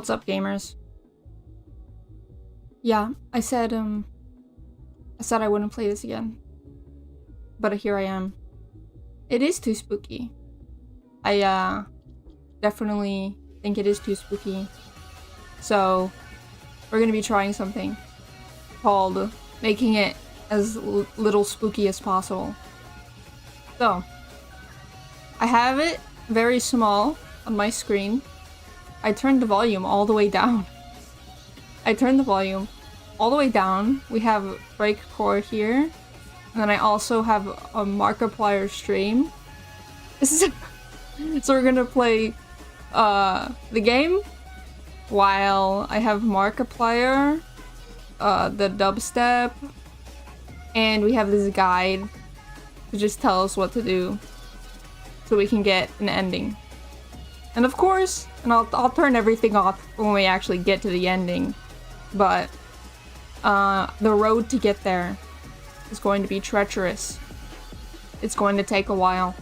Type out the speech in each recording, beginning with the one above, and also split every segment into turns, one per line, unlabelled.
What's up, gamers? Yeah, I said I wouldn't play this again. But here I am. It is too spooky. I definitely think it is too spooky. So we're gonna be trying something called making it as little spooky as possible. So I have it very small on my screen. I turned the volume all the way down. I turned the volume all the way down. We have breakcore here. And then I also have a Markiplier stream. This is so we're gonna play the game while I have Markiplier, the dubstep, and we have this guide to just tell us what to do so we can get an ending. And of course, and I'll turn everything off when we actually get to the ending, but the road to get there is going to be treacherous. It's going to take a while.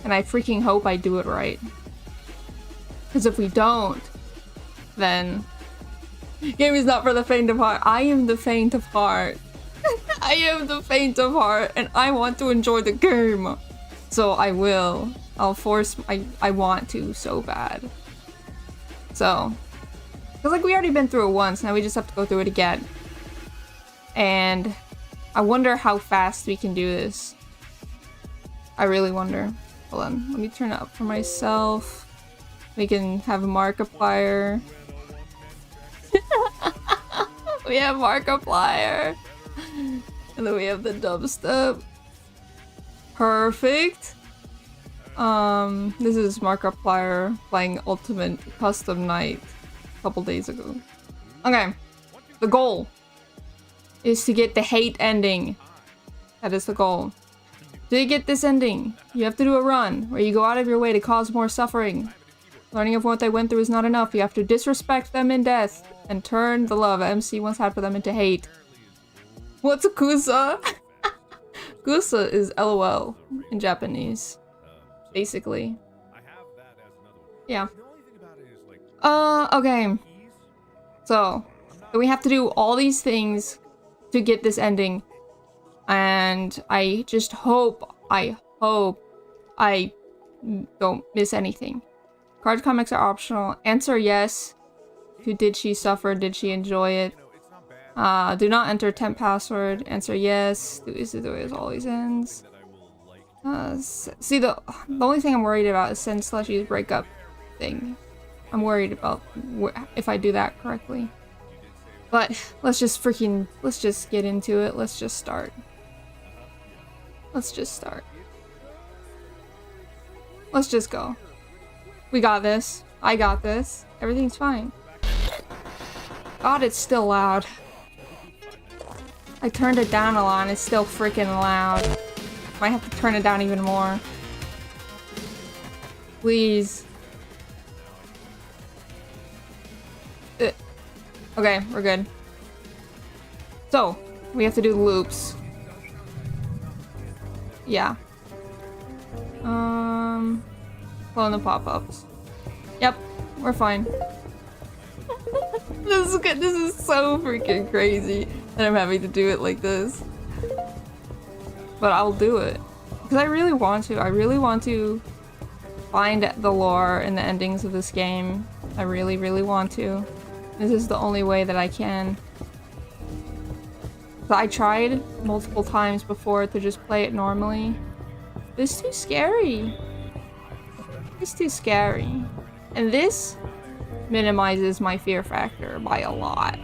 And I freaking hope I do it right. Because if we don't, then game is not for the faint of heart. I am the faint of heart. I am the faint of heart, and I want to enjoy the game. So I will. I'll force. I want to so bad. So, because like we already been through it once, now we just have to go through it again. And I wonder how fast we can do this. I really wonder. Hold on, let me turn it up for myself. We can have a Markiplier. We have Markiplier. And then we have the dubstep. Perfect. This is Markiplier playing Ultimate Custom Night a couple days ago. Okay, the goal is to get the hate ending. That is the goal. To get this ending, you have to do a run where you go out of your way to cause more suffering. Learning of what they went through is not enough. You have to disrespect them in death and turn the love MC once had for them into hate. What's a kusa? Kusa is LOL in Japanese, basically. Yeah. Okay. So we have to do all these things to get this ending. And I just hope I don't miss anything. Card comics are optional. Answer yes to did she suffer, did she enjoy it. Do not enter temp password. Answer yes. This is the way it always ends. See, the only thing I'm worried about is send /use breakup thing. I'm worried about if I do that correctly. But let's just get into it. Let's just start. Let's just start. Let's just go. We got this. I got this. Everything's fine. God, it's still loud. I turned it down a lot and it's still freaking loud. Might have to turn it down even more. Please. Okay, we're good. So, we have to do loops. Yeah. Clone the pop-ups. Yep, we're fine. This is good. This is so freaking crazy that I'm having to do it like this. But I'll do it. Because I really want to. I really want to find the lore and the endings of this game. I really, really want to. This is the only way that I can. So I tried multiple times before to just play it normally. It's too scary. It's too scary. And this minimizes my fear factor by a lot.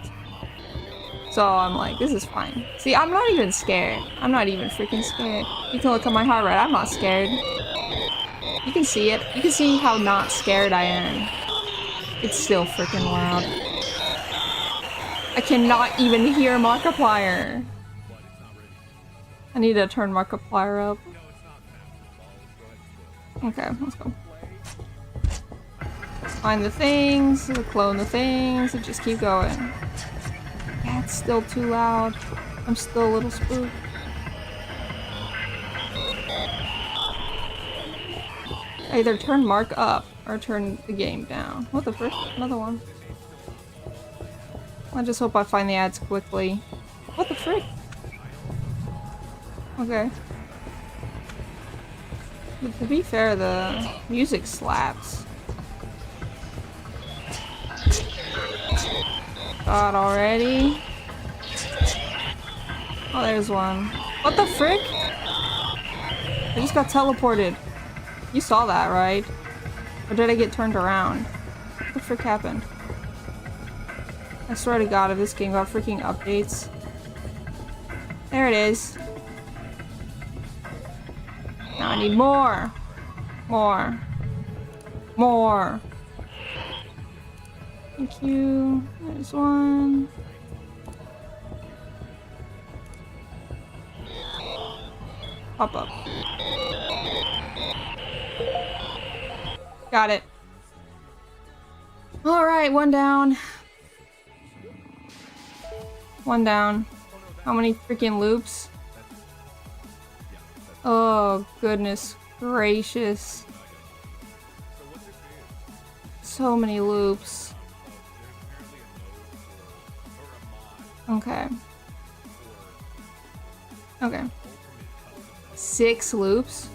So I'm like, this is fine. See, I'm not even scared. I'm not even freaking scared. You can look at my heart rate. I'm not scared. You can see it. You can see how not scared I am. It's still freaking loud. I cannot even hear Markiplier. I need to turn Markiplier up. Okay, let's go. Find the things, clone the things, and just keep going. Yeah, it's still too loud. I'm still a little spooked. Either turn Mark up or turn the game down. What the frick? Another one. I just hope I find the ads quickly. What the frick? Okay. But to be fair, the music slaps. God, already? Oh, there's one. What the frick? I just got teleported. You saw that, right? Or did I get turned around? What the frick happened? I swear to God, if this game got freaking updates. There it is. Now I need more. More. More. Thank you. There's one. Pop up. Got it. Alright, one down. One down. How many freaking loops? Oh, goodness gracious. So many loops. Okay. Okay. 6 loops?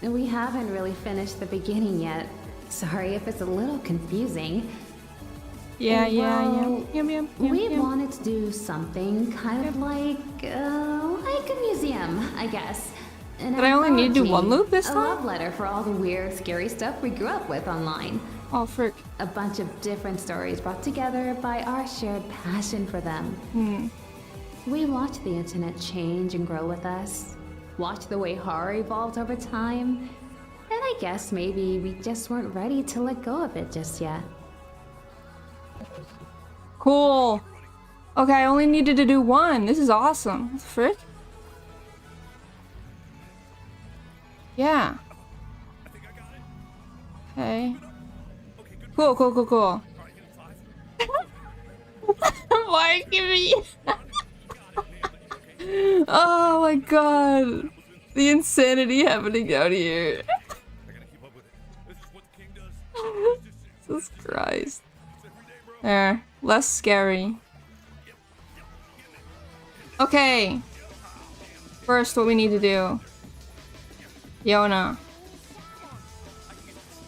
We haven't really finished the beginning yet. Sorry if it's a little confusing.
Yeah.
We wanted to do something kind of like a museum, I guess. And
But I only need to do one loop this
a
time?
love letter for all the weird, scary stuff we grew up with online.
Oh, frick.
A bunch of different stories brought together by our shared passion for them. We watched the internet change and grow with us. Watched the way horror evolved over time. And I guess maybe we just weren't ready to let go of it just yet.
Cool. Okay, I only needed to do one. This is awesome. What the frick? Yeah. Okay. Cool. Why give me? Oh my god. The insanity happening out here. Jesus Christ. There. Less scary. Okay. First, what we need to do. Fiona.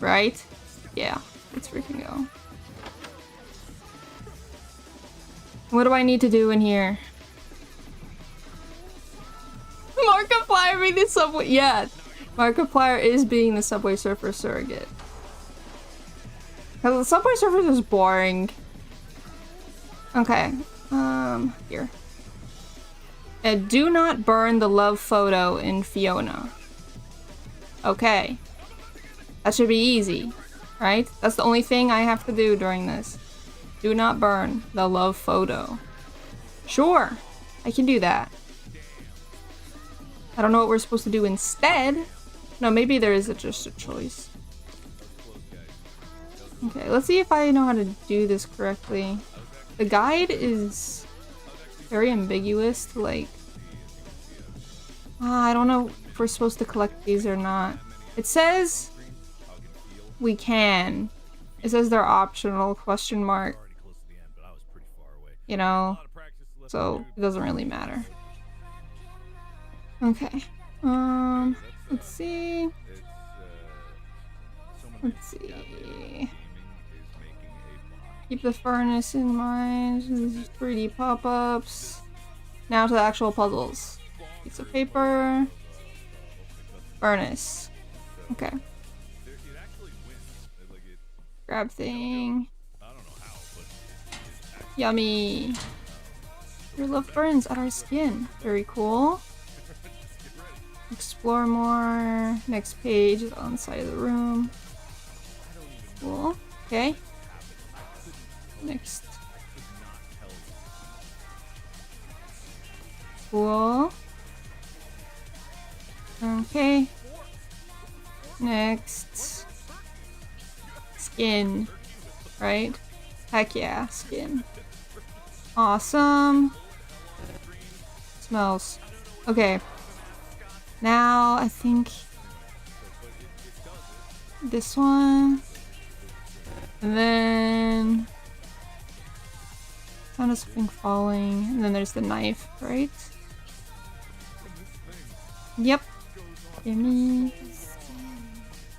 Right? Yeah. Let's freaking go. What do I need to do in here? Markiplier being the subway. Yeah. Markiplier is being the Subway Surfer surrogate. Because the Subway Surfer is boring. Okay. Here. Do not burn the love photo in Fiona. Okay. That should be easy. Right? That's the only thing I have to do during this. Do not burn the love photo. Sure. I can do that. I don't know what we're supposed to do instead. No, maybe there is just a choice. Okay, let's see if I know how to do this correctly. The guide is very ambiguous to like... I don't know if we're supposed to collect these or not. It says we can. It says they're optional, question mark. You know, so it doesn't really matter. Okay. Let's see. Let's see. Keep the furnace in mind. These are 3D pop-ups. Now to the actual puzzles. Piece of paper. Furnace. Okay. Grab thing. Yummy. Your love burns at our skin. Very cool. Explore more. Next page is on the side of the room. Cool. Okay. Next. Cool. Okay. Next. Skin. Right? Heck yeah, skin. Awesome. Smells. Okay. Now, I think this one. And then Sound of something falling, and then there's the knife, right? Yep. Gimme.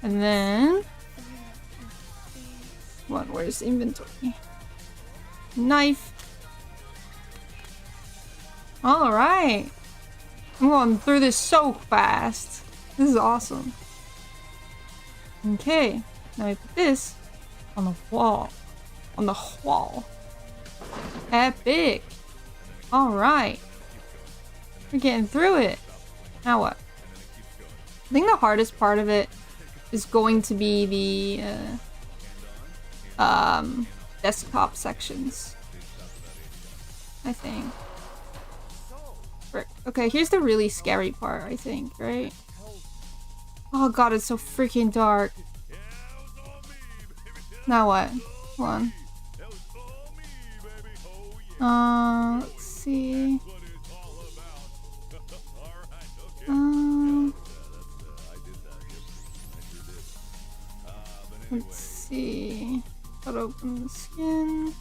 And then... What? Where's inventory? Knife. Alright. I'm going through this so fast. This is awesome. Okay. Now we put this on the wall. On the wall. Epic. Alright. We're getting through it. Now what? I think the hardest part of it is going to be the desktop sections. I think. Frick. Okay, here's the really scary part, I think, right? Oh god, it's so freaking dark. Now what? Hold on. Let's see. Let's see. Cut open the skin.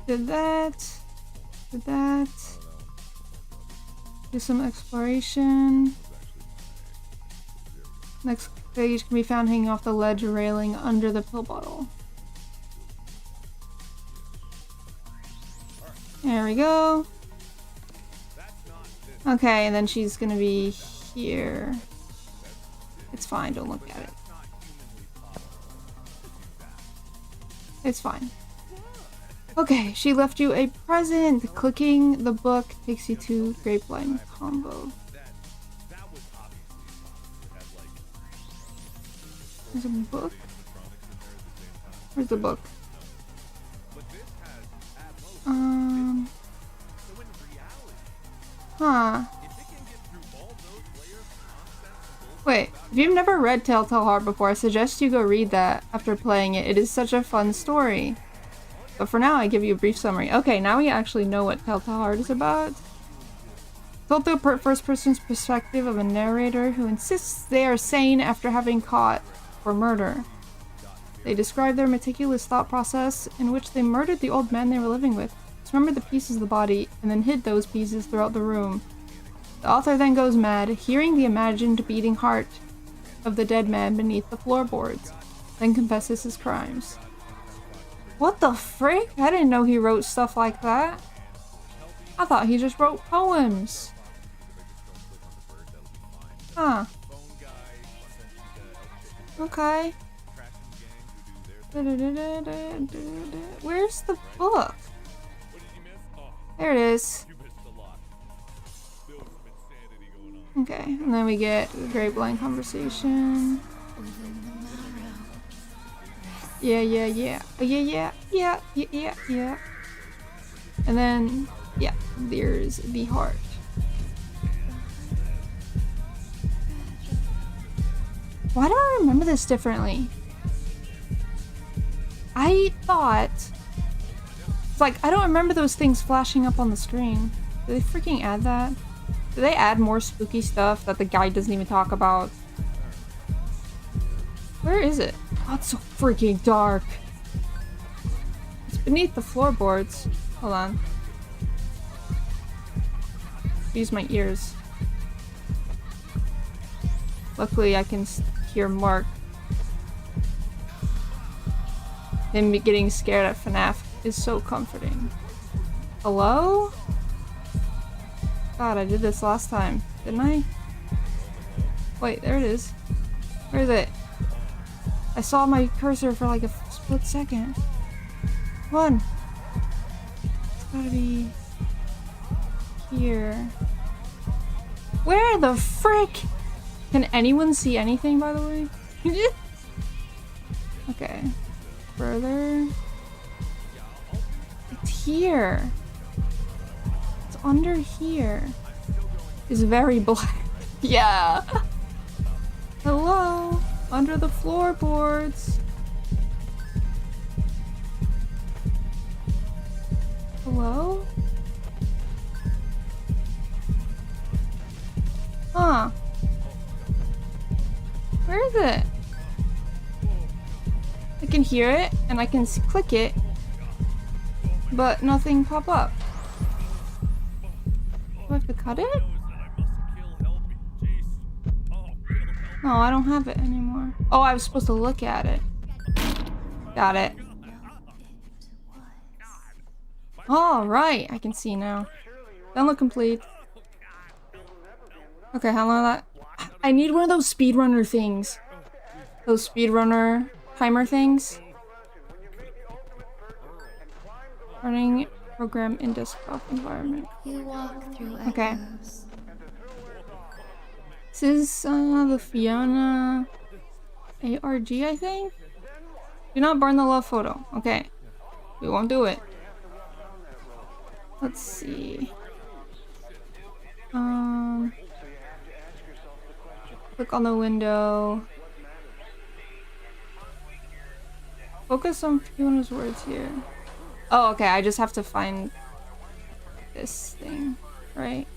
Did that. Did that. Do some exploration. Next page can be found hanging off the ledge railing under the pill bottle. There we go. Okay, and then she's gonna be here. It's fine, don't look at it. It's fine. Okay, she left you a present. Clicking the book takes you to Grapevine Combo. There's a book? Where's the book? Huh. Wait, if you've never read Telltale Heart before, I suggest you go read that after playing it. It is such a fun story. But for now, I give you a brief summary. Okay, now we actually know what Telltale Heart is about. Told through a first-person's perspective of a narrator who insists they are sane after having caught for murder. They describe their meticulous thought process in which they murdered the old man they were living with, dismembered the pieces of the body, and then hid those pieces throughout the room. The author then goes mad, hearing the imagined beating heart of the dead man beneath the floorboards, then confesses his crimes. What the frick? I didn't know he wrote stuff like that. I thought he just wrote poems. Huh. Okay. Where's the book? There it is. Okay, and then we get the Grapevine Conversation. Yeah. And then, yeah, there's the heart. Why do I remember this differently? I thought... It's like, I don't remember those things flashing up on the screen. Did they freaking add that? Did they add more spooky stuff that the guide doesn't even talk about? Where is it? Oh, it's so freaking dark. It's beneath the floorboards. Hold on. Use my ears. Luckily, I can hear Mark. Him getting scared at FNAF is so comforting. Hello? God, I did this last time, didn't I? Wait, there it is. Where is it? I saw my cursor for like a split second. Come on. It's gotta be here. Where the frick? Can anyone see anything, by the way? Okay. Further. It's here. It's under here. It's very black. Yeah. Hello. Under the floorboards. Hello? Huh. Where is it? I can hear it, and I can click it. but nothing pop up. Do I have to cut it? No, I don't have it anymore. Oh, I was supposed to look at it. Got it. All right, I can see now. Download complete. Okay, how long that? I need one of those speedrunner things. Those speedrunner timer things. Running program in desktop environment.
You walk through
Okay.
echoes.
This is the Fiona ARG, I think? Do not burn the love photo. Okay. We won't do it. Let's see. Click on the window. Focus on Fiona's words here. Oh, okay. I just have to find this thing, right?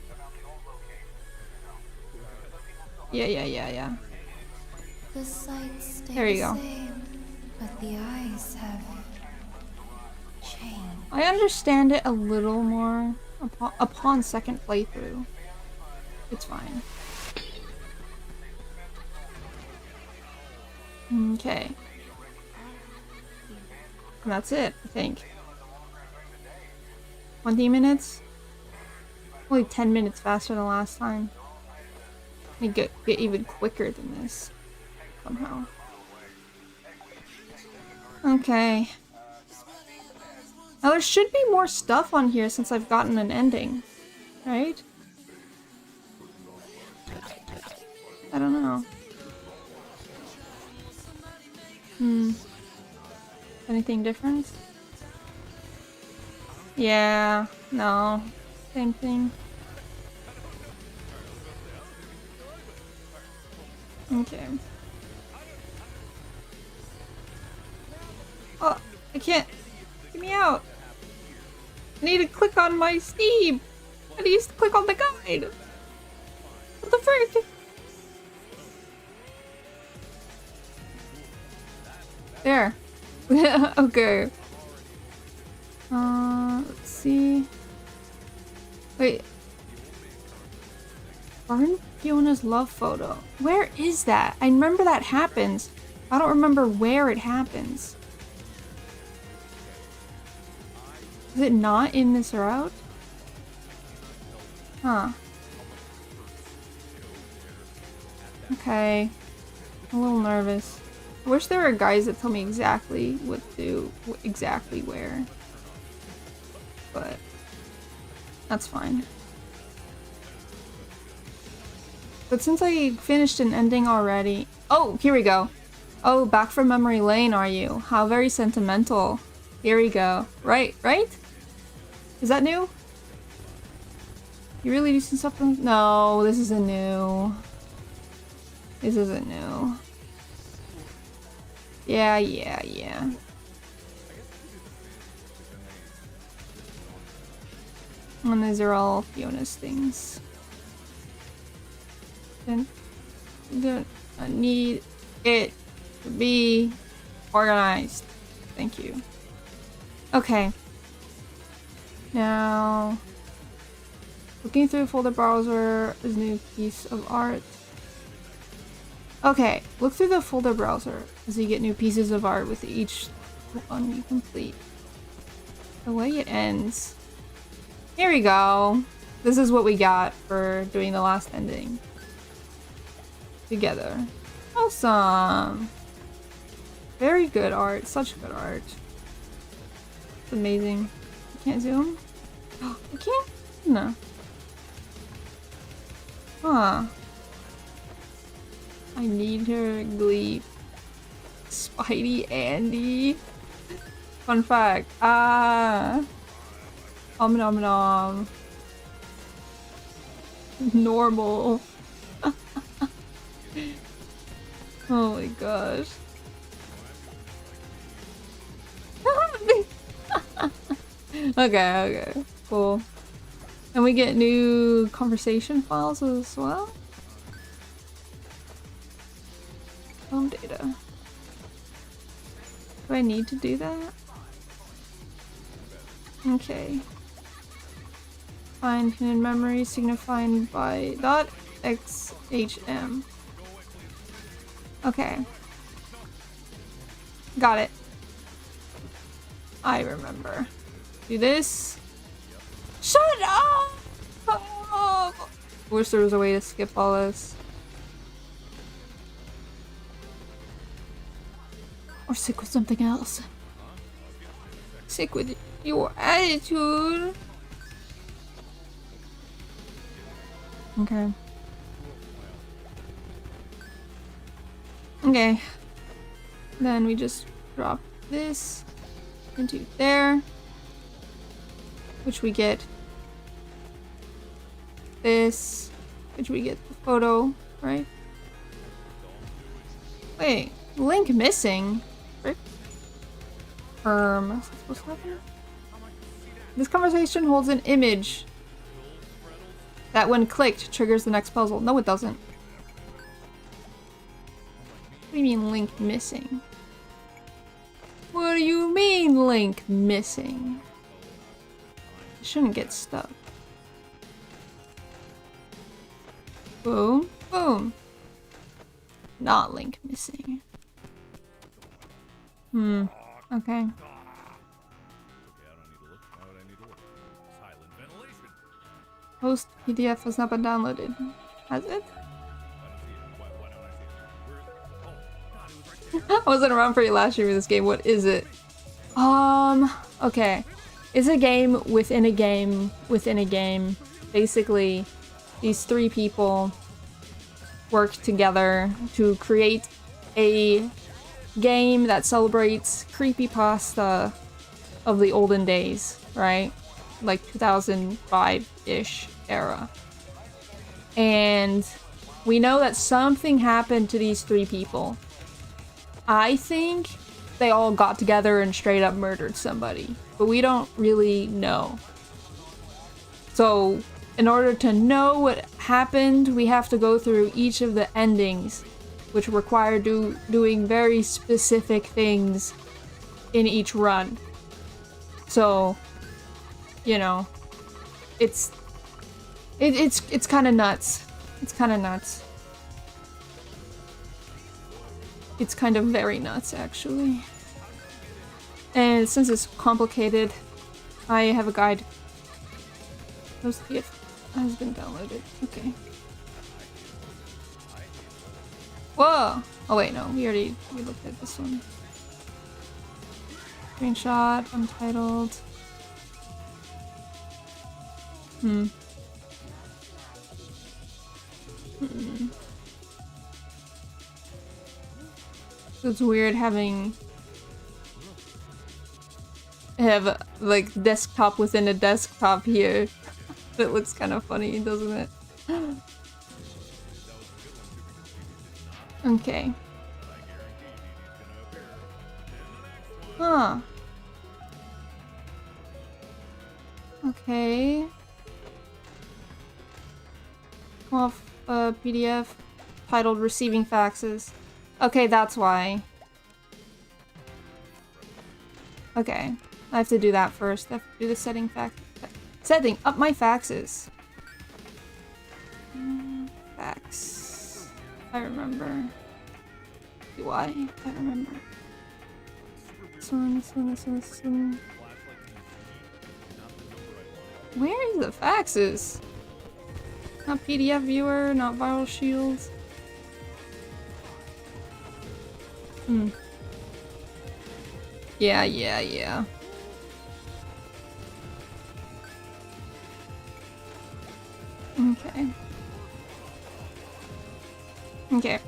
Yeah.
The sights stay
There you
the
go.
same, but the eyes have changed.
I understand it a little more upon second playthrough. It's fine. Okay. And that's it, I think. 20 minutes? Only 10 minutes faster than last time. Let me get even quicker than this. Somehow. Okay. Now there should be more stuff on here since I've gotten an ending. Right? I don't know. Anything different? Yeah, no. Same thing. Okay. Oh, I can't. Get me out. I need to click on my Steam. I need to click on the guide. What the frick? There. Okay. Let's see. Wait. Burn Fiona's love photo. Where is that? I remember that happens. I don't remember where it happens. Is it not in this route? Huh. Okay. I'm a little nervous. I wish there were guys that tell me exactly what to do, exactly where. But that's fine. But since I finished an ending already... Oh, here we go. Oh, back from memory lane, are you? How very sentimental. Here we go. Right? Is that new? You really do something? No, this isn't new. This isn't new. Yeah. And these are all Fiona's things. Then I need it to be organized. Thank you. Okay. Now, looking through folder browser is a new piece of art. Okay, look through the folder browser as you get new pieces of art with each one you complete. The way it ends. Here we go. This is what we got for doing the last ending. Together. Awesome. Very good art. Such good art. It's amazing. You can't zoom? Oh, you can't? No. Huh. I need her Glee. Spidey Andy. Fun fact. Nom nom. Normal. Oh my gosh. Okay. Cool. And we get new conversation files as well. Home data. Do I need to do that? Okay. Find hidden memory signified by .xhm. Okay. Got it. I remember. Do this. Shut up! Oh. Wish there was a way to skip all this. Or sick with something else. Sick with your attitude. Okay. Okay. Then we just drop this into there. Which we get this. Which we get the photo, right? Wait, link missing? Frick. What's supposed to happen? This conversation holds an image that when clicked triggers the next puzzle. No, it doesn't. What do you mean link missing? What do you mean link missing? It shouldn't get stuck. Boom, boom. Not link missing. Okay. Host PDF has not been downloaded. Has it? I wasn't around for you last year with this game. What is it? Okay. It's a game within a game within a game. Basically, these three people work together to create a game that celebrates creepypasta of the olden days, right? Like 2005-ish era. And we know that something happened to these three people. I think they all got together and straight up murdered somebody, but we don't really know. So, in order to know what happened, we have to go through each of the endings, which require doing very specific things in each run. So, you know, it's kind of nuts. It's kind of nuts. It's kind of very nuts, actually. And since it's complicated, I have a guide. Post PDF has been downloaded. Okay. Whoa! Oh wait, no, we looked at this one. Screenshot, untitled. So it's weird have like desktop within a desktop here. It looks kind of funny, doesn't it? Okay. Huh. Okay. Come off PDF titled Receiving Faxes. Okay, that's why. Okay. I have to do that first. I have to do the setting up my faxes. Fax. I remember. Do I? I remember. This one. Where is the faxes? Not PDF viewer, not viral shields. Yeah. Okay.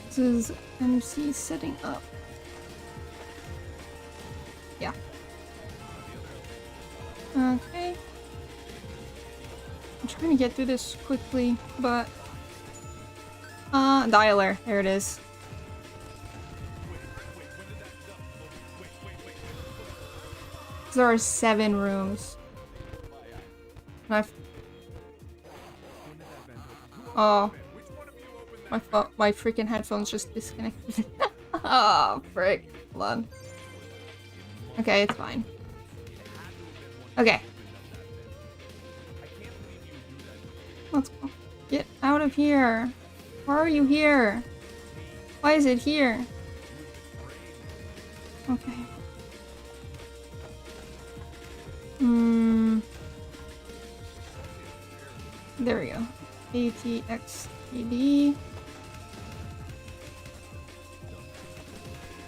This is MC setting up. Yeah. Okay. I'm trying to get through this quickly, but dialer, there it is. There are 7 rooms. Oh. My freaking headphones just disconnected. Oh, frick. Hold on. Okay, it's fine. Okay. Let's go. Get out of here. Why are you here? Why is it here? Okay. There we go. ATXTD.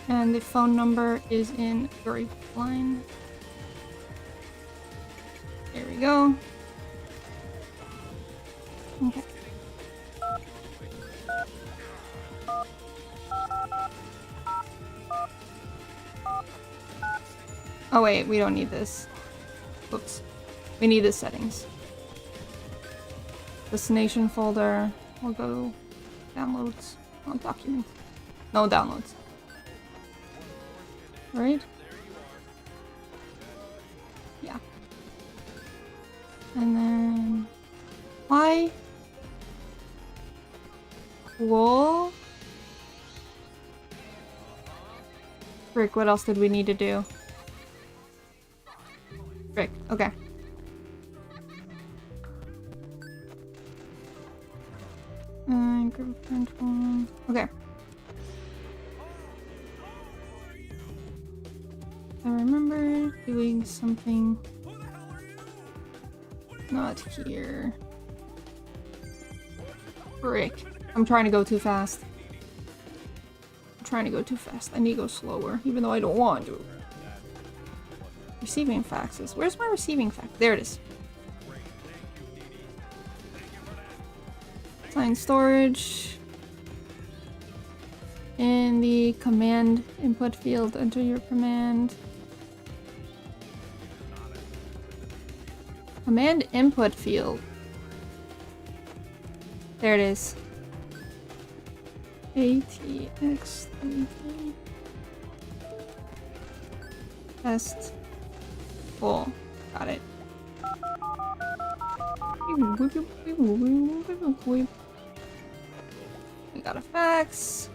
And the phone number is in Gary line. There we go. Okay. Oh wait, we don't need this. Whoops. We need the settings. Destination folder. We'll go downloads. Oh, documents. No downloads. Right? Yeah. And then... Why? Cool. Frick, what else did we need to do? Frick, okay. Okay. I remember doing something not here. Frick. I'm trying to go too fast. I need to go slower, even though I don't want to. Receiving faxes. Where's my receiving fax? There it is. Assign storage. In the command input field, enter your command. Command input field. There it is. ATX3 test full. Got it. We got a fax.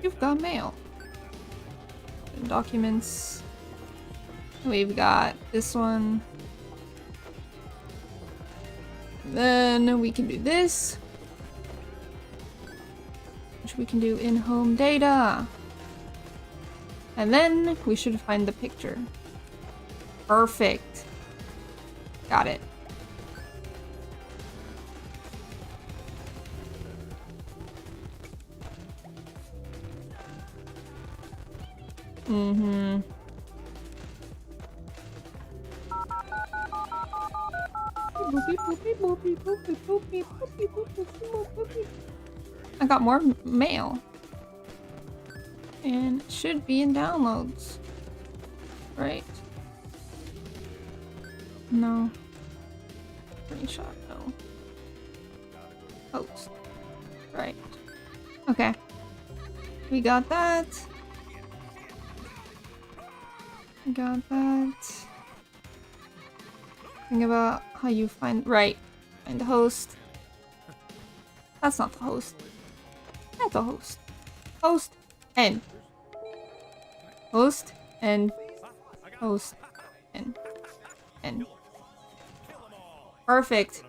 You've got mail. And documents. We've got this one. Then we can do this. Which we can do in home data. And then we should find the picture. Perfect. Got it. Mm-hmm. I got more mail. And it should be in downloads. Right? No. Screenshot, no. Post. Right. Okay. We got that. We got that. Think about how you find the host. That's not the host. That's the host. Host and host and host and perfect.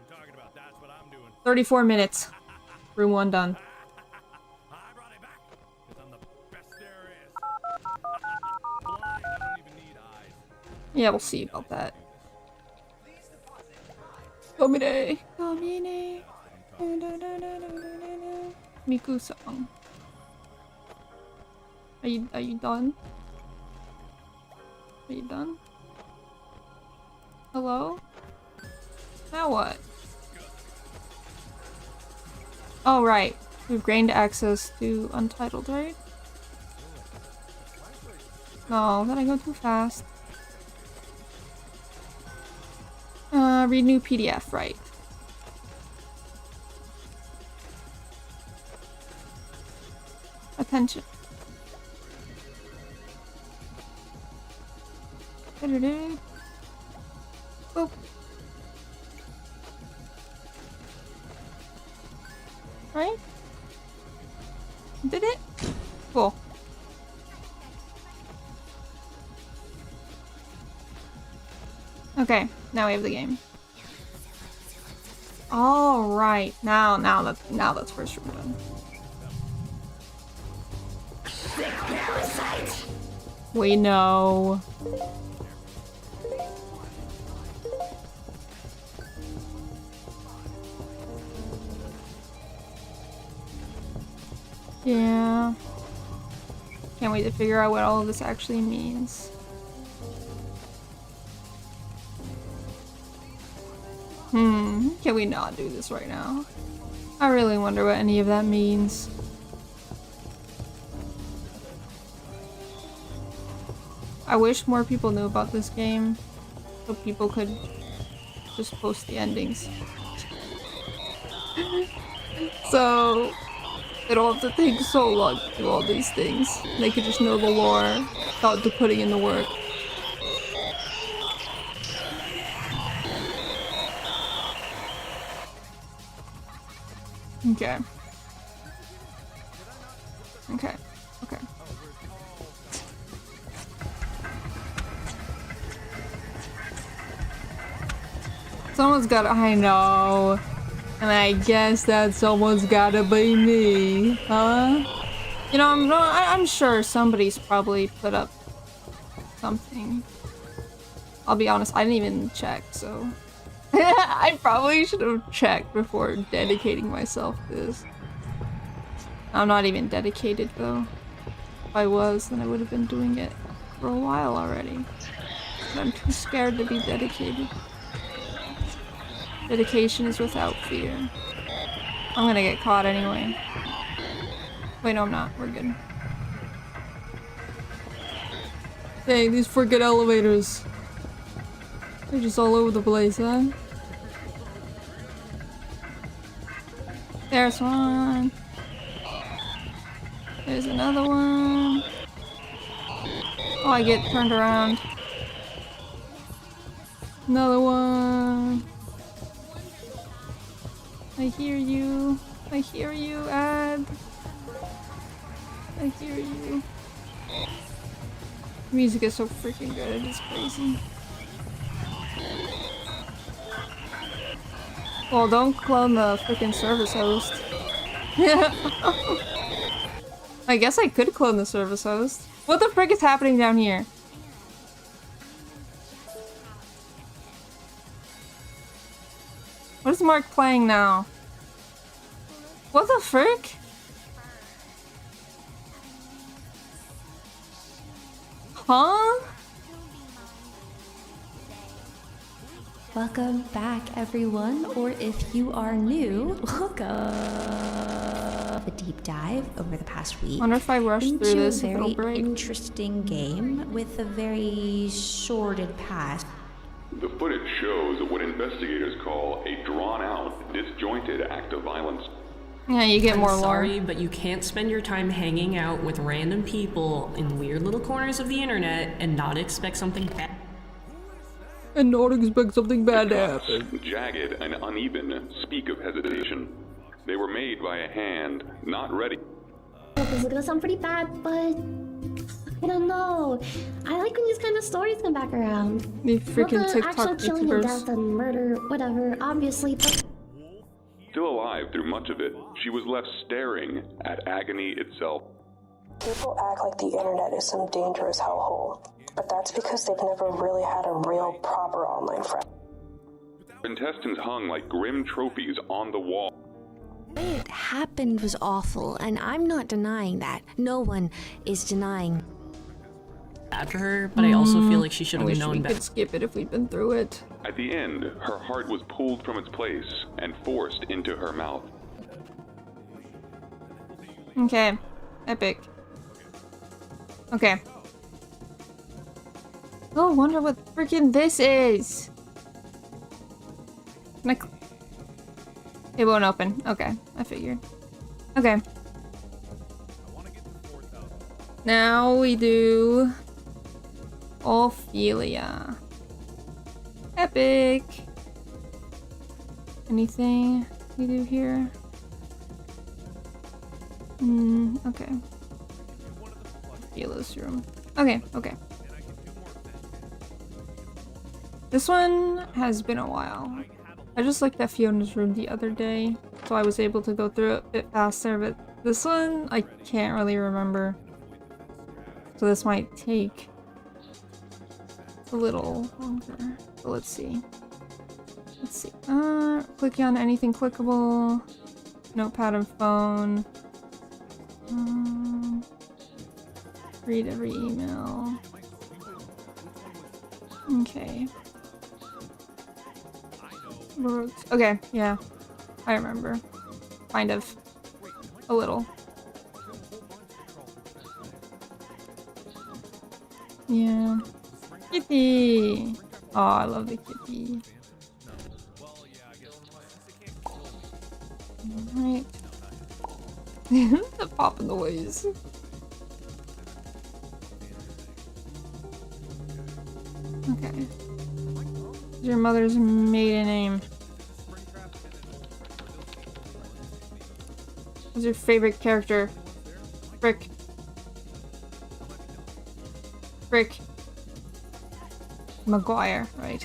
34 minutes. Room 1 done. Yeah, we'll see about that. Domine! Domine! Miku-san. Are you done? Are you done? Hello? Now what? Oh, right. We've gained access to Untitled, right? No, then I go too fast. Read new PDF, right. Attention. Boop. Right? Did it? Cool. Okay, now we have the game. All right, now that's first room done.
Sick parasite.
We know. Yeah. Can't wait to figure out what all of this actually means. Can we not do this right now? I really wonder what any of that means. I wish more people knew about this game, so people could just post the endings. So they don't have to take so long to do all these things. They could just know the lore without putting in the work. Okay. Okay. Okay. Someone's gotta- I know. And I guess that someone's gotta be me, huh? You know, I'm sure somebody's probably put up something. I'll be honest, I didn't even check, so... I probably should have checked before dedicating myself to this. I'm not even dedicated, though. If I was, then I would have been doing it for a while already. But I'm too scared to be dedicated. Dedication is without fear. I'm gonna get caught anyway. Wait, no, I'm not. We're good. Dang, these freaking elevators. They're just all over the place, huh? There's one. There's another one. Oh, I get turned around. Another one. I hear you. I hear you, Ad. I hear you. Music is so freaking good, it's crazy. Well, don't clone the freaking service host. I guess I could clone the service host. What the frick is happening down here? What is Mark playing now? What the frick? Huh?
Welcome back, everyone, or if you are new, welcome. A deep dive over the past week.
Wonder if I rush through
into
this,
a
if it'll
very
break.
interesting game with a very sordid past.
The footage shows what investigators call a drawn-out, disjointed act of violence.
Yeah, you get more
I'm
lore.
sorry, but you can't spend your time hanging out with random people in weird little corners of the internet and not expect something bad.
And not expect something bad to happen.
Jagged and uneven, speak of hesitation. They were made by a hand not ready.
This is gonna sound pretty bad, but I don't know. I like when these kind of stories come back around.
The freaking
Not the
TikTok
actual killing and
YouTubers.
death and murder, whatever, obviously, but
Still alive through much of it, she was left staring at agony itself.
People act like the internet is some dangerous hellhole, but that's because they've never really had a real, proper online friend.
Contestants hung like grim trophies on the wall.
What happened was awful, and I'm not denying that. No one is denying.
After her, but I also feel like she should
I
have
wish
known
we
better.
could skip it if we'd been through it.
At the end, her heart was pulled from its place and forced into her mouth.
Okay. Epic. Okay. Oh, wonder what freaking this is. Can I it won't open. Okay, I figured. Okay. Now we do Ophelia. Epic. Anything we do here? Okay. Ophelia's room. Okay, okay. This one has been a while. I just looked at Fiona's room the other day, so I was able to go through it a bit faster, but this one I can't really remember. So this might take a little longer. So let's see. Let's see. Clicking on anything clickable. Notepad and phone. Read every email. Okay. Okay, yeah. I remember. Kind of. A little. Yeah. Kitty! Oh, I love the kitty. Alright. The pop noise. Okay. What's your mother's maiden name? What's your favorite character? Frick. Frick. Maguire, right.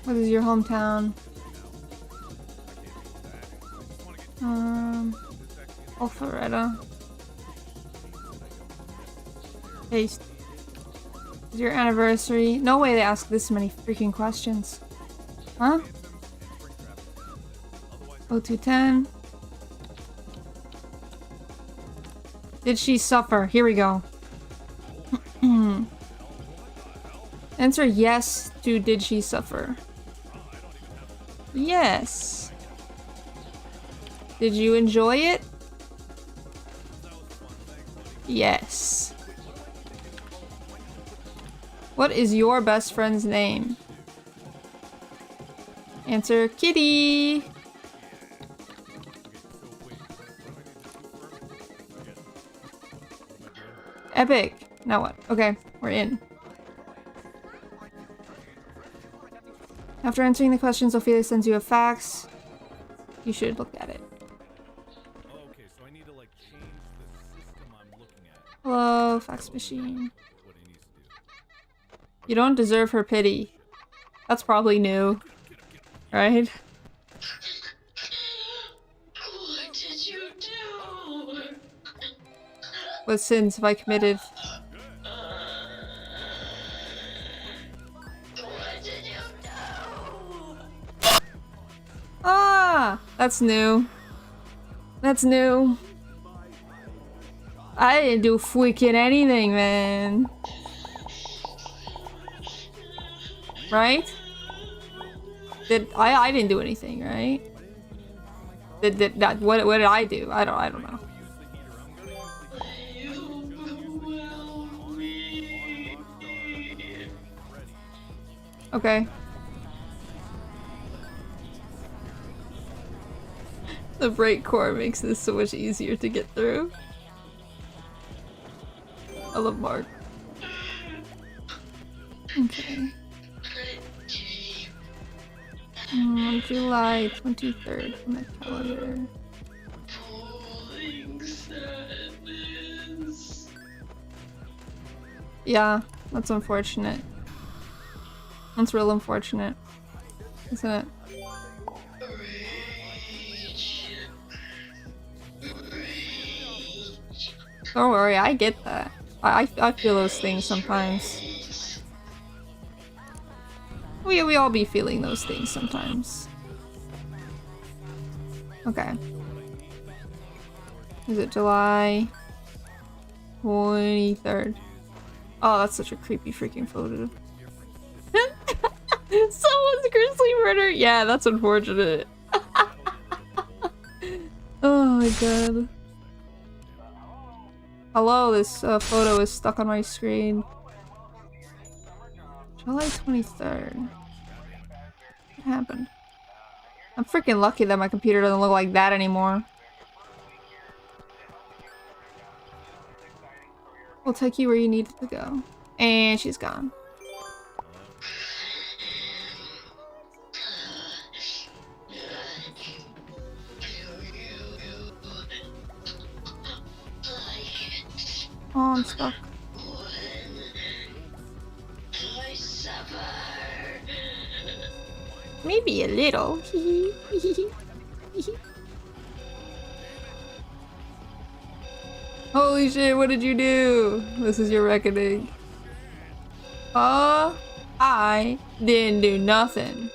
What is your hometown? Alpharetta. Paste. Is your anniversary? No way they ask this many freaking questions. Huh? 0210. Did she suffer? Here we go. Answer yes to did she suffer? Yes. Did you enjoy it? Yes. What is your best friend's name? Answer Kitty. Epic. Now what? Okay, we're in. After answering the questions, Ophelia sends you a fax. You should look at it.
Okay, so I need to like change the system I'm looking at.
Hello, fax machine. You don't deserve her pity. That's probably new. Right?
What did you do?
What sins have I committed?
What did you do?
Ah! That's new. That's new. I didn't do freaking anything, man. Right? I didn't do anything, right? What did I do? I don't know. Okay. The break core makes this so much easier to get through. I love Mark. Okay. July 23rd on my calendar. Yeah, that's unfortunate. That's real unfortunate, isn't it? Don't worry, I get that. I feel those things sometimes. We all be feeling those things sometimes. Okay. Is it July 23rd? Oh, that's such a creepy freaking photo. Someone's grisly murder. Yeah, that's unfortunate. Oh my god. Hello, this photo is stuck on my screen. July 23rd. What happened? I'm freaking lucky that my computer doesn't look like that anymore. We'll take you where you need to go. And she's gone. Oh, I'm stuck. Maybe a little. Holy shit, what did you do? This is your reckoning. I didn't do nothing.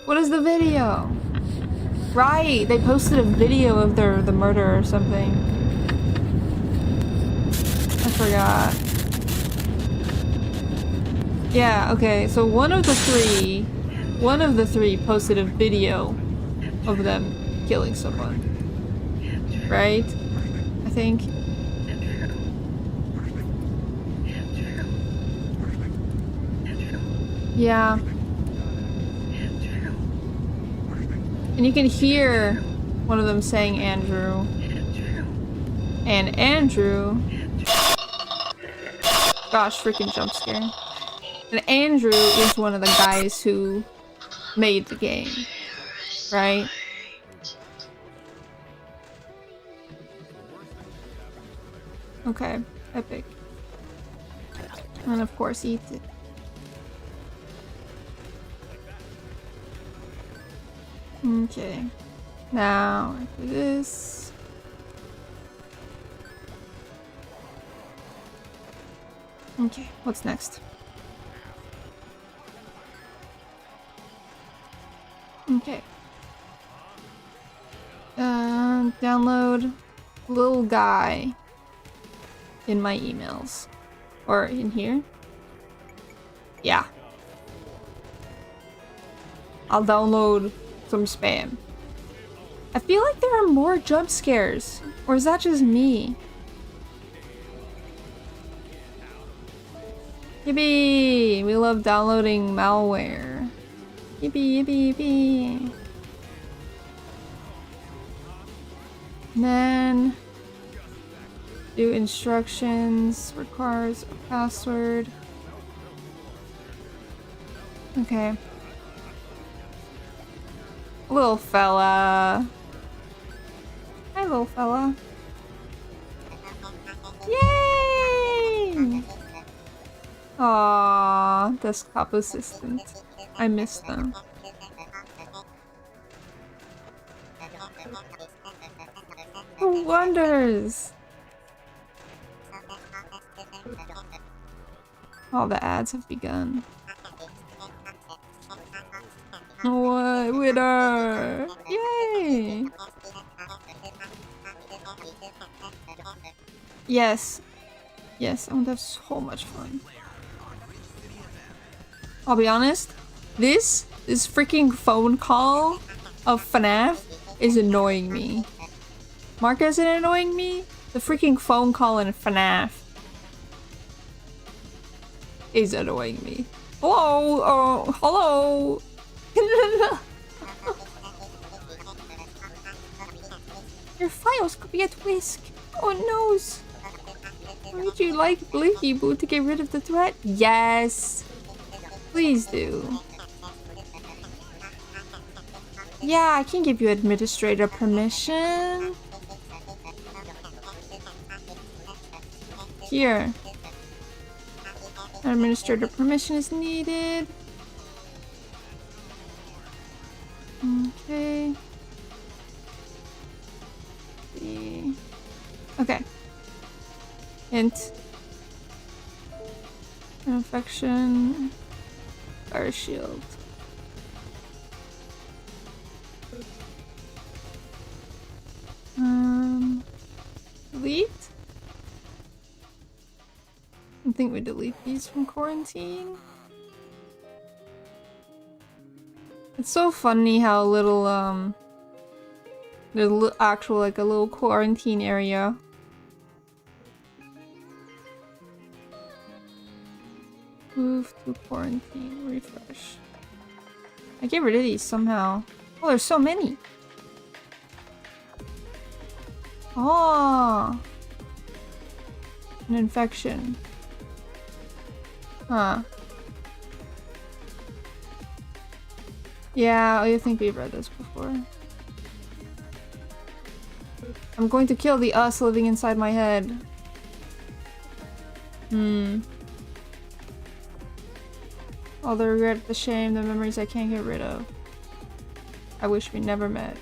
What is the video? Right, they posted a video of the murder or something. I forgot. Yeah, okay, so one of the three posted a video of them killing someone. Right? I think. Yeah. And you can hear one of them saying Andrew. And Andrew... Gosh, freaking jump scare. And Andrew is one of the guys who made the game. Right? Okay, epic. And of course eats it. Okay. Now, after this... Okay, what's next? Okay. Download little guy in my emails. Or in here. Yeah. I'll download some spam. I feel like there are more jump scares. Or is that just me? Yippee! We love downloading malware. Yippee, yippee, yippee. And then do instructions, requires a password. Okay. Little fella. Hi, little fella. Yay! Aww, desktop assistant. I miss them. Who wonders? All the ads have begun. What? Winner! Yay! Yes. Yes, I want to have so much fun. I'll be honest, this freaking phone call of FNAF is annoying me. Mark, isn't annoying me? The freaking phone call in FNAF is annoying me. Hello? Hello? Your files could be at risk. Oh no. Would you like Blinky Boo to get rid of the threat? Yes. Please do. Yeah, I can give you administrator permission. Here. Administrator permission is needed. Okay. Okay. Hint. Infection. Fire shield. Delete? I think we delete these from quarantine. It's so funny how little, there's actual, like, a little quarantine area. Move to quarantine, refresh. I get rid of these somehow. Oh, there's so many! Oh! An infection. Huh. Yeah, I think we've read this before. I'm going to kill the us living inside my head. All the regret, the shame, the memories I can't get rid of. I wish we never met.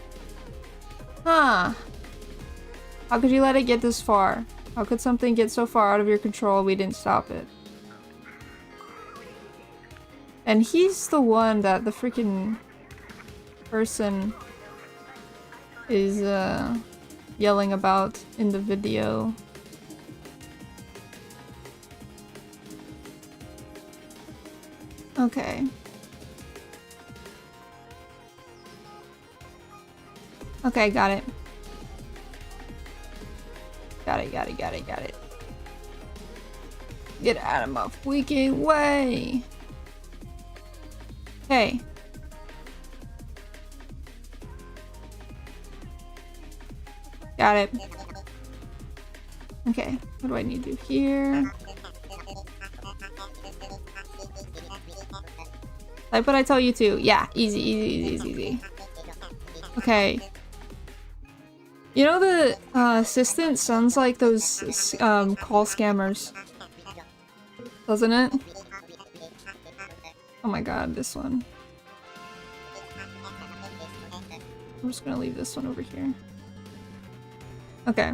Huh. How could you let it get this far? How could something get so far out of your control we didn't stop it? And he's the one that the freaking person is yelling about in the video. Okay. Okay, got it. Got it. Get out of my freaking way! Hey. Got it. Okay, what do I need to do here? Like what I tell you to. Yeah, easy. Okay. You know the assistant sounds like those call scammers, doesn't it? Oh my god, this one. I'm just gonna leave this one over here. Okay.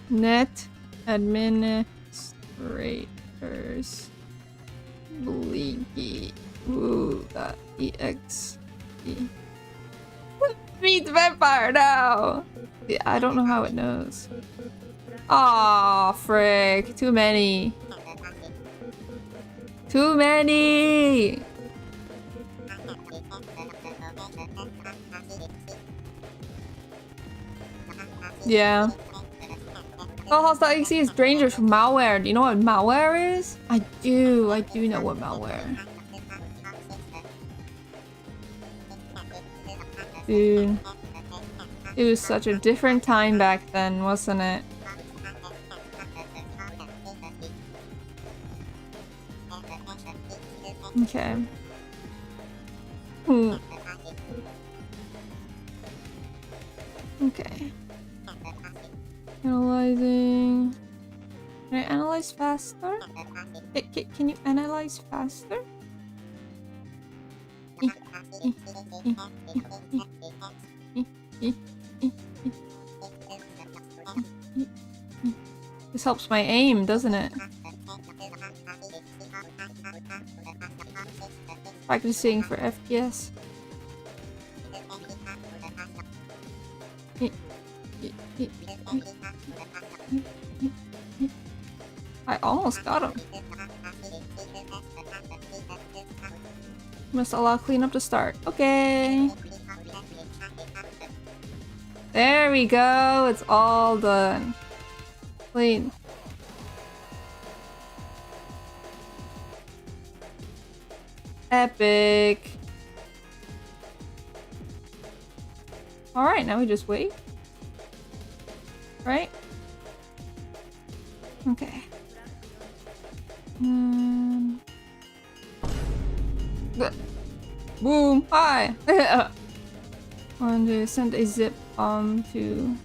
Net administrators Bleaky. Ooh, that .exe. Meets vampire now! Yeah, I don't know how it knows. Aw, frick. Too many. Too many! Yeah. Oneway.exe is dangerous for malware. Do you know what malware is? I do know what malware. Dude. It was such a different time back then, wasn't it? Okay. Okay. Analyzing. Can I analyze faster? Can you analyze faster? This helps my aim, doesn't it? Practicing for FPS. I almost got him. Must allow cleanup to start. Okay. There we go. It's all done. Clean. Epic. Alright, now we just wait. Right? Okay. Boom! Hi! I want to send a zip bomb to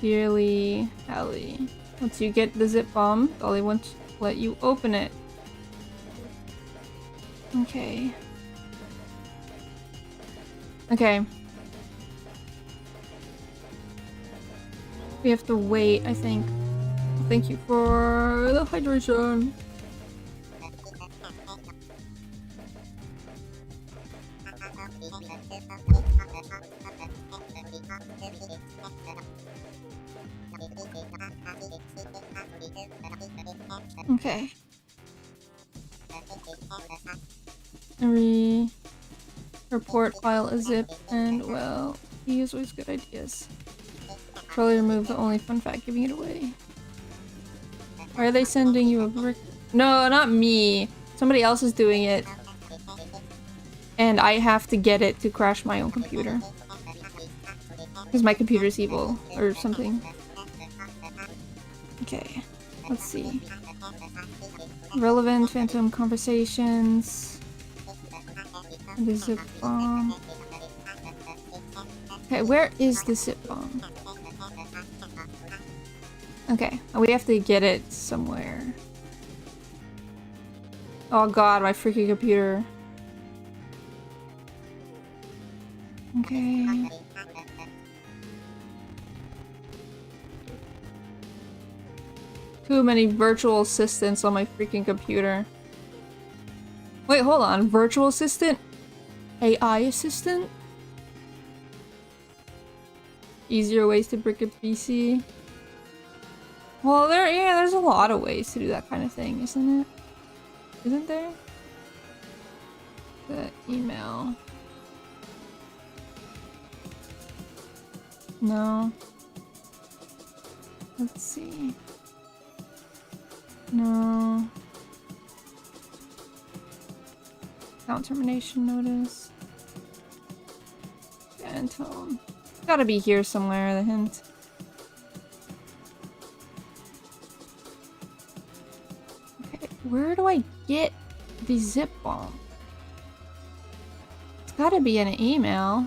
Dearly Hallie. Once you get the zip bomb, Dolly won't let you open it. Okay. Okay. We have to wait, I think. Thank you for the hydration. Okay. Every report file a zip, and well, he has always good ideas. Probably remove the only fun fact giving it away. Why are they sending you a brick? No, not me. Somebody else is doing it. And I have to get it to crash my own computer. Because my computer's evil or something. Okay, let's see. Relevant phantom conversations. The zip bomb. Okay, where is the zip bomb? Okay, we have to get it somewhere. Oh god, my freaking computer. Okay. Too many virtual assistants on my freaking computer. Wait, hold on. Virtual assistant? AI assistant? Easier ways to brick a PC? Well, there's a lot of ways to do that kind of thing, isn't it? Isn't there? The email. No. Let's see. No. Account termination notice. Phantom. It's gotta be here somewhere, the hint. Okay, where do I get the zip bomb? It's gotta be in an email.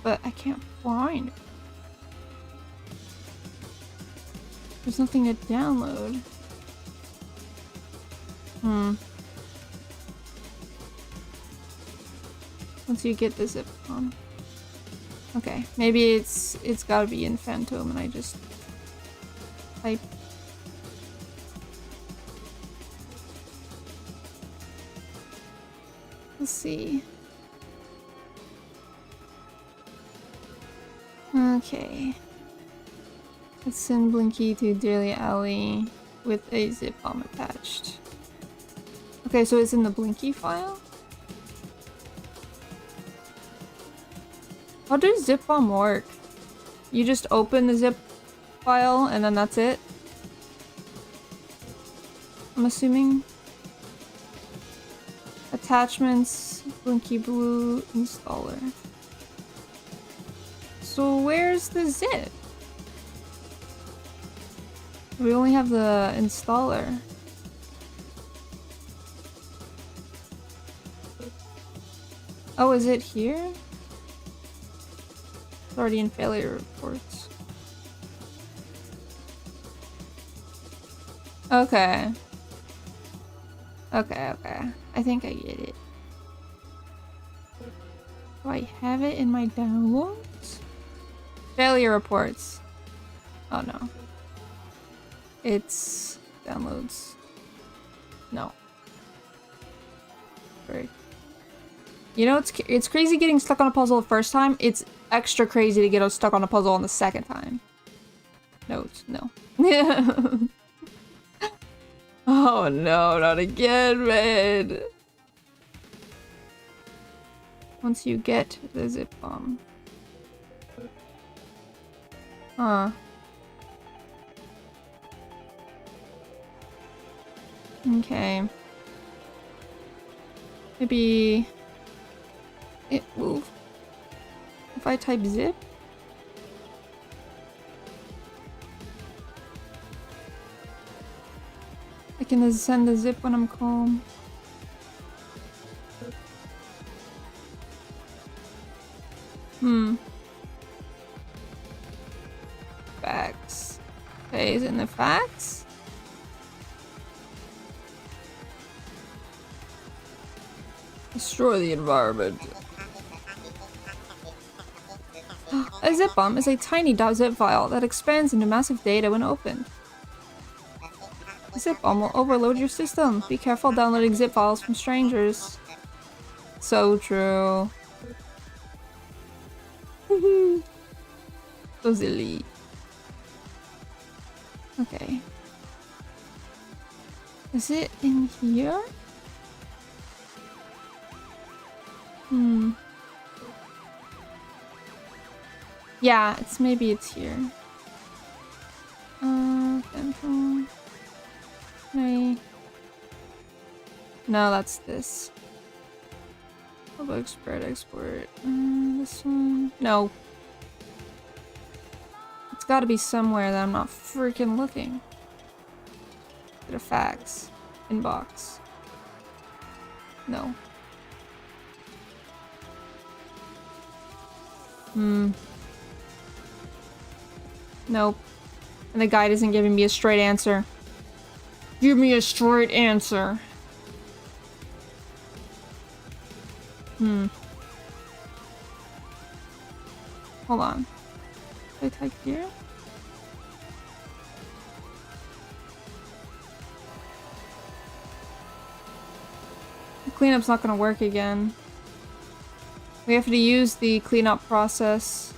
But I can't find it. There's nothing to download. Once you get the zip bomb. Okay, maybe it's gotta be in Phantom and I just type. Let's see. Okay. Let's send Blinky to Daily Alley with a zip bomb attached. Okay, so it's in the Blinky file? How does zip bomb work? You just open the zip file and then that's it? I'm assuming. Attachments, Blinky Blue installer. So where's the zip? We only have the installer. Oh, is it here? It's already in failure reports. Okay. Okay. I think I get it. Do I have it in my downloads? Failure reports. Oh no. It's downloads. No. Right. You know, it's crazy getting stuck on a puzzle the first time. It's extra crazy to get stuck on a puzzle on the second time. Notes, no. Oh no, not again, man. Once you get the zip bomb. Huh. Okay. Maybe it will. If I type zip. I can send the zip when I'm calm. Facts. Okay, is it in the facts? Destroy the environment. A zip bomb is a tiny .zip file that expands into massive data when opened. A zip bomb will overload your system. Be careful downloading zip files from strangers. So true. So silly. Okay. Is it in here? Yeah, maybe it's here. Phantom. No, that's this. Public spread export. This one. No. It's gotta be somewhere that I'm not freaking looking. Get a fax. Inbox. No. Nope. And the guide isn't giving me a straight answer. Give me a straight answer. Hold on. Did I type here? The cleanup's not gonna work again. We have to use the cleanup process.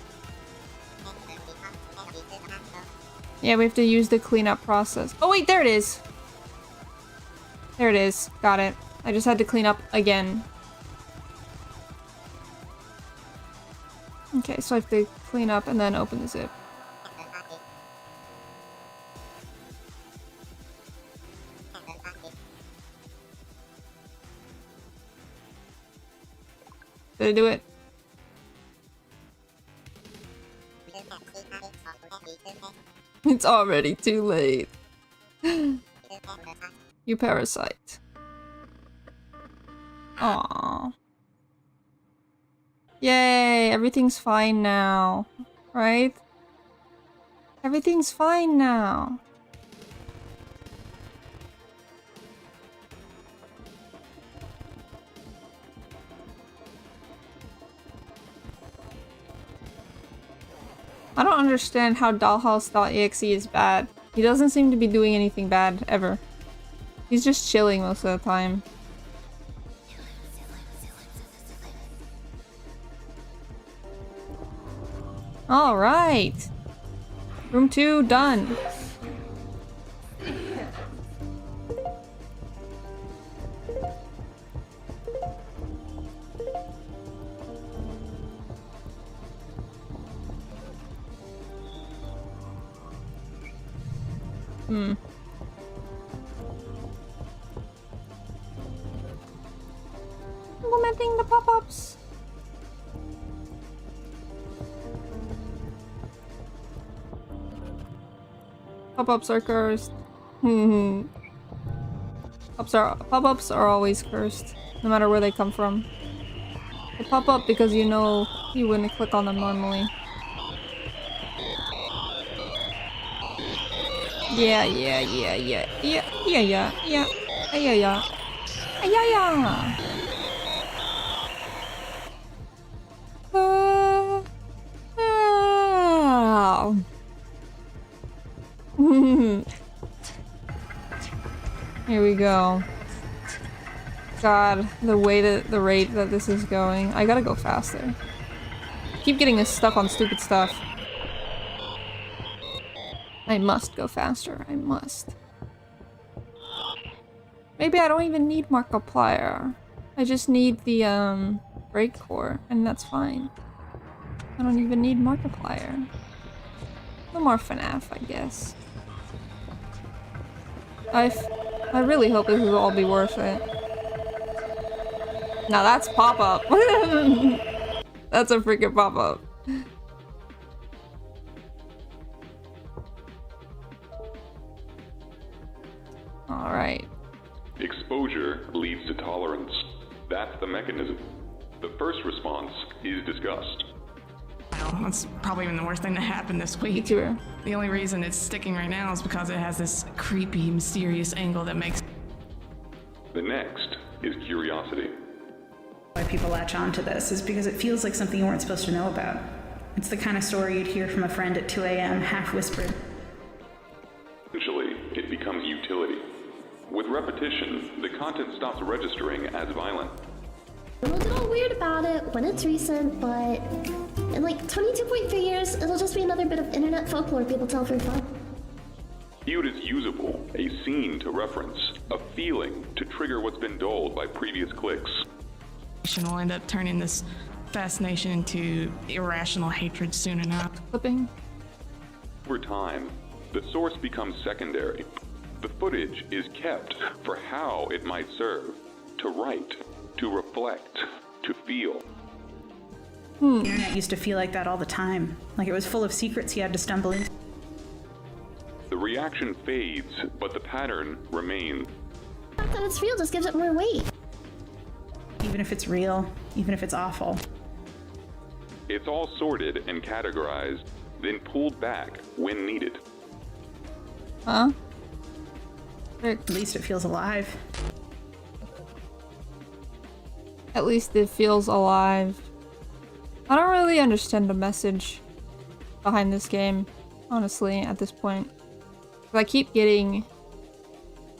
Yeah, we have to use the cleanup process. Oh wait, there it is! There it is. Got it. I just had to clean up again. Okay, so I have to clean up and then open the zip. Did I do it? It's already too late. You parasite. Aww. Yay, everything's fine now. Right? Everything's fine now. I don't understand how Dollhouse.exe is bad. He doesn't seem to be doing anything bad, ever. He's just chilling most of the time. Alright! Room 2 done. Implementing the pop-ups. Pop-ups are cursed. Pop-ups are always cursed, no matter where they come from. They pop up because you know you wouldn't click on them normally. Yeah. Here we go. God, the rate that this is going. I gotta go faster. Keep getting us stuck on stupid stuff. I must go faster. I must. Maybe I don't even need Markiplier. I just need the brake core, and that's fine. I don't even need Markiplier. No more FNAF, I guess. I really hope this will all be worth it. Now that's pop-up. That's a freaking pop-up. Alright.
Exposure leads to tolerance. That's the mechanism. The first response is disgust.
Well, that's probably even the worst thing to happen this week.
True.
The only reason it's sticking right now is because it has this creepy, mysterious angle that makes...
The next is curiosity.
Why people latch on to this is because it feels like something you weren't supposed to know about. It's the kind of story you'd hear from a friend at 2 a.m., half whispered.
Eventually, it becomes utility. With repetition, the content stops registering as violent.
We'll get all weird about it when it's recent, but in like 22.3 years, it'll just be another bit of internet folklore people tell for fun.
Viewed as usable, a scene to reference, a feeling to trigger what's been dulled by previous clicks.
Will end up turning this fascination into irrational hatred soon enough.
Flipping.
Over time, the source becomes secondary. The footage is kept for how it might serve, to write, to reflect, to feel.
The internet used to feel like that all the time, like it was full of secrets you had to stumble into.
The reaction fades, but the pattern remains.
The fact that it's real just gives it more weight.
Even if it's real, even if it's awful.
It's all sorted and categorized, then pulled back when needed.
Huh?
At least it feels alive.
At least it feels alive. I don't really understand the message behind this game, honestly, at this point. I keep getting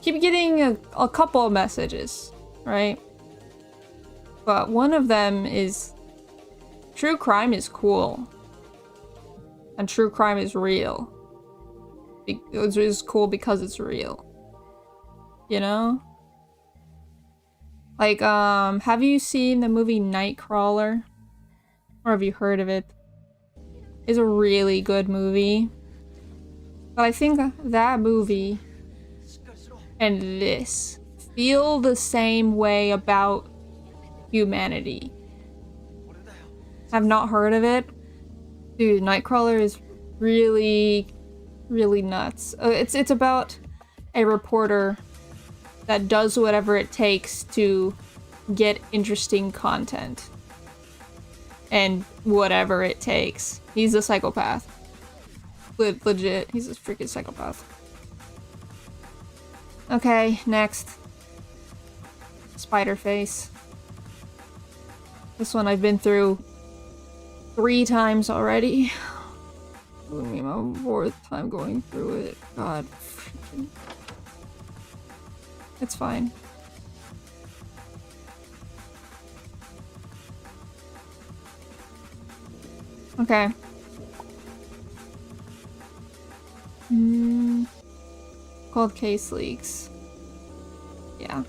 a couple of messages, right? But one of them is true crime is cool. And true crime is real. It's cool because it's real. You know? Like, have you seen the movie Nightcrawler? Or have you heard of it? It's a really good movie. But I think that movie and this feel the same way about humanity. Have not heard of it? Dude, Nightcrawler is really, really nuts. It's about a reporter that does whatever it takes to get interesting content. And whatever it takes. He's a psychopath. Legit, he's a freaking psychopath. Okay, next. Spider face. This one I've been through 3 times already. This will be my 4th time going through it. God. It's fine. Okay. Cold case leaks. Yeah.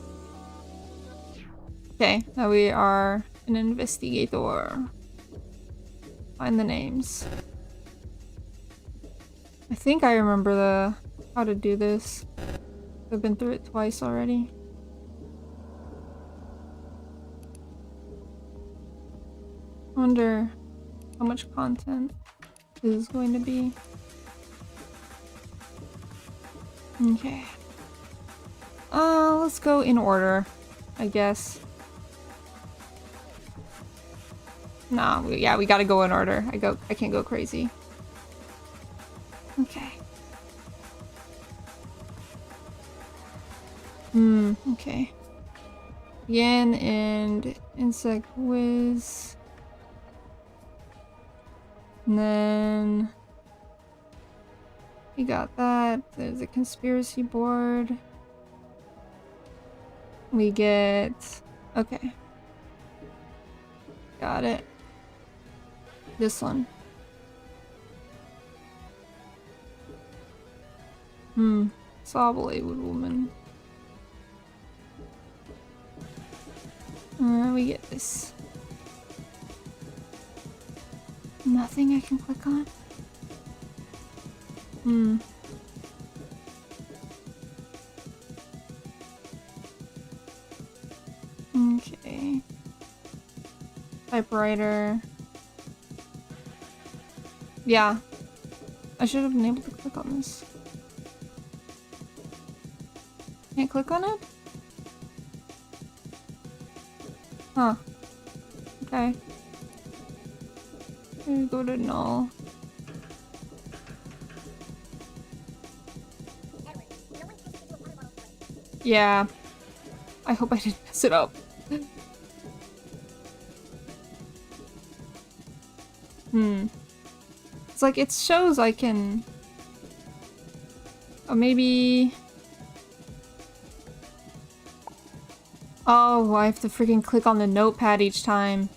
Okay, now we are an investigator. Find the names. I think I remember how to do this. I've been through it twice already. I wonder how much content this is going to be. Okay. Let's go in order, I guess. Nah, yeah, we gotta go in order. I can't go crazy. Okay. Okay. Yen and Insect Whiz. And then we got that. There's a conspiracy board. We get... Okay. Got it. This one. Saw Bollywood woman. We get this. Nothing I can click on? Okay. Typewriter. Yeah. I should have been able to click on this. Can't click on it? Huh. Okay. Go to null. Yeah. I hope I didn't mess it up. It's like it shows I can... Oh, maybe... Oh, I have to freaking click on the notepad each time.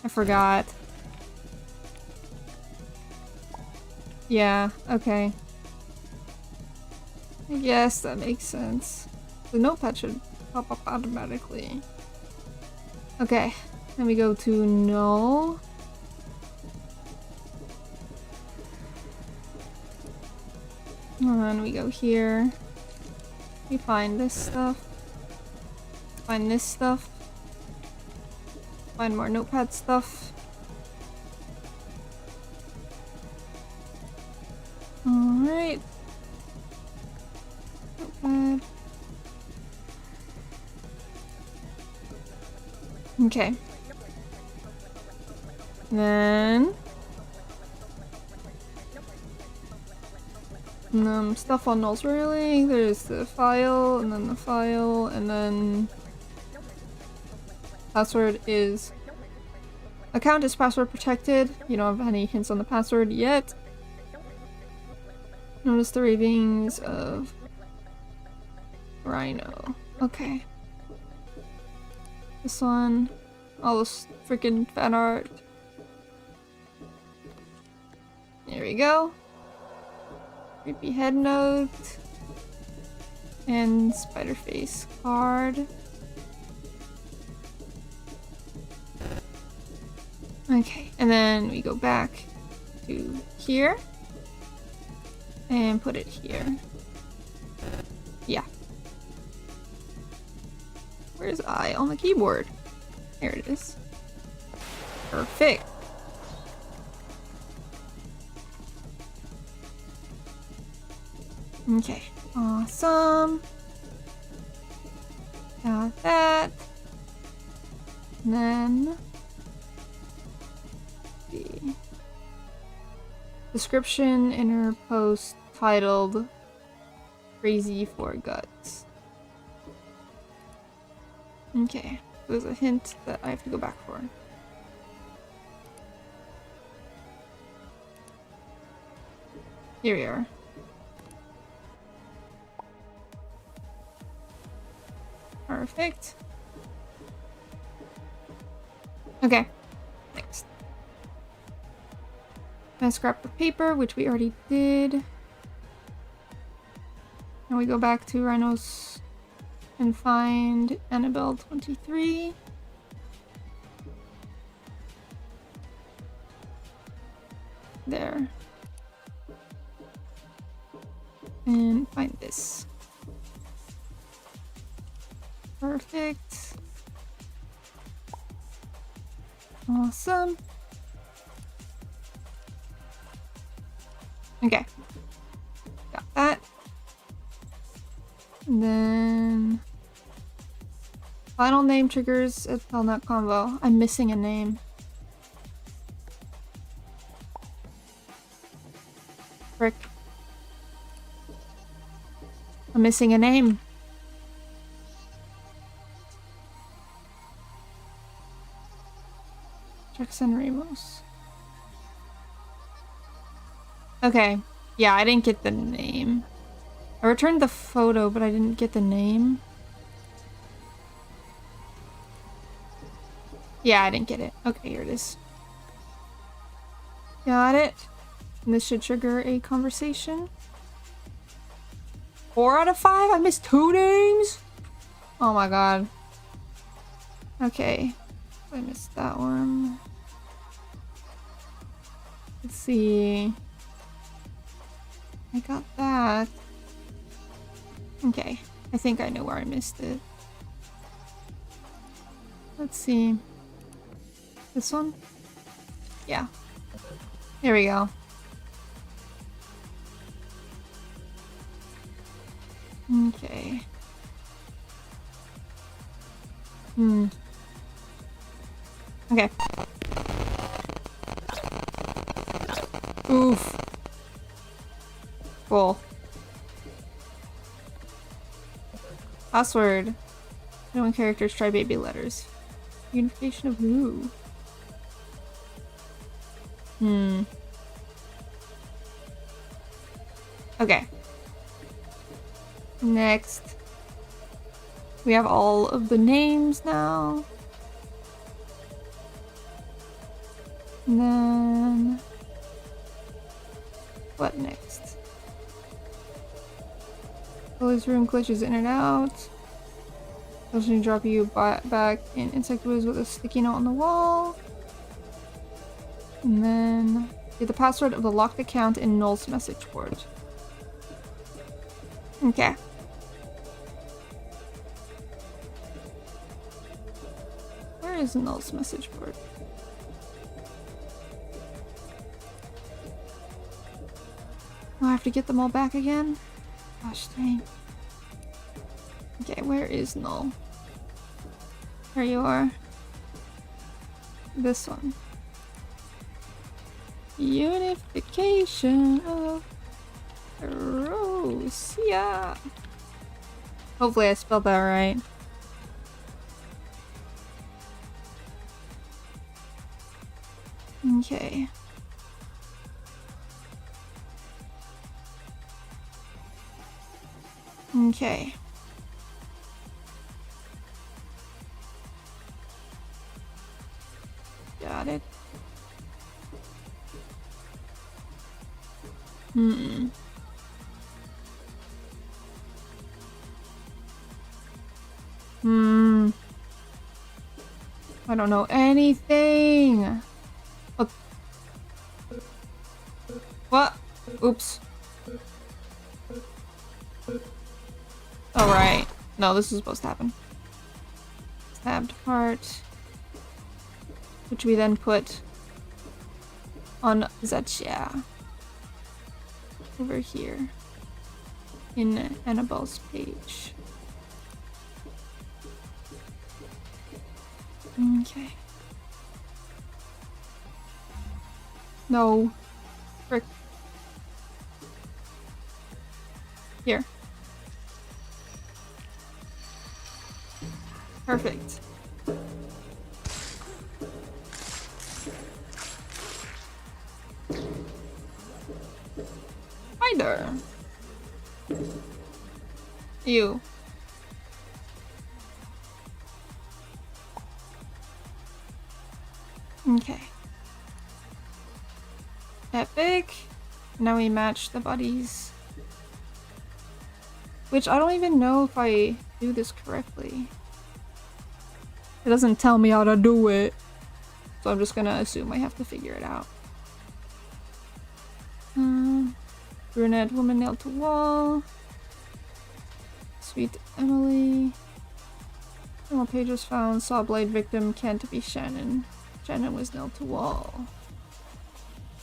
I forgot. Yeah, okay. I guess that makes sense. The notepad should pop up automatically. Okay, then we go to null. And then we go here. We find this stuff. Find this stuff. Find more notepad stuff. Alright. Notepad. Okay. Stuff on Null's railing. There's the file, and then the file, and then password is account is password protected. You don't have any hints on the password yet. Notice the ravings of Rhino. Okay. This one. All this freaking fan art. There we go. Creepy head note. And spider face card. Okay, and then we go back to here. And put it here. Yeah. Where's I on the keyboard? There it is. Perfect. Okay, awesome. Got that. And then the description in her post titled Crazy for Guts. Okay, there's a hint that I have to go back for. Here we are. Perfect. Okay, next. I'm gonna scrap the paper, which we already did. And we go back to Rhinos and find Annabelle 23. There. And find this. Perfect. Awesome. Okay. Got that. And then final name triggers a Telnet convo. I'm missing a name. Frick. I'm missing a name. Jackson Ramos. Okay. Yeah, I didn't get the name. I returned the photo, but I didn't get the name. Yeah, I didn't get it. Okay, here it is. Got it. And this should trigger a conversation. 4 out of 5? I missed 2 names? Oh my god. Okay. I missed that one. Let's see. I got that. Okay. I think I know where I missed it. Let's see. This one? Yeah. Here we go. Okay. Okay. Oof. Cool. Password. Knowing characters try baby letters. Unification of who? Okay. Next. We have all of the names now. And then... what next? Lily's room glitches in and out. Doesn't drop you back in Insect Woods with a sticky note on the wall. And then get the password of the locked account in Null's message board. Okay. Where is Null's message board? Oh, I have to get them all back again? Gosh dang. Okay, where is Null? There you are. This one. Unification of Rosia. Hopefully I spelled that right. Okay. Okay. Got it. Hmm. I don't know anything. Oh. What? Oops. Oh, right. No, this is supposed to happen. Stabbed heart. Which we then put on Zetsia. Over here. In Annabelle's page. Okay. No. Frick. Here. Perfect. Hi there. You. Okay. Epic. Now we match the bodies. Which I don't even know if I do this correctly. It doesn't tell me how to do it. So I'm just gonna assume I have to figure it out. Brunette woman nailed to wall. Sweet Emily. Criminal pages found. Saw blade victim. Can't be Shannon. Shannon was nailed to wall.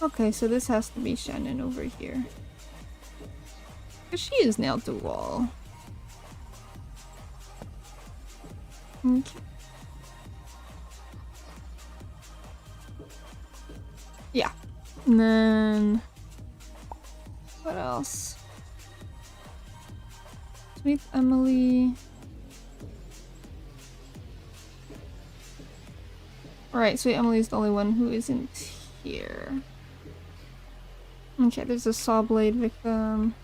Okay, so this has to be Shannon over here. Because she is nailed to wall. Okay. Yeah. And then... what else? Sweet Emily. Alright, Sweet Emily is the only one who isn't here. Okay, there's a saw blade victim.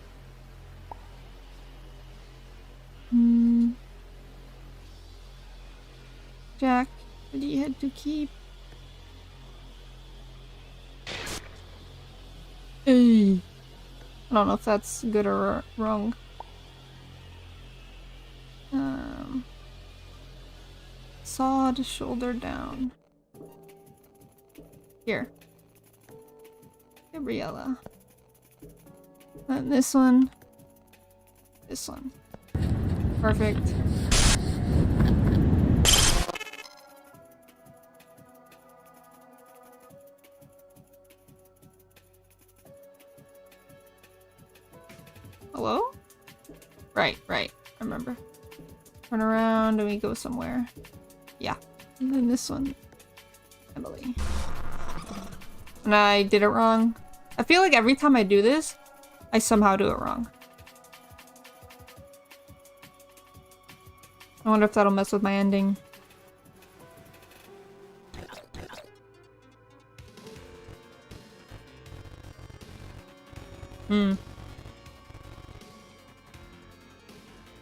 Jack, did you had to keep? Hey. I don't know if that's good or wrong. Sawed shoulder down. Here. Gabriella. And this one. This one. Perfect. Hello? Right. I remember. Turn around and we go somewhere. Yeah. And then this one. Emily. And I did it wrong. I feel like every time I do this, I somehow do it wrong. I wonder if that'll mess with my ending.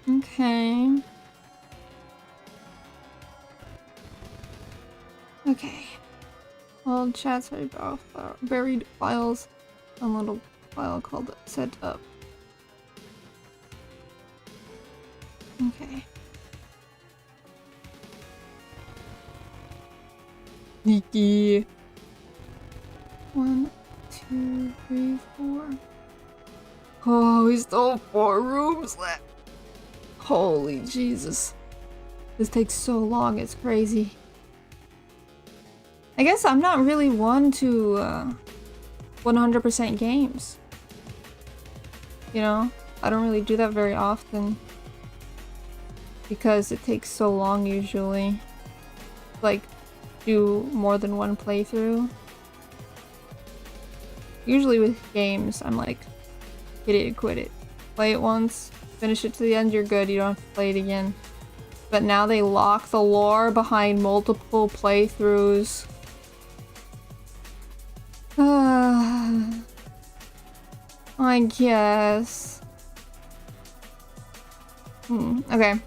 Okay. Okay. Old chats are buried files. A little file called setup. Okay. Sneaky. 1, 2, 3, 4. Oh, we still have 4 rooms left. Holy Jesus. This takes so long, it's crazy. I guess I'm not really one to 100% games. You know? I don't really do that very often. Because it takes so long usually. Like, do more than one playthrough. Usually with games, I'm like Get it, quit it. Play it once, finish it to the end, you're good. You don't have to play it again. But now they lock the lore behind multiple playthroughs. I guess. Okay.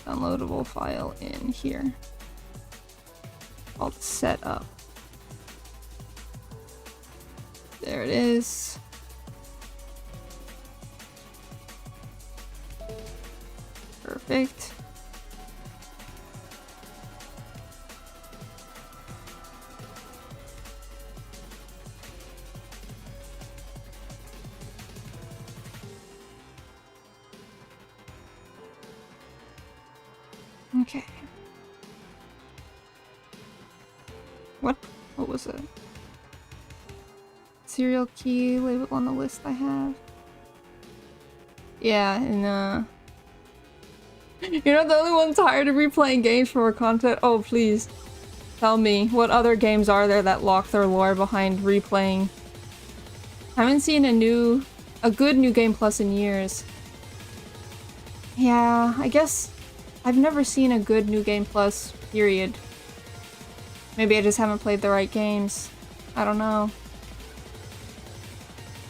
Downloadable file in here. Called setup. There it is. Perfect. Okay. What was it? Serial key label on the list I have. Yeah, and you're not the only one tired of replaying games for more content. Oh, please. Tell me, what other games are there that lock their lore behind replaying? I haven't seen a good New Game Plus in years. Yeah, I guess I've never seen a good New Game Plus, period. Maybe I just haven't played the right games. I don't know.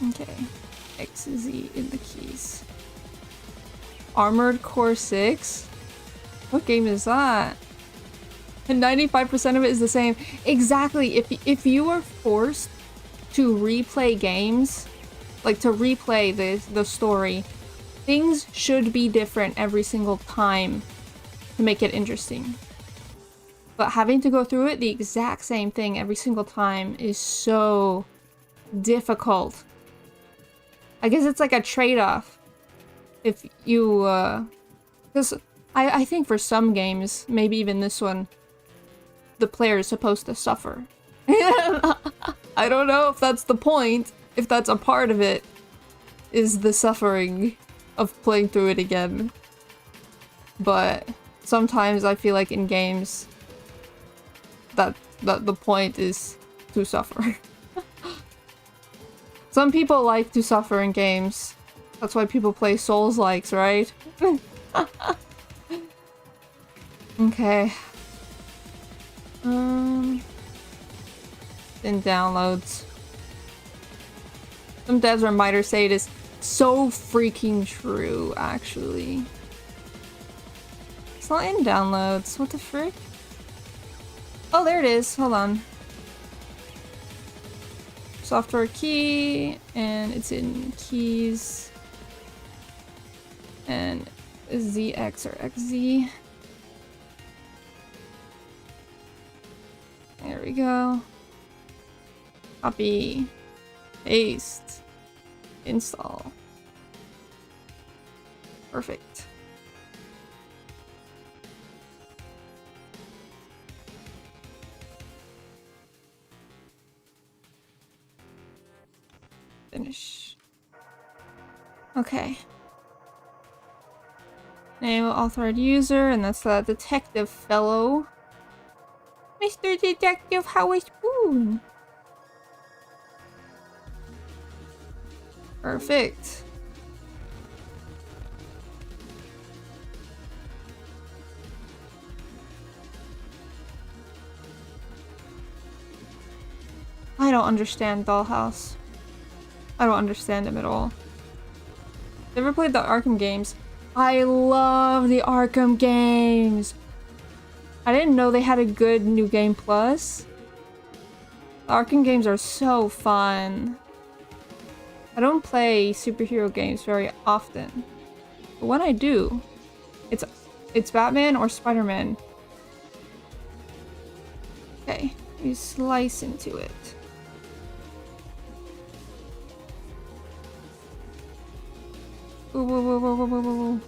Okay. XZ in the keys. Armored Core 6? What game is that? And 95% of it is the same. Exactly. If you are forced to replay games, like to replay the story, things should be different every single time to make it interesting. But having to go through it the exact same thing every single time is so difficult. I guess it's like a trade-off. If you, because I think for some games, maybe even this one, the player is supposed to suffer. I don't know if that's the point, if that's a part of it, is the suffering of playing through it again. But sometimes I feel like in games, that the point is to suffer. Some people like to suffer in games. That's why people play Souls-likes, right? Okay. In downloads. Some devs or miters say it is so freaking true, actually. It's not in downloads. What the frick? Oh, there it is. Hold on. Software key, and it's in keys. And ZX or XZ. There we go. Copy. Paste. Install. Perfect. Finish. Okay. Name of authorized user, and that's the detective fellow. Mr. Detective Howard Spoon. Perfect. I don't understand Dollhouse. I don't understand him at all. Never played the Arkham games. I love the Arkham games. I didn't know they had a good New Game Plus. The Arkham games are so fun. I don't play superhero games very often, but when I do, it's Batman or Spider-Man. Okay, we slice into it. Whoa, whoa, whoa, whoa, whoa, whoa, whoa.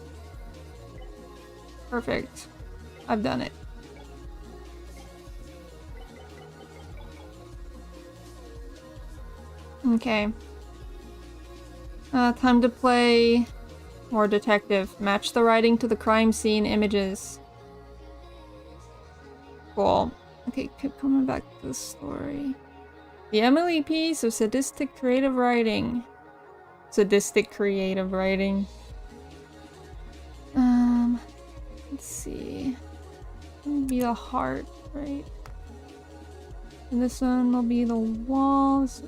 Perfect. I've done it. Okay. Time to play more detective. Match the writing to the crime scene images. Cool. Okay, keep coming back to the story. The Emily piece of sadistic creative writing. sadistic creative writing. Let's see. It'll be the heart, right? And this one will be the walls.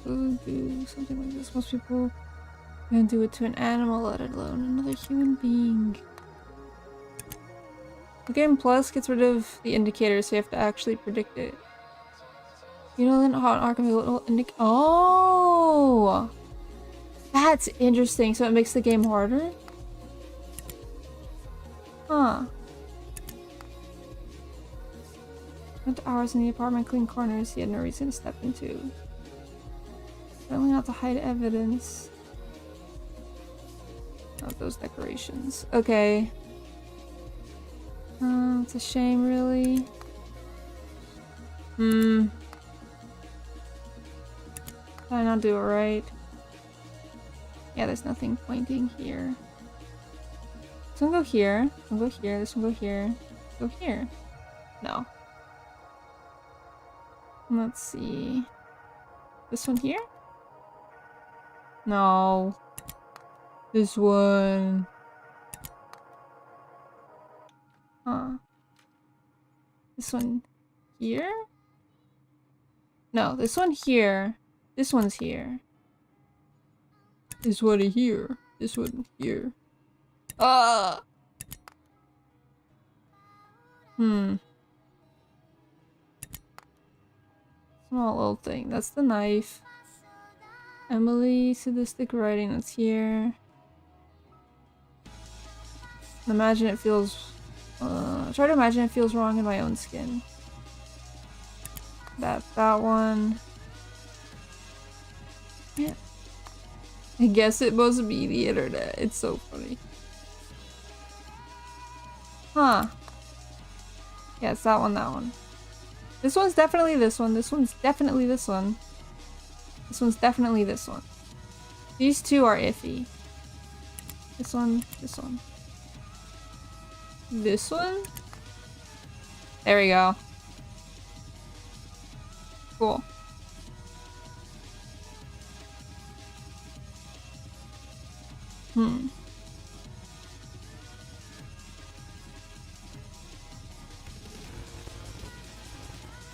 Something like this. Most people don't do it to an animal, let alone another human being. The game plus gets rid of the indicators, so you have to actually predict it. You know, then how an arc of a little oh, that's interesting. So it makes the game harder. Huh. Spent hours in the apartment cleaning corners he had no reason to step into. Certainly not to hide evidence of those decorations. Okay. It's a shame, really. Did I not do it right? Yeah, there's nothing pointing here. This one go here. This one go here. This one go here. Go here. No. Let's see. This one here? No. This one. Huh. This one here? No, this one here. This one's here. This one here. This one here. Small little thing. That's the knife. Emily, sadistic writing. That's here. Imagine it feels. Try to imagine it feels wrong in my own skin. That one. Yeah. I guess it must be the internet. It's so funny. Huh. Yeah, it's that one, that one. This one's definitely this one. This one's definitely this one. This one's definitely this one. These two are iffy. This one, this one. This one? There we go. Cool.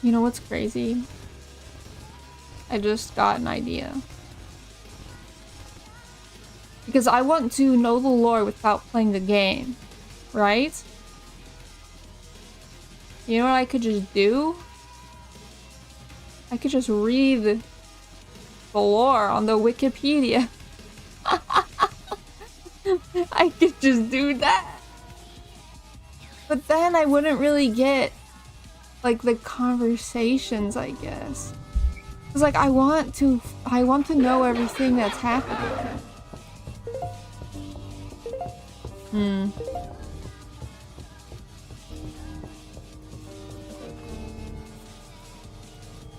You know what's crazy? I just got an idea. Because I want to know the lore without playing the game, right? You know what I could just do? I could just read the lore on the Wikipedia. I could just do that. But then I wouldn't really get like the conversations, I guess. It's like I want to know everything that's happening.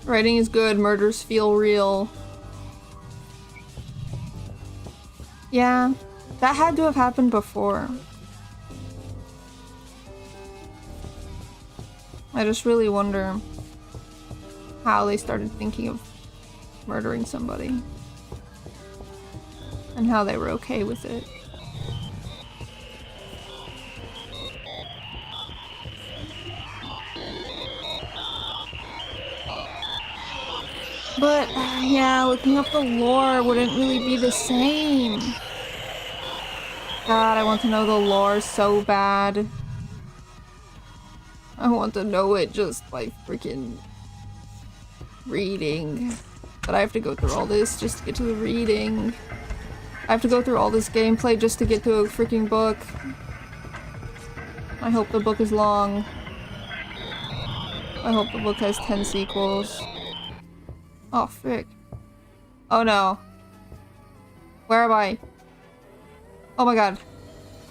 Writing is good, murders feel real. Yeah, that had to have happened before. I just really wonder how they started thinking of murdering somebody. And how they were okay with it. But, yeah, looking up the lore wouldn't really be the same. God, I want to know the lore so bad. I want to know it just by freaking reading. But I have to go through all this just to get to the reading. I have to go through all this gameplay just to get to a freaking book. I hope the book is long. I hope the book has 10 sequels. Oh, frick. Oh no. Where am I? Oh my god.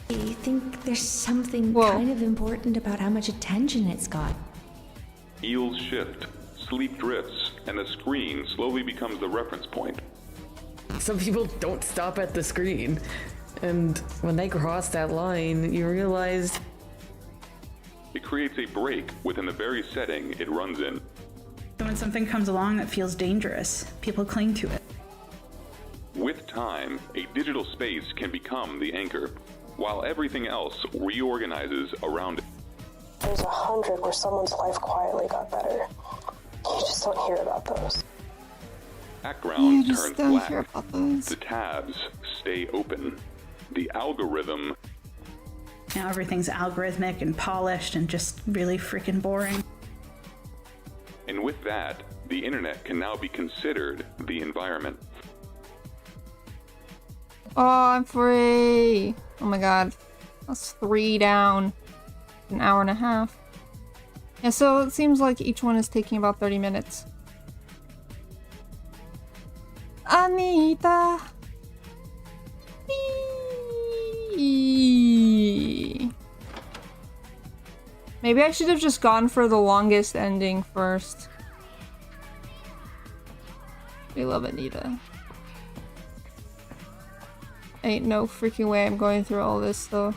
I think there's something kind of important about how much attention it's got.
Eels shift, sleep drifts, and the screen slowly becomes the reference point.
Some people don't stop at the screen. And when they cross that line, you realize...
It creates a break within the very setting it runs in.
So when something comes along that feels dangerous, people cling to it.
With time, a digital space can become the anchor, while everything else reorganizes around it.
There's 100 where someone's life quietly got better. You just don't hear about those.
Background turns black. The tabs stay open. The algorithm.
Now everything's algorithmic and polished and just really freaking boring.
And with that, the internet can now be considered the environment.
Oh, I'm free. Oh my god. That's 3 down. An hour and a half. Yeah, so it seems like each one is taking about 30 minutes. Anita. Maybe I should have just gone for the longest ending first. We love Anita. Ain't no freaking way I'm going through all this though.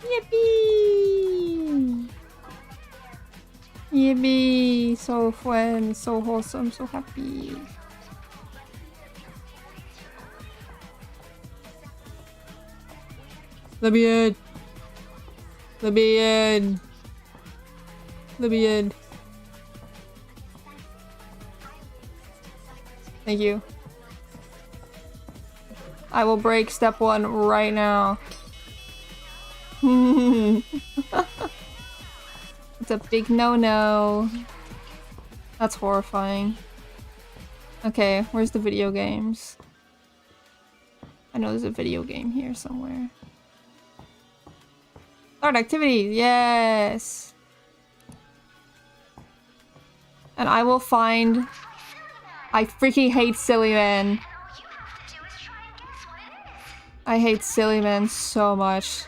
Yippee! Yippee! So fun, so wholesome, so happy. Let me in. Let me in. Let me in. Thank you. I will break step 1 right now. It's a big no-no. That's horrifying. Okay, where's the video games? I know there's a video game here somewhere. Start activities, yes! And I will find... I freaking hate Silly Man. I hate Silly Man so much.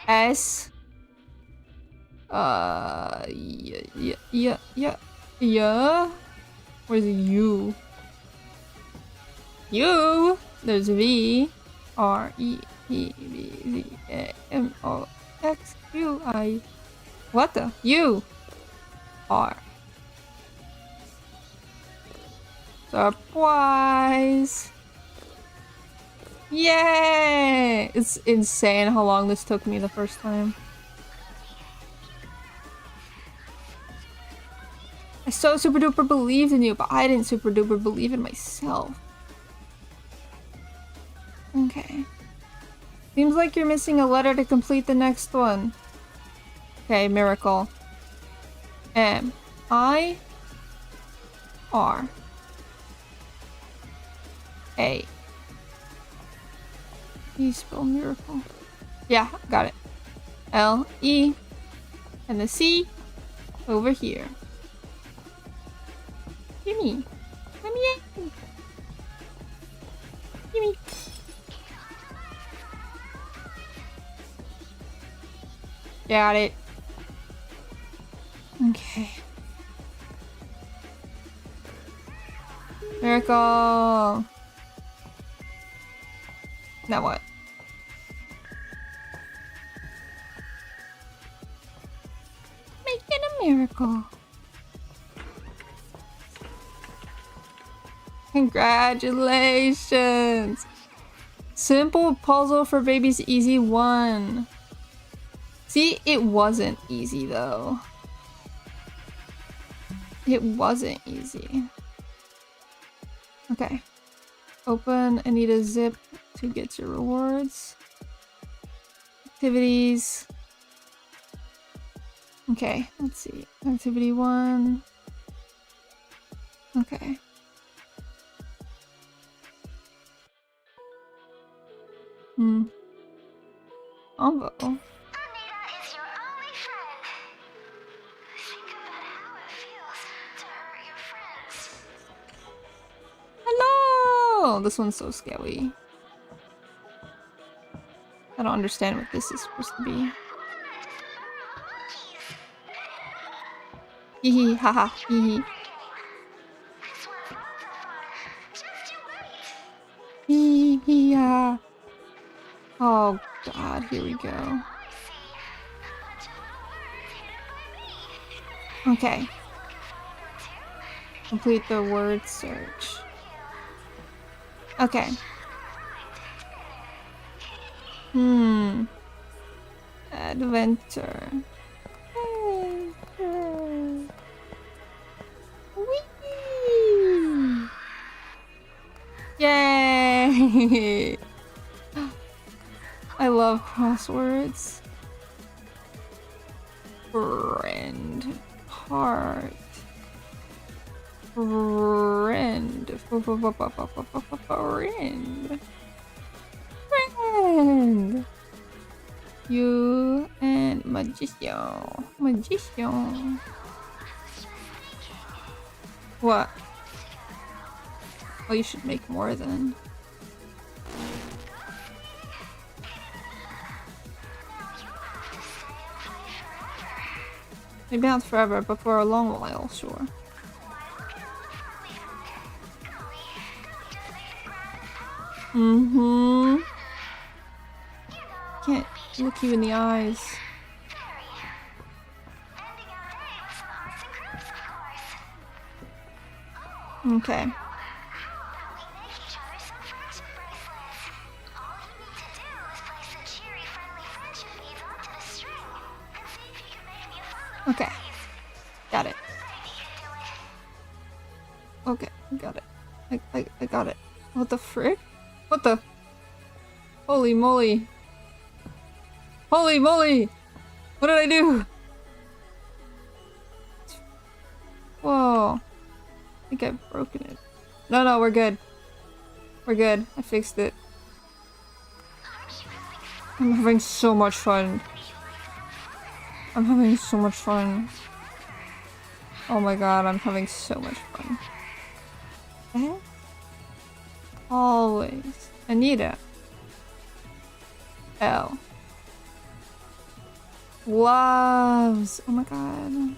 S. Yeah. Where's U? U. There's V. R. E. E. B. Z. A. M. O. X. U. I. What the? U. R. Surprise! Yay! It's insane how long this took me the first time. I so super duper believed in you, but I didn't super duper believe in myself. Okay. Seems like you're missing a letter to complete the next one. Okay, miracle. M. I. R. A. You spell miracle. Yeah, got it. L. E. And the C. Over here. Gimme. Let me in. Gimme. Got it. Okay. Miracle. Now what? Making a miracle. Congratulations! Simple puzzle for babies easy 1. See, it wasn't easy though. It wasn't easy. Okay. Open Anita zip to get your rewards. Activities. Okay, let's see. Activity 1. Okay. Combo. Hello! This one's so scary. I don't understand what this is supposed to be. Hee hee, haha, hee hee. Hee hee, ha. Oh god, here we go. Complete the word search. Okay. Adventure. Whee! Yay! I love crosswords. Friend. Heart. Friend. Friend. Friend. You and magician. Magician. What? Oh, you should make more then. Maybe not forever, but for a long while, sure. Can't look you in the eyes. Okay. Okay. Got it. Okay, got it. I got it. What the frick? What the? Holy moly. Holy moly! What did I do? Whoa. I think I've broken it. No, we're good. We're good. I fixed it. I'm having so much fun. I'm having so much fun. Oh my god, I'm having so much fun. Eh? Always. Anita. L. Loves. Oh my god.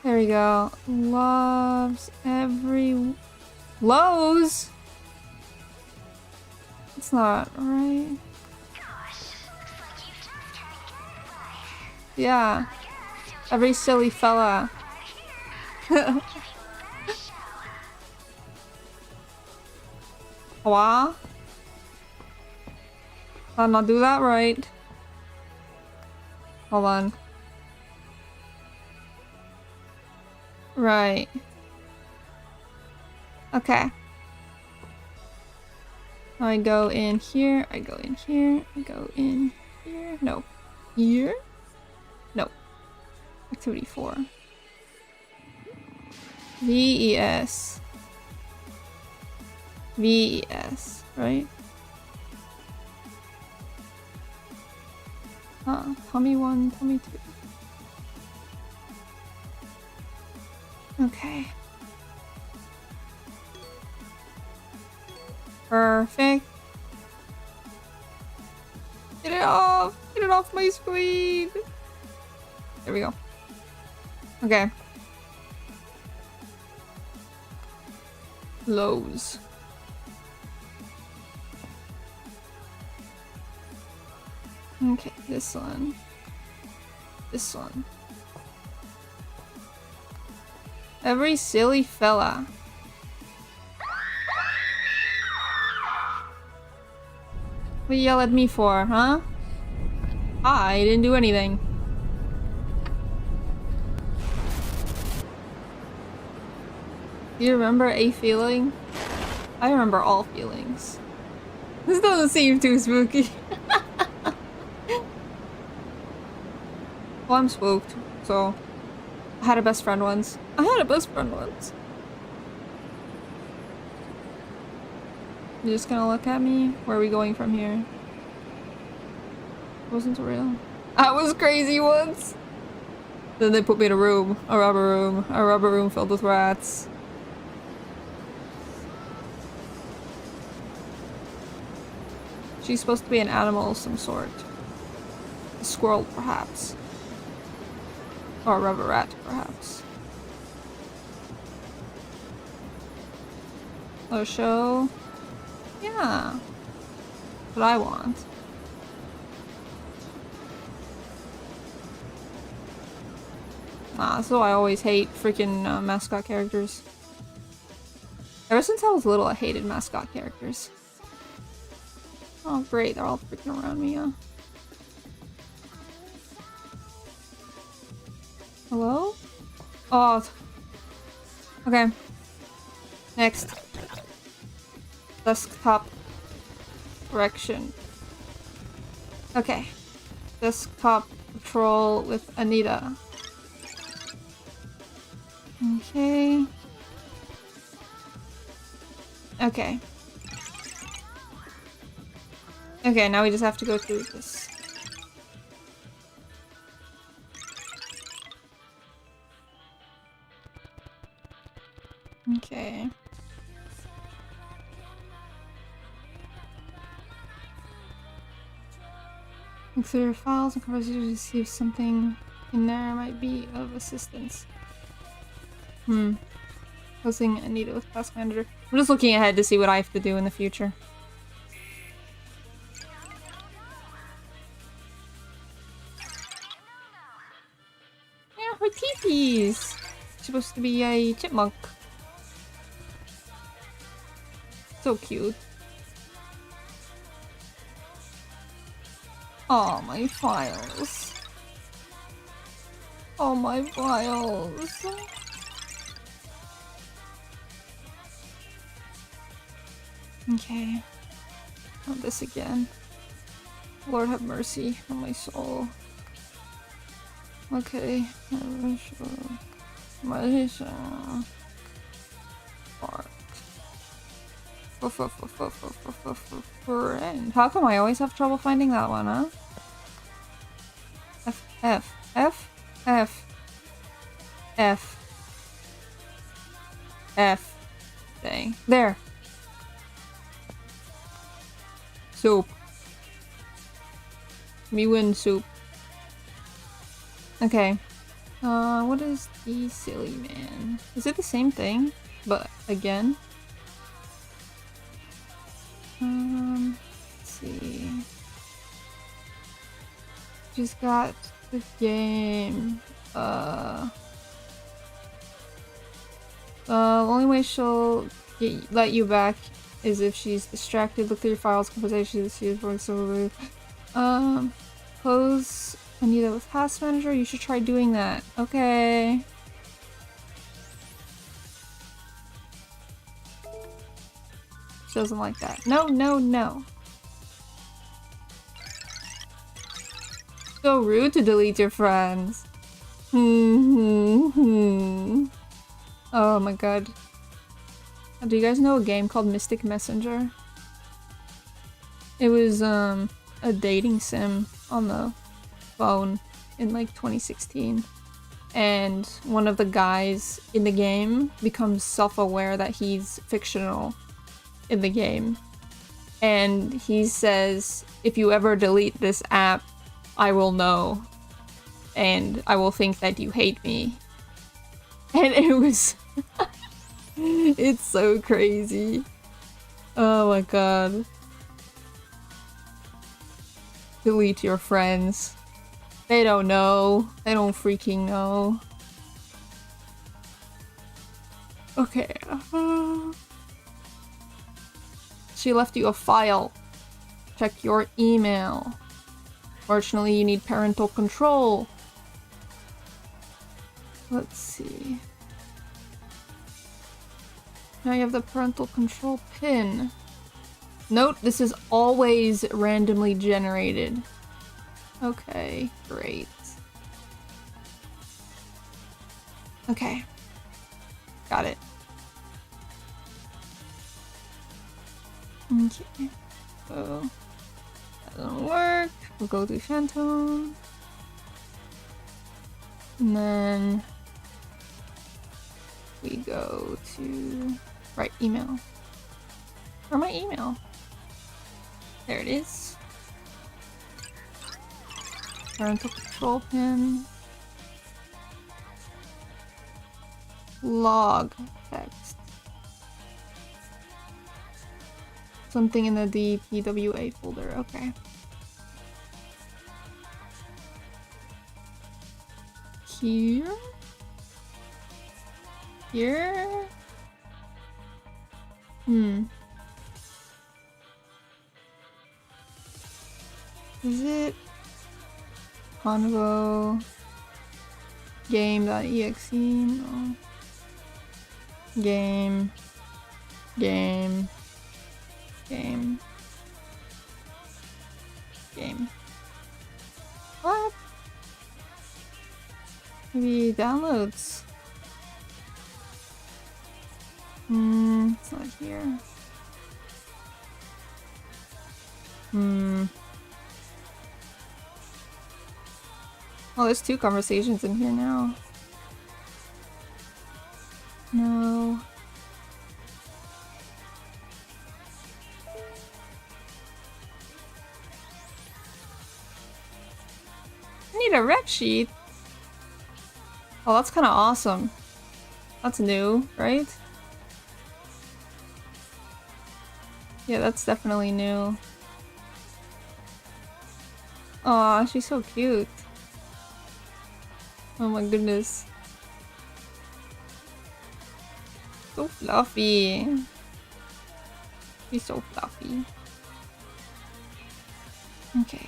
There we go. Loves every... Lows? It's not right. Yeah. Every silly fella. What? I'll not do that right. Hold on. Right. Okay. I go in here, I go in here, I go in here. No. Here? No. Activity 4. VES. VES, right? Tummy 1, tummy 2. Okay. Perfect. Get it off! Get it off my screen! There we go. Okay. Lows. Okay, this one. This one. Every silly fella. What you yell at me for, huh? I didn't do anything. Do you remember a feeling? I remember all feelings. This doesn't seem too spooky. Well, I'm spooked, so... I had a best friend once. You just gonna look at me? Where are we going from here? It wasn't real. I was crazy once! Then they put me in a room. A rubber room filled with rats. She's supposed to be an animal of some sort. A squirrel, perhaps. Or a rubber rat, perhaps. A show? Yeah. What I want. So I always hate freaking mascot characters. Ever since I was little, I hated mascot characters. Oh great, they're all freaking around me, yeah. Hello? Oh. Okay. Next. Desktop correction. Okay. Desktop patrol with Anita. Okay. Okay. Okay, now we just have to go through this. Okay. Look through your files and conversations to see if something in there might be of assistance. Posting Anita with Task Manager. I'm just looking ahead to see what I have to do in the future. Yeah, her teepees! She's supposed to be a chipmunk. So cute. Oh, my files. Oh, my files. Okay. Not this again. Lord have mercy on my soul. Okay. Friend. How come I always have trouble finding that one, huh? F. Dang. There. Soup. Me win soup. Okay. What is the silly man? Is it the same thing? But again? Let's see. Just got the game. The only way she'll let you back is if she's distracted. Look through your files, conversations, see if it's over. Close Anita with Task Manager. You should try doing that. Okay. She doesn't like that. No, no, no. So rude to delete your friends. Oh my god. Do you guys know a game called Mystic Messenger? It was a dating sim on the phone in like 2016. And one of the guys in the game becomes self-aware that he's fictional in the game. And he says, if you ever delete this app, I will know. And I will think that you hate me. And it was... It's so crazy. Oh my god. Delete your friends. They don't know. They don't freaking know. Okay. She left you a file. Check your email. Fortunately, you need parental control. Let's see. Now you have the parental control pin. Note, this is always randomly generated. Okay, great. Okay. Got it. Okay. So, that doesn't work. We'll go to Phantom. And then we go to write email. Or my email. There it is. Parental control pin. Log text. Something in the DPWA folder, okay. Here? here? Hmm. Is it Oneway game.exe? No. Game. What? Maybe downloads. It's not here. Oh, there's 2 conversations in here now. No. I need a rec sheet. Oh, that's kind of awesome. That's new, right? Yeah, that's definitely new. Aw, she's so cute. Oh my goodness. So fluffy. She's so fluffy. Okay.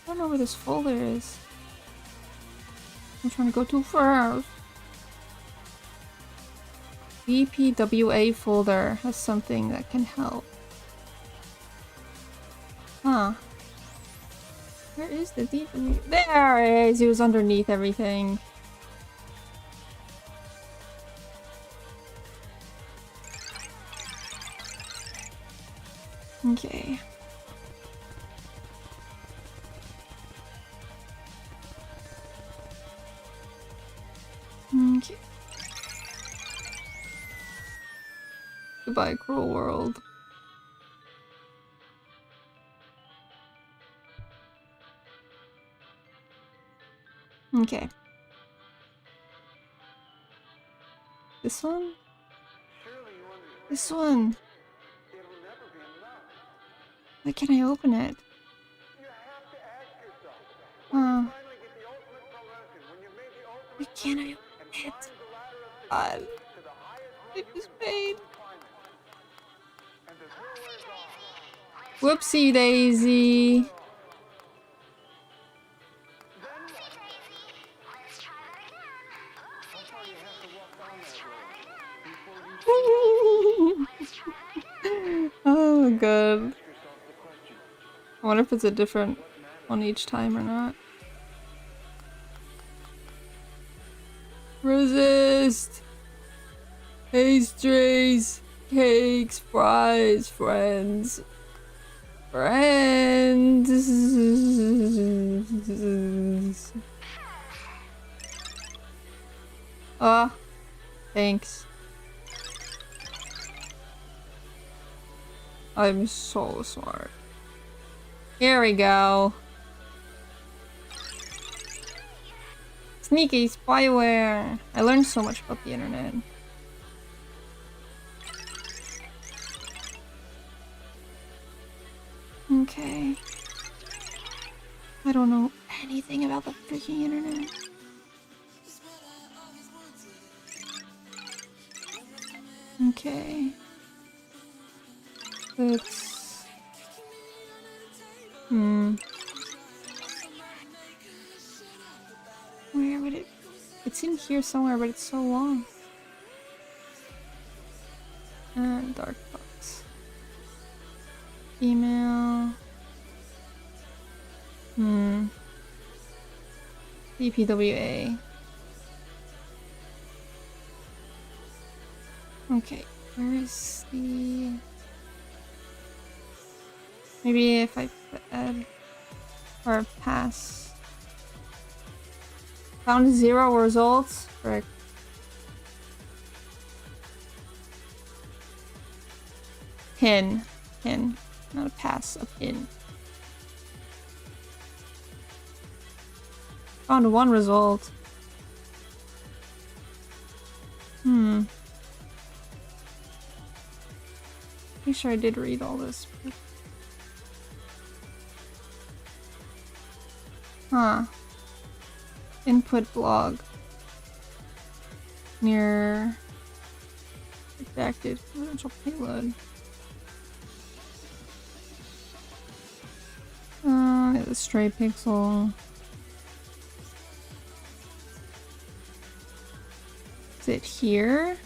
I don't know where this folder is. I'm trying to go too fast. BPWA folder has something that can help. Huh. Where is the DPWA? There it is! It was underneath everything. Okay. Okay. Goodbye, cruel world. Okay. This one? This one! Why can't I open it? Why can't I open it? God. It was pain. Whoopsie daisy. Oh my god. I wonder if it's a different one each time or not. Resist! Pastries, cakes, fries, friends. Friends. Ah, thanks. I'm so smart. Here we go. Sneaky spyware. I learned so much about the internet. Okay. I don't know anything about the freaking internet. Okay. Let's... Where would it... It's in here somewhere, but it's so long. Dark box. Email. BPWA. Okay, where is the... Maybe if I add or pass. Found 0 results. Frick. Pin. Pin. Not a pass, a pin. Found 1 result. Pretty sure I did read all this. Huh. Input blog. near redacted potential payload. The stray pixel. Is it here?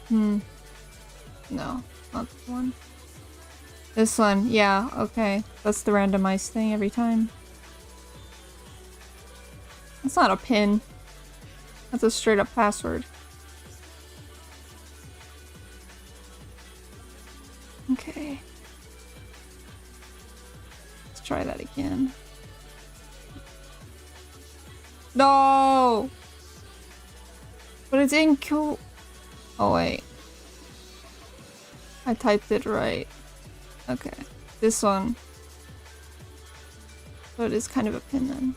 No, not this one. This one, yeah, okay. That's the randomized thing every time. That's not a pin. That's a straight up password. Okay. Let's try that again. No! But it's in Q. Oh, wait. I typed it right. Okay. This one. So it is kind of a pin then.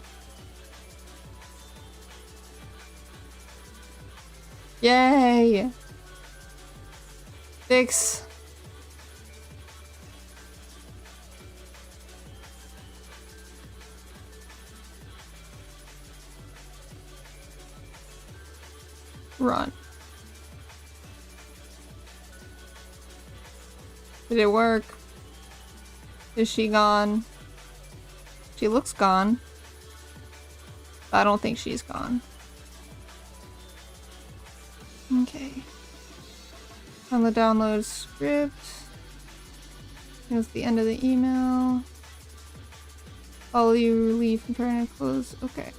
Yay! Fix. Run. Did it work? Is she gone? She looks gone. I don't think she's gone. Okay. On the download script. Here's the end of the email. Follow you, leave, and try and close. Okay.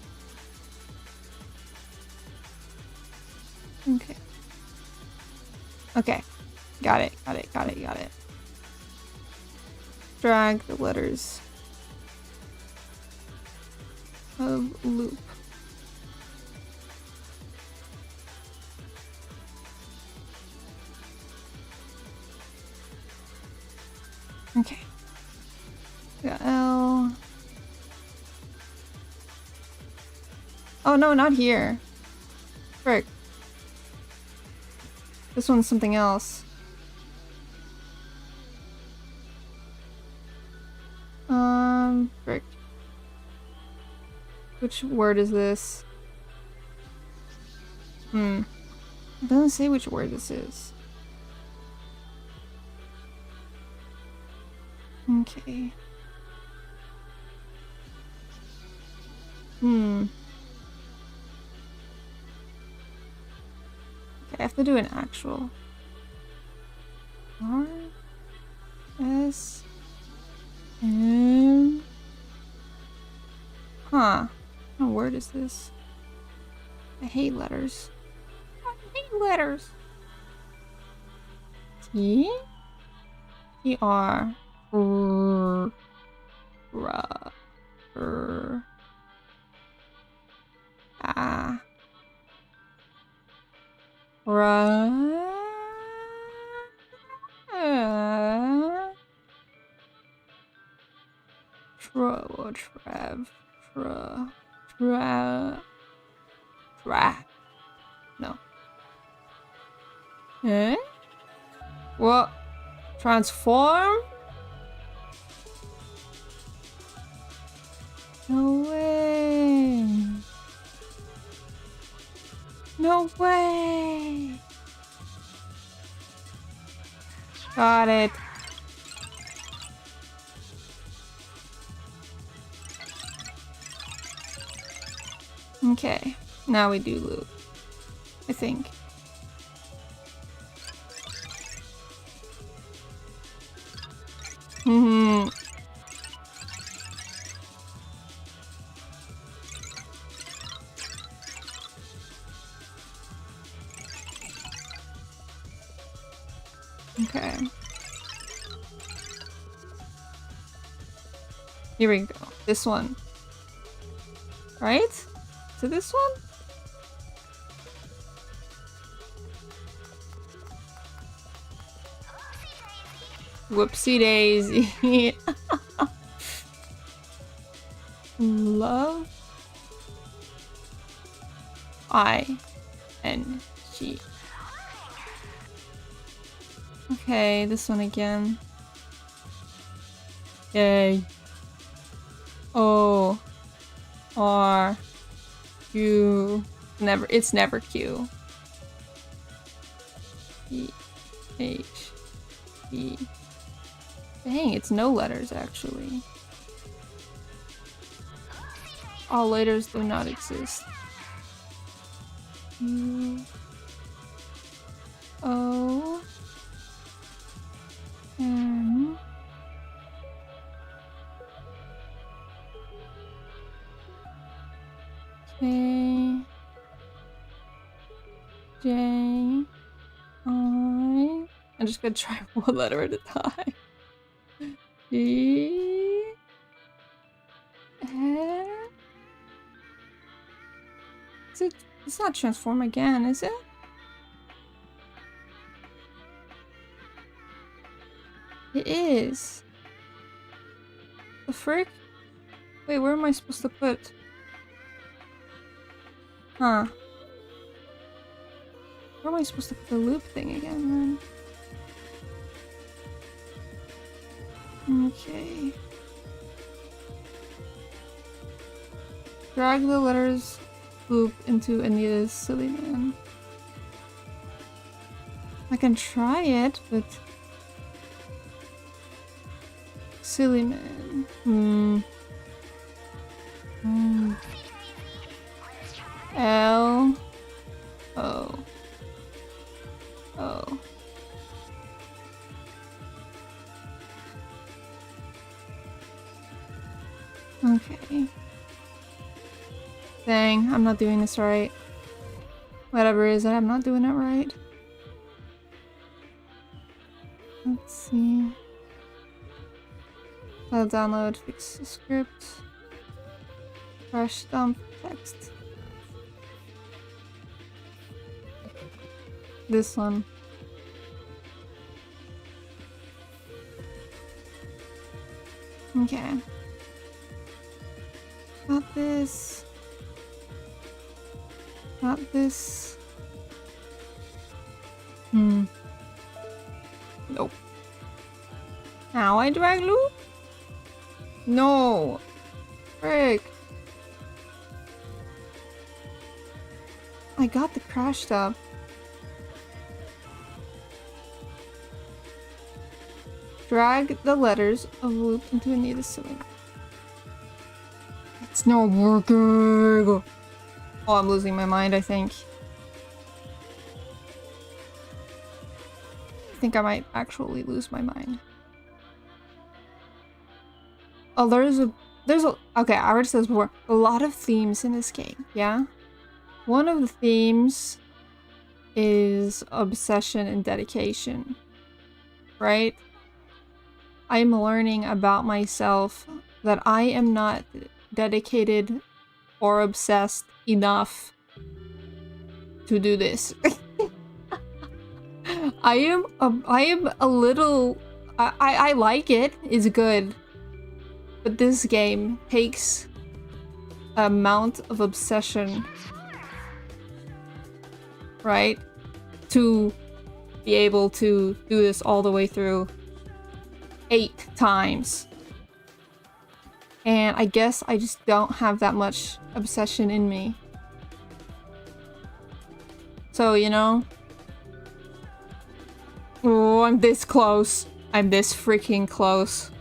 Okay. Okay. Got it. Got it. Got it. Got it. Drag the letters of loop. Okay. Got L. Oh no, not here. Frick. This one's something else. Frick. Which word is this? It doesn't say which word this is. Okay. Okay, I have to do an actual. R S M. Huh. What word is this? I hate letters. I hate letters. T? T R. R. R. R. Ah. Ra. No. Eh? What? Transform? No way. No way. Got it. Okay, now we do loop, I think. Okay. Here we go. This one. Right? To this one? Whoopsie daisy. Love I-N-G. Okay, this one again. Yay. O R Q. It's never Q. E. H. E. Dang, it's no letters actually. All letters do not exist. U. O. M. K. J. I. I'm just gonna try one letter at a time. E. F. Is it? It's not transform again, is it? It is. The frick? Wait, where am I supposed to put? Huh. Where am I supposed to put the loop thing again, then? Okay. Drag the letters loop into Anita's silly man. I can try it, but... Silly man. L. O. O. Okay. Dang, I'm not doing this right. Whatever it is, I'm not doing it right. Let's see. I'll download, fix the script. Crash dump text. This one. Okay. Not this. Not this. Nope. Now I drag loop? No. Frick. I got the crashed up. Drag the letters of loop into Anita's cylinder. It's not working. Oh, I'm losing my mind, I think. I think I might actually lose my mind. Oh, there's a, okay, I already said this before. A lot of themes in this game, yeah? One of the themes is obsession and dedication, right? I'm learning about myself that I am not dedicated or obsessed enough to do this. I am a little, I like it, it's good. But this game takes an amount of obsession, right? To be able to do this all the way through 8 times. And I guess I just don't have that much obsession in me. So, you know? Oh, I'm this close. I'm this freaking close.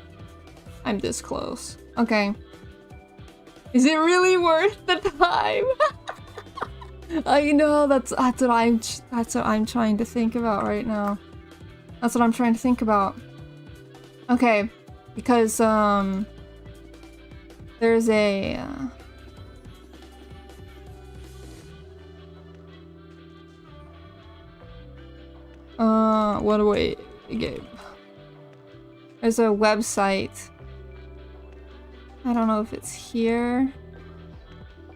I'm this close. Okay. Is it really worth the time? I know, that's what I'm trying to think about right now. That's what I'm trying to think about. Okay, because there's a Oneway game. There's a website. I don't know if it's here.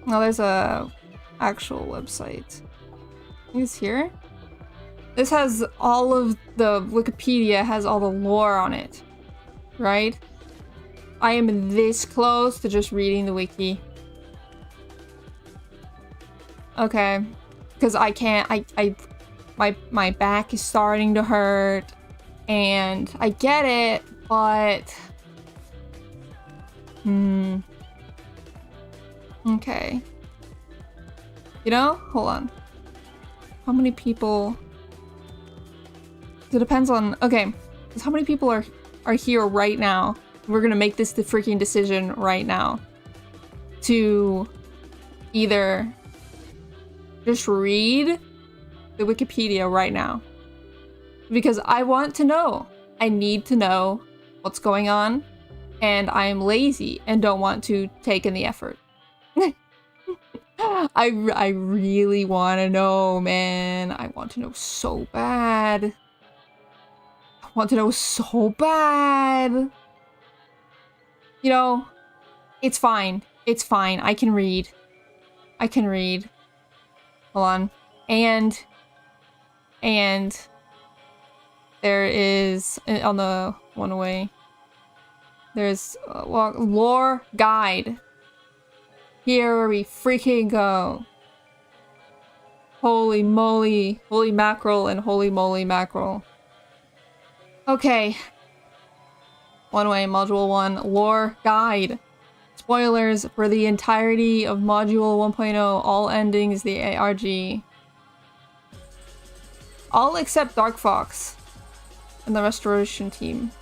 No, there's a actual website. I think it's here. This has all of the Wikipedia has all the lore on it, right? I am this close to just reading the wiki. Okay, because I can't. My back is starting to hurt, and I get it, but okay. You know? Hold on. How many people... It depends on... Okay. Because how many people are here right now? We're gonna make this the freaking decision right now. To either just read the Wikipedia right now. Because I want to know. I need to know what's going on. And I'm lazy and don't want to take in the effort. I really want to know, man. I want to know so bad. I want to know so bad. You know, it's fine. It's fine. I can read. I can read. Hold on. And there is, on the Oneway, there's a lore guide. Here we freaking go. Holy moly. Holy mackerel and holy moly mackerel. Okay. Oneway, Module 1, Lore Guide. Spoilers for the entirety of Module 1.0, all endings, the ARG. All except Dark Fox and the Restoration Team.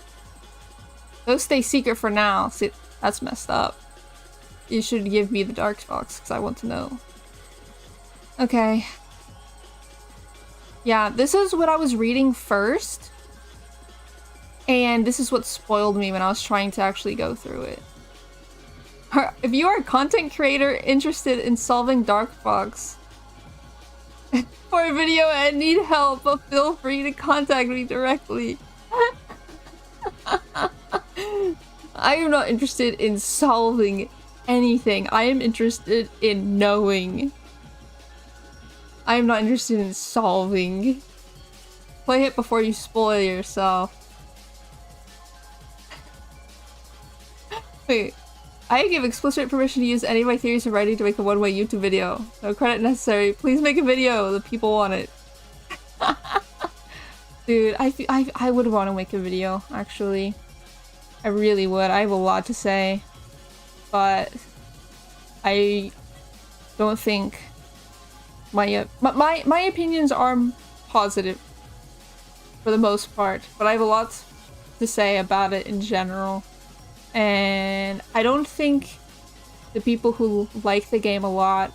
Those stay secret for now. See, that's messed up. You should give me the Dark Fox, because I want to know. Okay. Yeah, this is what I was reading first. And this is what spoiled me when I was trying to actually go through it. If you are a content creator interested in solving Dark Fox for a video and need help, feel free to contact me directly. I am not interested in solving anything. I am interested in knowing. I am not interested in solving. Play it before you spoil yourself. Wait. I give explicit permission to use any of my theories in writing to make a one-way YouTube video. No credit necessary. Please make a video. The people want it. Dude, I would want to make a video, actually. I really would. I have a lot to say. But I don't think my opinions are positive for the most part, but I have a lot to say about it in general. And I don't think the people who like the game a lot,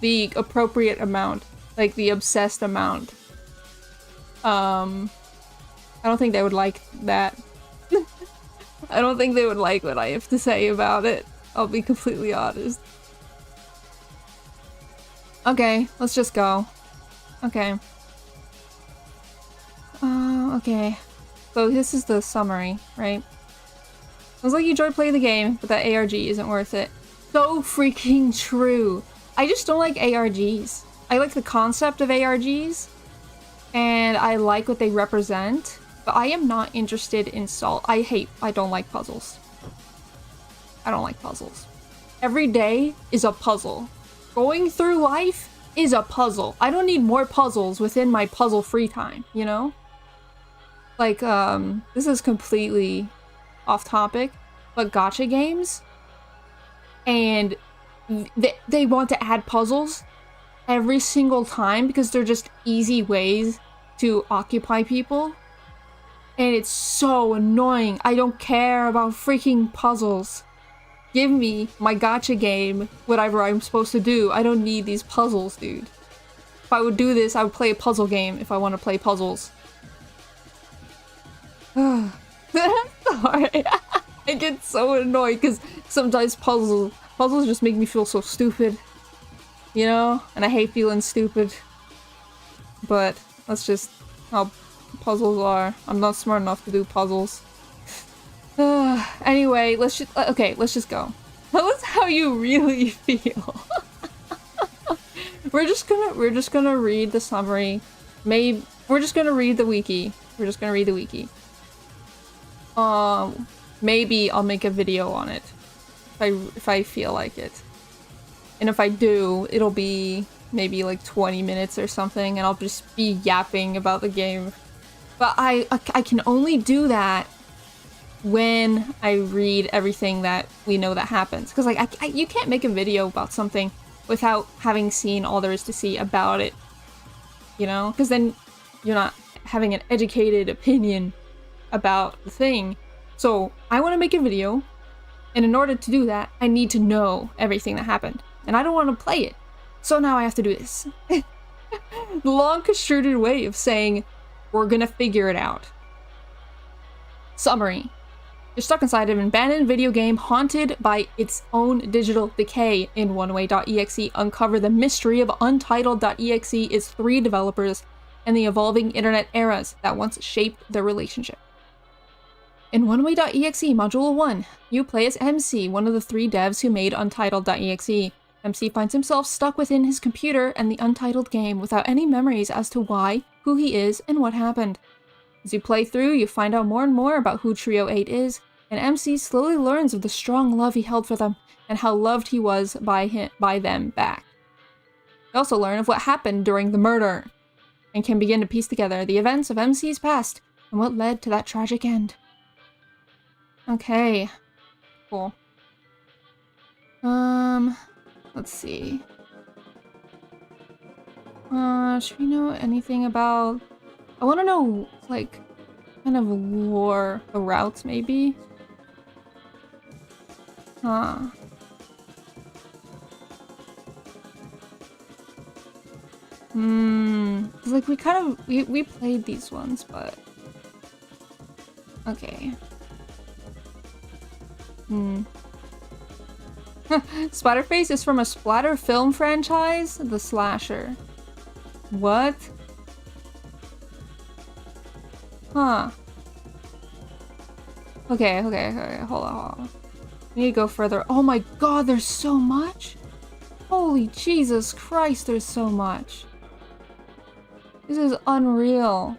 the appropriate amount, like the obsessed amount, I don't think they would like that. I don't think they would like what I have to say about it. I'll be completely honest. Okay, let's just go. Okay. Okay. So this is the summary, right? Sounds like you enjoyed playing the game, but that ARG isn't worth it. So freaking true. I just don't like ARGs. I like the concept of ARGs, and I like what they represent, but I am not interested in I don't like puzzles. I don't like puzzles. Every day is a puzzle. Going through life is a puzzle. I don't need more puzzles within my puzzle free time, you know? Like, this is completely off topic, but gacha games, and they want to add puzzles every single time because they're just easy ways to occupy people, and it's so annoying. I don't care about freaking puzzles. Give me my gacha game, whatever I'm supposed to do. I don't need these puzzles, dude. If I would do this, I would play a puzzle game if I want to play puzzles. Sorry. I get so annoyed because sometimes puzzles just make me feel so stupid. You know? And I hate feeling stupid. But that's just how puzzles are. I'm not smart enough to do puzzles. Anyway, let's just go. Tell us how you really feel. We're just gonna read the summary. Maybe we're just gonna read the wiki. We're just gonna read the wiki. Maybe I'll make a video on it if I feel like it. And if I do, it'll be maybe like 20 minutes or something, and I'll just be yapping about the game. But I can only do that when I read everything that we know that happens. Because like you can't make a video about something without having seen all there is to see about it. You know? Because then you're not having an educated opinion about the thing. So I want to make a video, and in order to do that, I need to know everything that happened. And I don't want to play it. So now I have to do this. The long construed way of saying, we're gonna figure it out. Summary. You're stuck inside of an abandoned video game haunted by its own digital decay. In Oneway.exe, uncover the mystery of Untitled.exe, its 3 developers, and the evolving internet eras that once shaped their relationship. In Oneway.exe Module 1, you play as MC, one of the 3 devs who made Untitled.exe. MC finds himself stuck within his computer and the Untitled game without any memories as to why, who he is, and what happened. As you play through, you find out more and more about who Trio 8 is, and MC slowly learns of the strong love he held for them and how loved he was by them back. You also learn of what happened during the murder, and can begin to piece together the events of MC's past and what led to that tragic end. Okay. Cool. Let's see. Should we know anything about... I want to know, like, kind of lore, the routes, maybe? Huh. Like, we kind of... We played these ones, but... Okay. Splatterface is from a splatter film franchise? The Slasher. What? Huh. Okay, hold on. We need to go further. Oh my god, there's so much! Holy Jesus Christ, there's so much. This is unreal.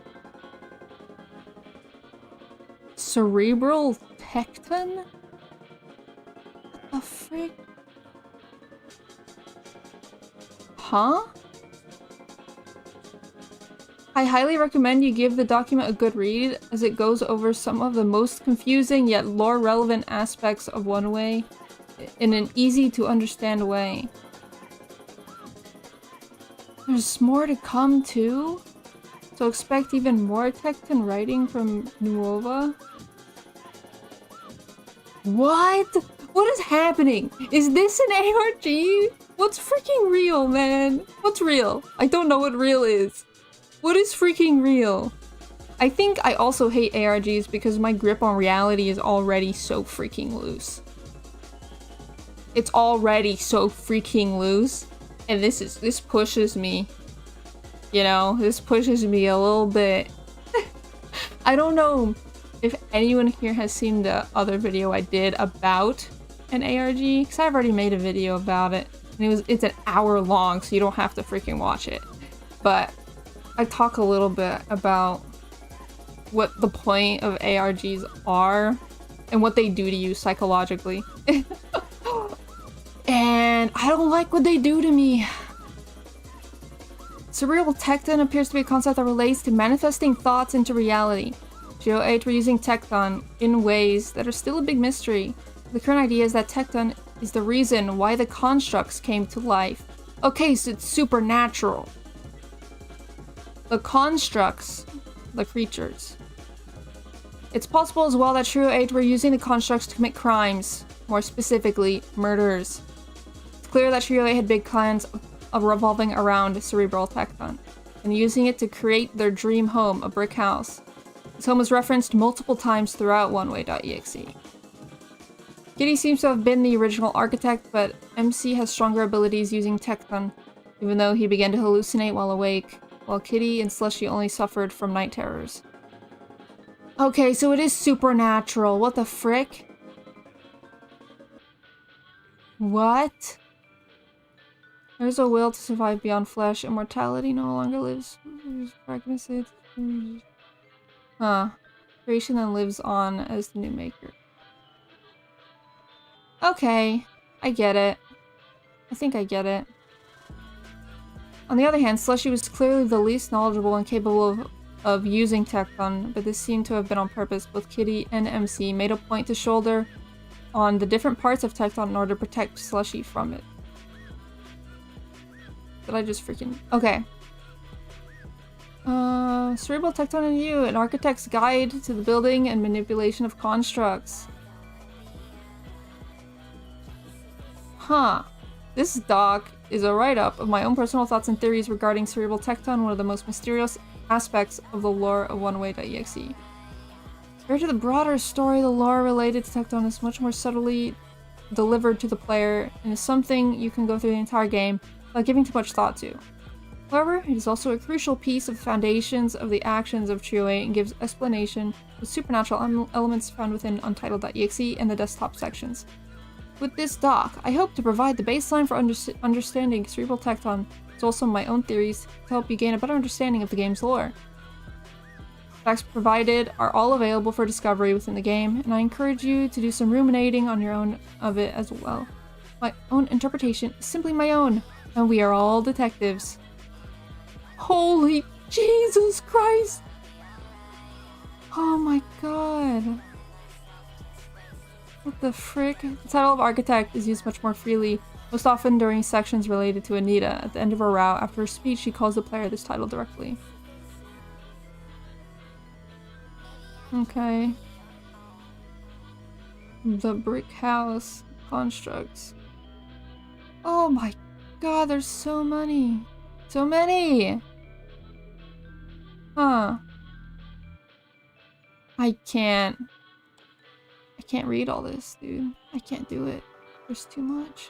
Cerebral tecton? What the frick? Huh? I highly recommend you give the document a good read, as it goes over some of the most confusing yet lore-relevant aspects of Oneway in an easy-to-understand way. There's more to come, too? So expect even more Tecton writing from Nuova? What? What is happening? Is this an ARG? What's freaking real, man? What's real? I don't know what real is. What is freaking real? I think I also hate ARGs because my grip on reality is already so freaking loose. It's already so freaking loose. And this pushes me. You know, this pushes me a little bit. I don't know if anyone here has seen the other video I did about an ARG, because I've already made a video about it. And it's an hour long, so you don't have to freaking watch it. But I talk a little bit about what the point of ARGs are and what they do to you psychologically. And I don't like what they do to me. Cerebral tecton appears to be a concept that relates to manifesting thoughts into reality. Trio 8 were using tecton in ways that are still a big mystery. The current idea is that tecton is the reason why the constructs came to life. Okay, so it's supernatural. The constructs, the creatures. It's possible as well that Trio 8 were using the constructs to commit crimes, more specifically, murders. It's clear that Trio 8 had big plans of revolving around cerebral tecton, and using it to create their dream home, a brick house. This home was referenced multiple times throughout Oneway.exe. Kitty seems to have been the original architect, but MC has stronger abilities using tecton, even though he began to hallucinate while awake, while Kitty and Slushy only suffered from night terrors. Okay, so it is supernatural. What the frick? What? There's a will to survive beyond flesh. Immortality no longer lives. Huh. Creation then lives on as the new maker. Okay. I get it. I think I get it. On the other hand, Slushy was clearly the least knowledgeable and capable of using tecton, but this seemed to have been on purpose. Both Kitty and MC made a point to shoulder on the different parts of tecton in order to protect Slushy from it. Did I just freaking... Okay. Cerebral Tecton and You, an architect's guide to the building and manipulation of constructs. Huh. This doc is a write-up of my own personal thoughts and theories regarding Cerebral Tecton, one of the most mysterious aspects of the lore of Oneway.exe. Compared to the broader story, the lore related to Tecton is much more subtly delivered to the player and is something you can go through the entire game without giving too much thought to. However, it is also a crucial piece of the foundations of the actions of Trio 8 and gives explanation with supernatural elements found within Untitled.exe and the desktop sections. With this doc, I hope to provide the baseline for understanding Cerebral Tecton, as well as some of my own theories to help you gain a better understanding of the game's lore. Facts provided are all available for discovery within the game, and I encourage you to do some ruminating on your own of it as well. My own interpretation is simply my own, and we are all detectives. Holy Jesus Christ! Oh my god. What the frick? The title of Architect is used much more freely, most often during sections related to Anita. At the end of her route, after her speech, she calls the player this title directly. Okay. The brick house constructs. Oh my god, there's so many. So many! Huh. I can't read all this, dude. I can't do it. There's too much.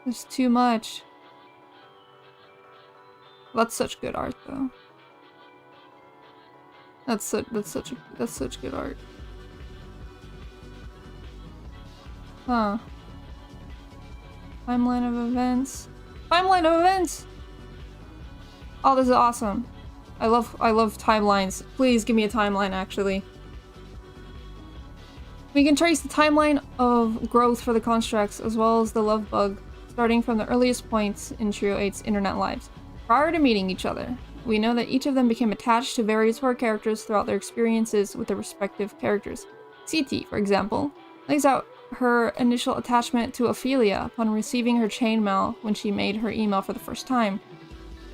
There's too much. That's such good art, though. That's such good art. Huh. Timeline of events. Timeline of events! Oh, this is awesome. I love timelines. Please give me a timeline, actually. We can trace the timeline of growth for the constructs, as well as the love bug, starting from the earliest points in Trio 8's internet lives. Prior to meeting each other, we know that each of them became attached to various horror characters throughout their experiences with their respective characters. CT, for example, lays out her initial attachment to Ophelia upon receiving her chainmail when she made her email for the first time.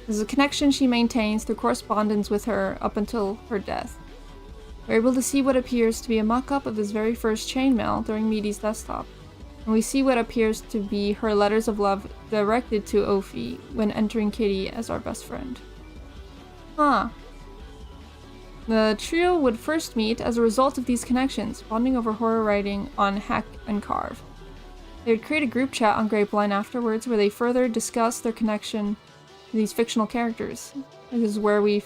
This is a connection she maintains through correspondence with her up until her death. We're able to see what appears to be a mock-up of this very first chainmail during Meaty's desktop, and we see what appears to be her letters of love directed to Ophi when entering Kitty as our best friend. Huh. The trio would first meet as a result of these connections, bonding over horror writing on Hack and Carve. They would create a group chat on Grapevine afterwards where they further discuss their connection to these fictional characters. This is where we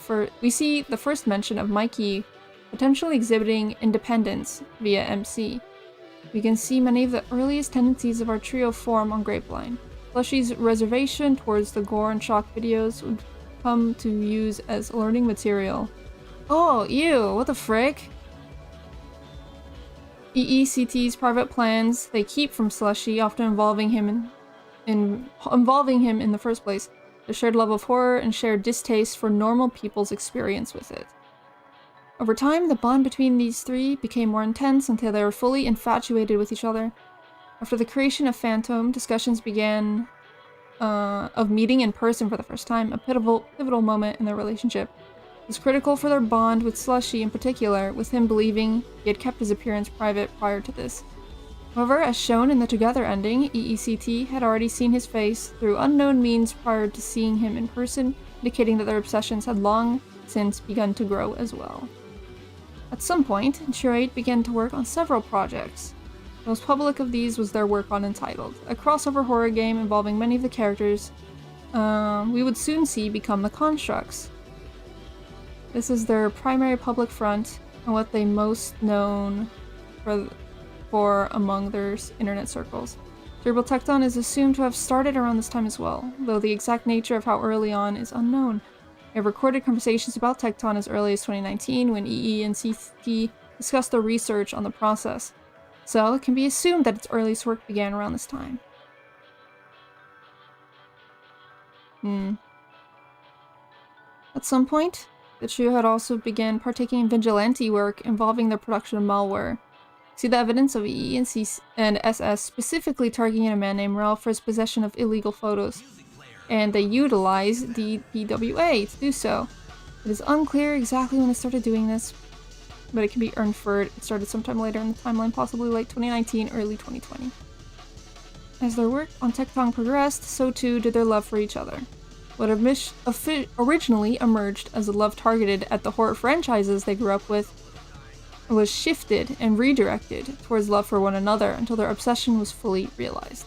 see the first mention of Mikey potentially exhibiting independence via MC. We can see many of the earliest tendencies of our trio form on Grapevine. Slushy's reservation towards the gore and shock videos would come to use as learning material. Oh, ew, what the frick? EECT's private plans they keep from Slushy, often involving him in the first place. The shared love of horror and shared distaste for normal people's experience with it. Over time, the bond between these three became more intense until they were fully infatuated with each other. After the creation of Phantom, discussions began of meeting in person for the first time, a pivotal moment in their relationship. It was critical for their bond with Slushy in particular, with him believing he had kept his appearance private prior to this. However, as shown in the Together ending, EECT had already seen his face through unknown means prior to seeing him in person, indicating that their obsessions had long since begun to grow as well. At some point, Trio 8 began to work on several projects. The most public of these was their work on Entitled, a crossover horror game involving many of the characters we would soon see become the Constructs. This is their primary public front and what they most known for among their internet circles. Cerebral Tecton is assumed to have started around this time as well, though the exact nature of how early on is unknown. We have recorded conversations about Tecton as early as 2019 when EE and CT discussed their research on the process, so it can be assumed that its earliest work began around this time. At some point, the trio had also begun partaking in vigilante work involving the production of malware. See the evidence of EE and SS specifically targeting a man named Ralph for his possession of illegal photos, and they utilized the PWA to do so. It is unclear exactly when they started doing this, but it can be inferred it started sometime later in the timeline, possibly late 2019, early 2020. As their work on Tecton progressed, so too did their love for each other. What originally emerged as a love targeted at the horror franchises they grew up with was shifted and redirected towards love for one another until their obsession was fully realized.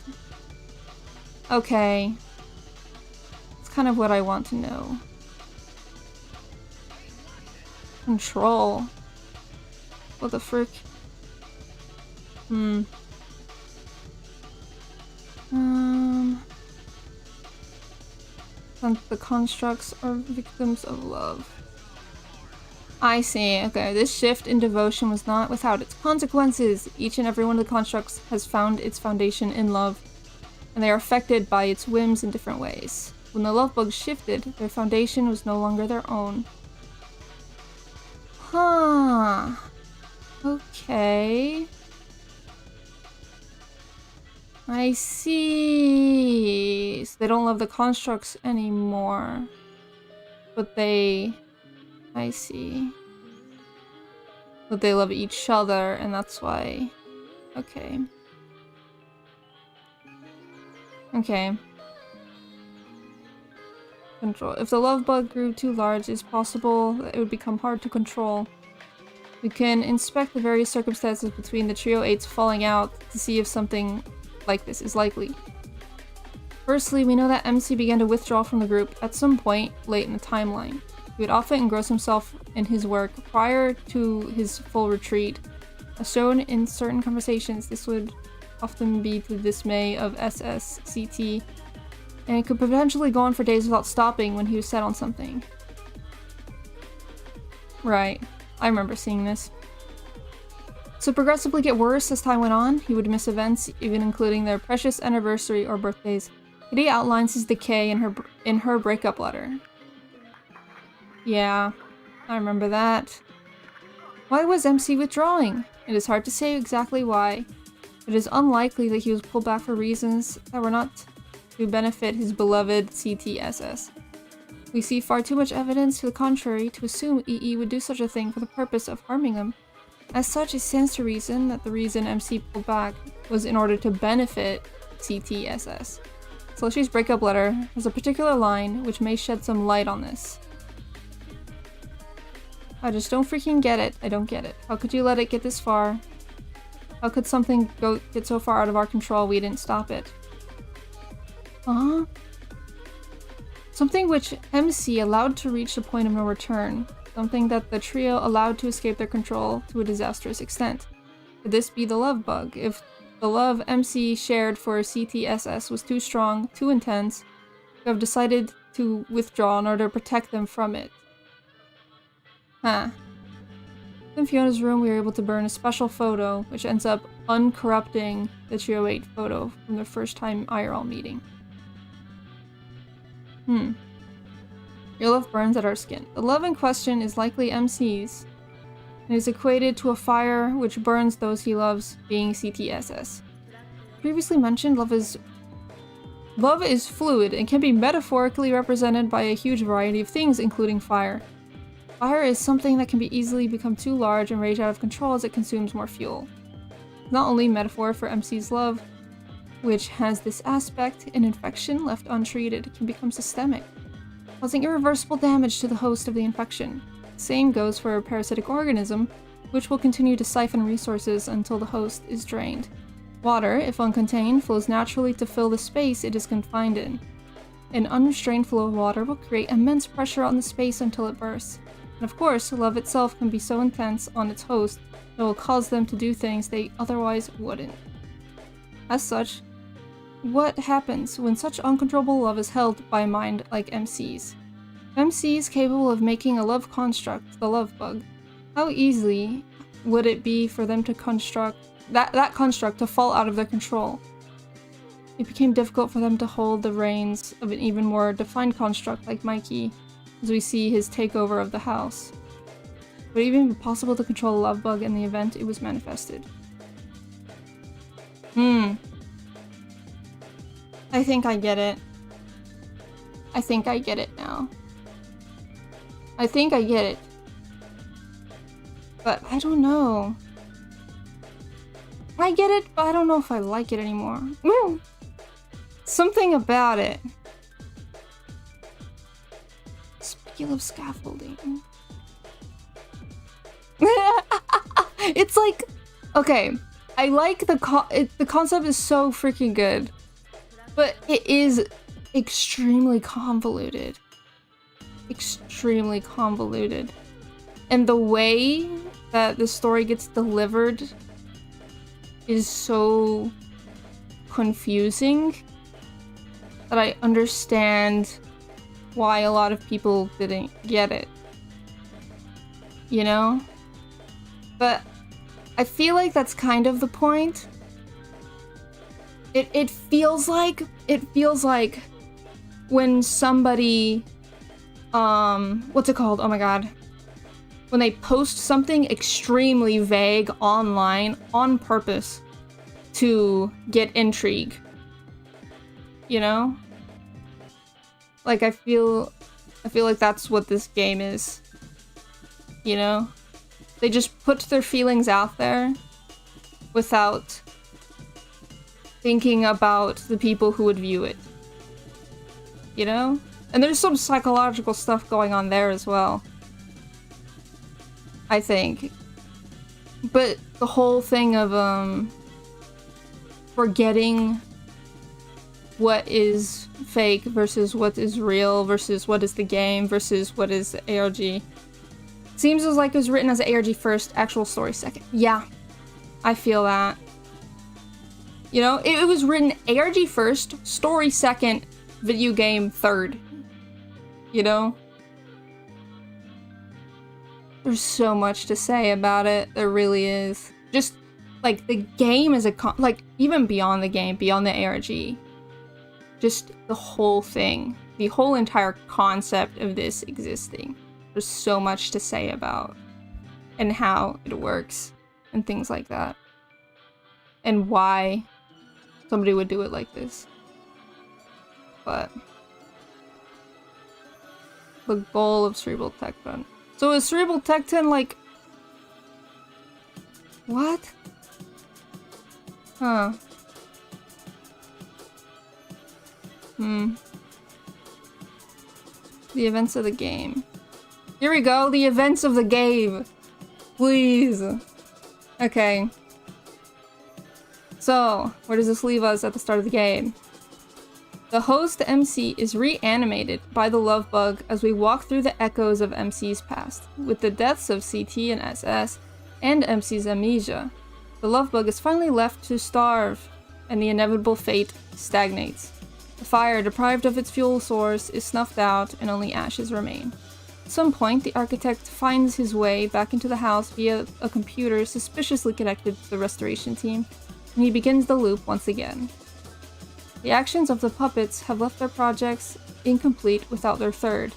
Okay. It's kind of what I want to know. Control. What the frick? The constructs are victims of love. I see. Okay, this shift in devotion was not without its consequences. Each and every one of the constructs has found its foundation in love, and they are affected by its whims in different ways. When the love bug shifted, their foundation was no longer their own. Huh. Okay. I see. So they don't love the constructs anymore. But they... I see. But they love each other, and that's why... Okay. Okay. Control. If the love bug grew too large, it's possible that it would become hard to control. We can inspect the various circumstances between the Trio 8's falling out to see if something like this is likely. Firstly, we know that MC began to withdraw from the group at some point late in the timeline. He would often engross himself in his work prior to his full retreat. As shown in certain conversations, this would often be to the dismay of SSCT, and it could potentially go on for days without stopping when he was set on something. Right, I remember seeing this. So progressively get worse as time went on. He would miss events, even including their precious anniversary or birthdays. Kitty outlines his decay in her breakup letter. Yeah, I remember that. Why was MC withdrawing? It is hard to say exactly why. It is unlikely that he was pulled back for reasons that were not to benefit his beloved CTSS. We see far too much evidence to the contrary to assume EE would do such a thing for the purpose of harming them. As such, it stands to reason that the reason MC pulled back was in order to benefit CTSS. Slushy's breakup letter has a particular line which may shed some light on this. I just don't freaking get it. I don't get it. How could you let it get this far? How could something get so far out of our control we didn't stop it? Huh? Something which MC allowed to reach the point of no return. Something that the trio allowed to escape their control to a disastrous extent. Could this be the love bug? If the love MC shared for CTSS was too strong, too intense, you have decided to withdraw in order to protect them from it. Huh. In Fiona's room, we were able to burn a special photo, which ends up uncorrupting the Trio 8 photo from their first time IRL meeting. Your love burns at our skin. The love in question is likely MC's. It is equated to a fire which burns those he loves, being CTSS. Previously mentioned, love is fluid and can be metaphorically represented by a huge variety of things, including fire. Fire is something that can be easily become too large and rage out of control as it consumes more fuel. Not only metaphor for MC's love, which has this aspect, an infection left untreated can become systemic, causing irreversible damage to the host of the infection. The same goes for a parasitic organism, which will continue to siphon resources until the host is drained. Water, if uncontained, flows naturally to fill the space it is confined in. An unrestrained flow of water will create immense pressure on the space until it bursts. And of course, love itself can be so intense on its host that it will cause them to do things they otherwise wouldn't. As such, what happens when such uncontrollable love is held by a mind like MC's? MC's capable of making a love construct, the love bug. How easily would it be for them to construct that construct to fall out of their control? It became difficult for them to hold the reins of an even more defined construct like Mikey, as we see his takeover of the house. Would it even be possible to control a love bug in the event it was manifested? I think I get it. I think I get it now. I think I get it. But I don't know. I get it, but I don't know if I like it anymore. Something about it. Speaking of scaffolding. It's like, okay, I like the concept is so freaking good, but it is extremely convoluted. Extremely convoluted. And the way that the story gets delivered is so confusing that I understand why a lot of people didn't get it. You know? But I feel like that's kind of the point. It feels like when somebody what's it called? Oh my god. When they post something extremely vague online on purpose to get intrigue. You know? Like I feel like that's what this game is. You know? They just put their feelings out there without thinking about the people who would view it. You know? And there's some psychological stuff going on there as well. I think. But the whole thing of forgetting what is fake versus what is real versus what is the game versus what is ARG. Seems as like it was written as ARG first, actual story second. Yeah, I feel that. You know, it was written ARG first, story second, video game third. You know? There's so much to say about it. There really is. Just, like, the game is like, even beyond the game, beyond the ARG. Just the whole thing. The whole entire concept of this existing. There's so much to say about. And how it works. And things like that. And why somebody would do it like this. But the goal of Cerebral Tecton. So is Cerebral Tecton like... What? Huh. The events of the game. Here we go, the events of the game. Please. Okay. So, where does this leave us at the start of the game? The host MC is reanimated by the love bug as we walk through the echoes of MC's past. With the deaths of CT and SS, and MC's amnesia, the love bug is finally left to starve, and the inevitable fate stagnates. The fire, deprived of its fuel source, is snuffed out, and only ashes remain. At some point, the architect finds his way back into the house via a computer suspiciously connected to the restoration team, and he begins the loop once again. The actions of the puppets have left their projects incomplete without their third.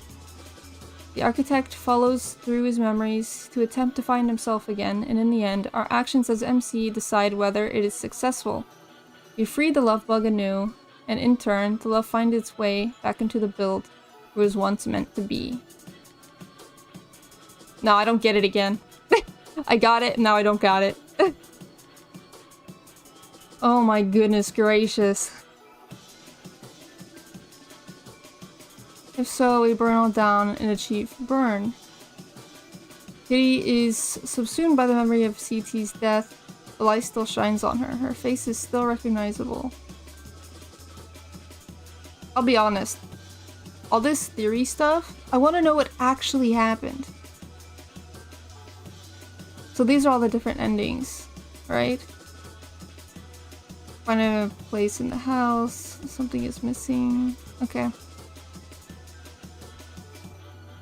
The architect follows through his memories to attempt to find himself again, and in the end, our actions as MC decide whether it is successful. We free the love bug anew, and in turn, the love finds its way back into the build it was once meant to be. No, I don't get it again. I got it, now I don't got it. Oh my goodness gracious. If so, we burn all down and achieve burn. Kitty is subsumed by the memory of CT's death. The light still shines on her. Her face is still recognizable. I'll be honest. All this theory stuff, I want to know what actually happened. So these are all the different endings, right? Find a place in the house. Something is missing. Okay.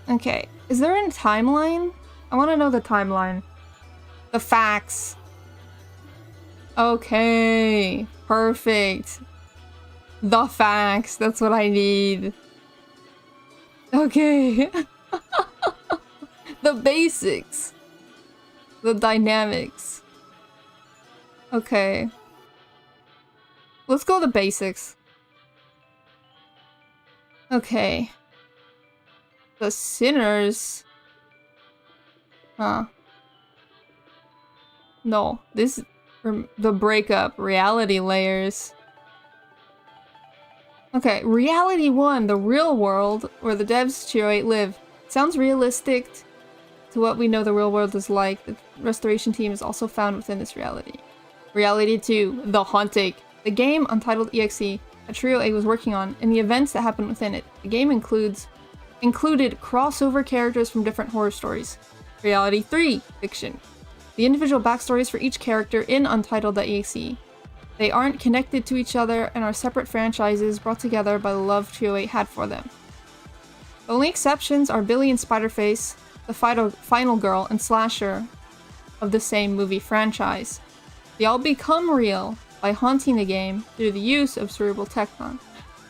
Okay. Is there a timeline? I want to know the timeline. The facts. Okay. Perfect. The facts. That's what I need. Okay. The basics. The dynamics. Okay. Let's go to basics. Okay. The sinners. Huh. No, this the breakup, reality layers. Okay, reality 1, the real world, where the devs Cheer 8 live. Sounds realistic to what we know the real world is like. The restoration team is also found within this reality. Reality 2, the haunting. The game Untitled.exe that Trio 8 was working on, and the events that happened within it. The game included crossover characters from different horror stories. Reality 3, fiction. The individual backstories for each character in Untitled.exe. They aren't connected to each other and are separate franchises brought together by the love Trio 8 had for them. The only exceptions are Billy and Spiderface, the final girl and slasher of the same movie franchise. They all become real by haunting the game through the use of cerebral technon.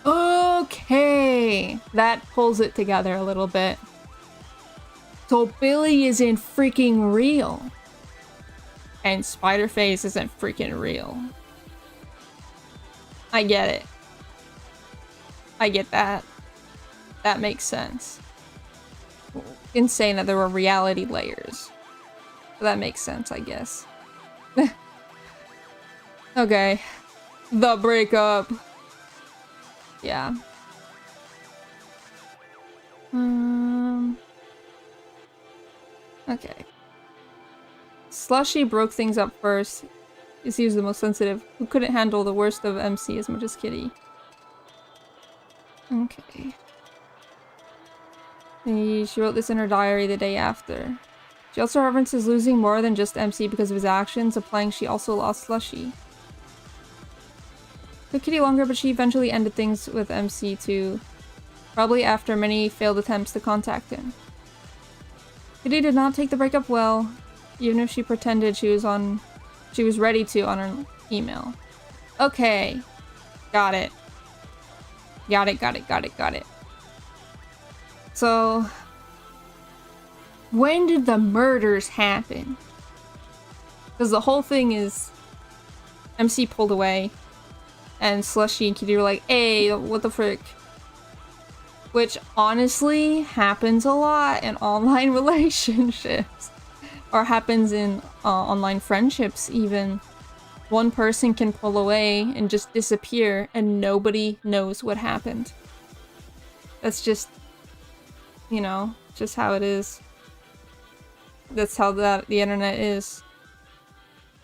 Okay, that pulls it together a little bit. So Billy isn't freaking real. And Spiderface isn't freaking real. I get it. I get that. That makes sense. Insane that there were reality layers. But that makes sense, I guess. Okay. The breakup. Yeah. Okay. Slushy broke things up first. He was the most sensitive, who couldn't handle the worst of MC as much as Kitty. Okay. She wrote this in her diary the day after. She also references losing more than just MC because of his actions, implying she also lost Slushy. Took Kitty longer, but she eventually ended things with MC too. Probably after many failed attempts to contact him. Kitty did not take the breakup well, even if she pretended she was ready to on her email. Okay. Got it. Got it. So, when did the murders happen? Because the whole thing is MC pulled away and Slushy and Kitty were like, hey, what the frick? Which honestly happens a lot in online relationships. Or happens in online friendships even. One person can pull away and just disappear and nobody knows what happened. That's just, you know, just how it is. That's how the internet is.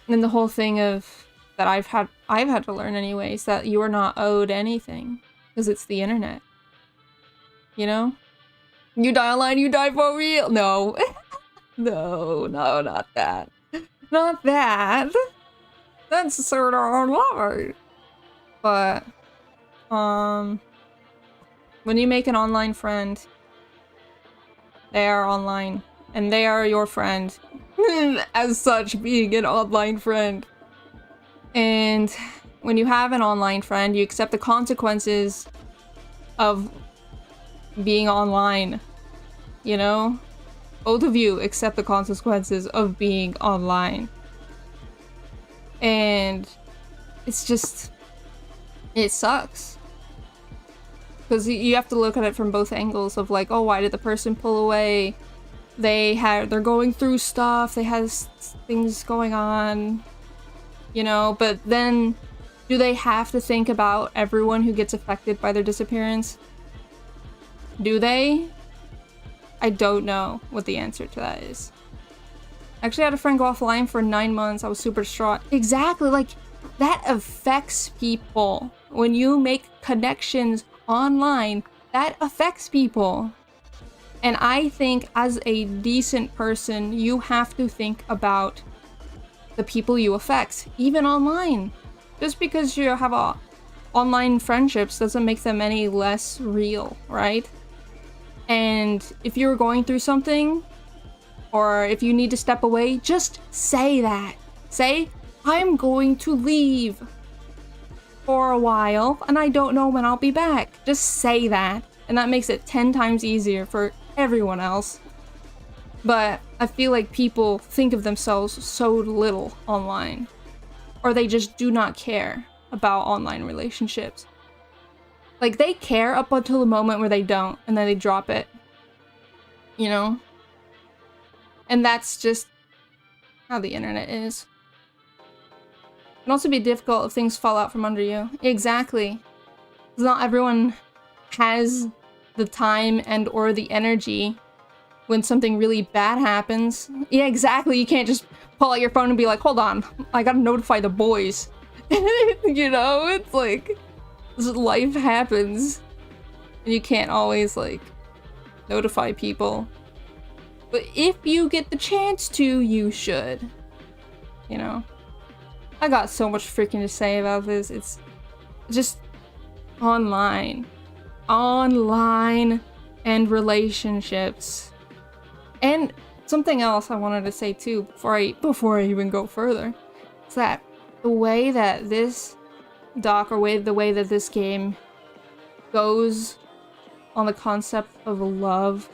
And the whole thing of that I've had to learn anyways, that you are not owed anything because it's the internet. You know? You die online, you die for real. No. No, not that. Not that. That's sort of online. But, when you make an online friend, they are online, and they are your friend. As such, being an online friend. And when you have an online friend, you accept the consequences of being online. You know? Both of you accept the consequences of being online. And it's just, it sucks. Because you have to look at it from both angles of like, oh, why did the person pull away? They're going through stuff, they have things going on, you know, but then do they have to think about everyone who gets affected by their disappearance? Do they? I don't know what the answer to that is. I actually had a friend go offline for 9 months. I was super distraught. Exactly, like, that affects people. When you make connections online, that affects people. And I think as a decent person, you have to think about the people you affect, even online. Just because you have online friendships doesn't make them any less real, right? And if you're going through something, or if you need to step away, just say that. Say, I'm going to leave for a while, and I don't know when I'll be back. Just say that, and that makes it 10 times easier for everyone else. But I feel like people think of themselves so little online, or they just do not care. about online relationships. Like, they care up until the moment where they don't, and then they drop it. You know? And that's just how the internet is. It can also be difficult if things fall out from under you. Exactly. Because not everyone has the time and or the energy when something really bad happens. Yeah, exactly. You can't just pull out your phone and be like, hold on, I gotta notify the boys. You know, it's like, life happens. And you can't always, like, notify people. But if you get the chance to, you should. You know? I got so much freaking to say about this. It's just online. Online and relationships. And something else I wanted to say too before I even go further. Is that the way that this doc the way that this game goes on the concept of love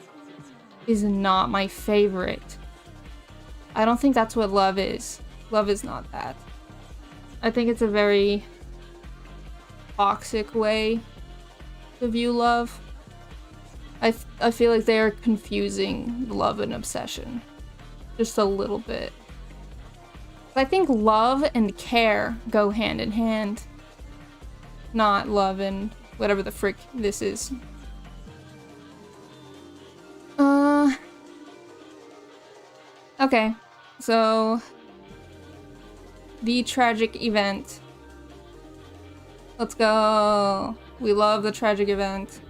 is not my favorite. I don't think that's what love is. Love is not that. I think it's a very toxic way to view love. I feel like they are confusing love and obsession just a little bit. I think love and care go hand in hand, not love and whatever the frick this is. Okay, so the tragic event. Let's go. We love the tragic event.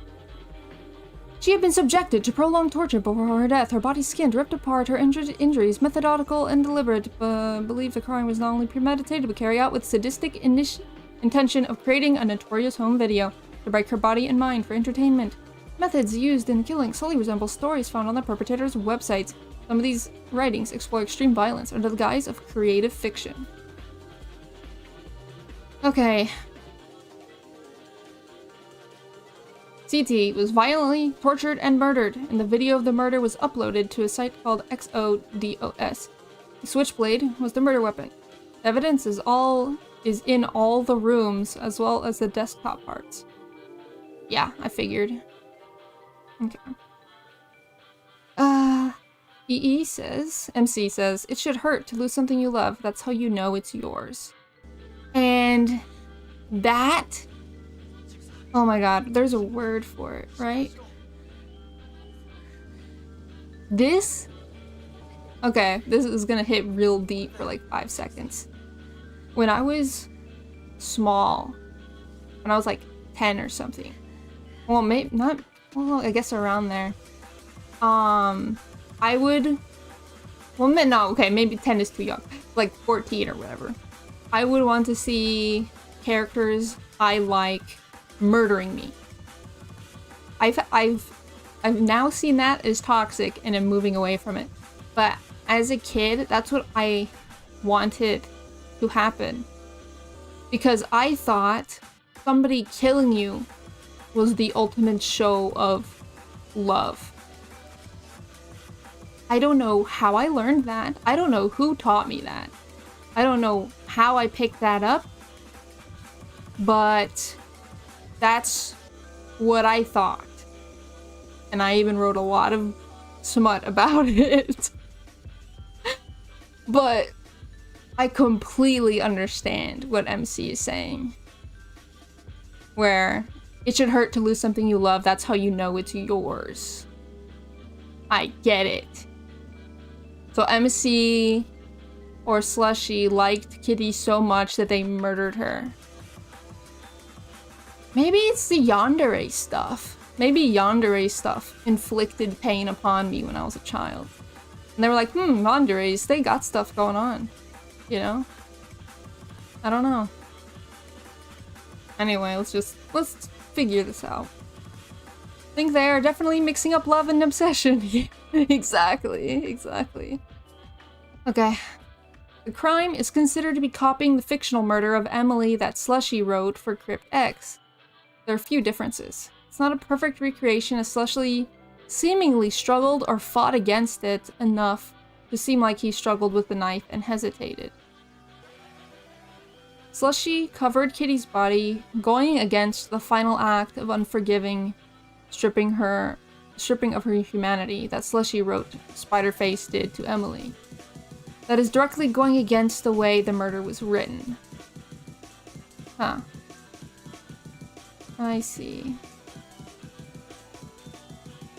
She had been subjected to prolonged torture before her death. Her body's skin ripped apart, her injuries methodical and deliberate. Believe the crime was not only premeditated but carried out with sadistic intention of creating a notorious home video to break her body and mind for entertainment. Methods used in killing solely resemble stories found on the perpetrator's websites. Some of these writings explore extreme violence under the guise of creative fiction. Okay. CT was violently tortured and murdered, and the video of the murder was uploaded to a site called XODOS. The switchblade was the murder weapon. Evidence is in all the rooms, as well as the desktop parts. Yeah, I figured. Okay. MC says, it should hurt to lose something you love. That's how you know it's yours. And that, oh my god, there's a word for it, right? This, okay, this is gonna hit real deep for like 5 seconds. When I was small, when I was like 10 or something, well, maybe not, well, I guess around there, I would, well, no, okay, maybe 10 is too young, like 14 or whatever. I would want to see characters I like murdering me. I've now seen that as toxic and am moving away from it. But as a kid, that's what I wanted to happen. Because I thought somebody killing you was the ultimate show of love. I don't know how I learned that. I don't know who taught me that. I don't know how I picked that up. But that's what I thought. And I even wrote a lot of smut about it. But I completely understand what MC is saying. Where it should hurt to lose something you love. That's how you know it's yours. I get it. So MC or Slushy liked Kitty so much that they murdered her. Maybe it's the yandere stuff. Maybe yandere stuff inflicted pain upon me when I was a child. And they were like, yanderes, they got stuff going on. You know? I don't know. Anyway, let's figure this out. I think they are definitely mixing up love and obsession. Exactly. Okay. The crime is considered to be copying the fictional murder of Emily that Slushy wrote for Crypt-X. There are a few differences. It's not a perfect recreation as Slushy seemingly struggled or fought against it enough to seem like he struggled with the knife and hesitated. Slushy covered Kitty's body, going against the final act of unforgiving, stripping of her humanity that Slushy wrote Spiderface did to Emily. That is directly going against the way the murder was written. Huh. I see.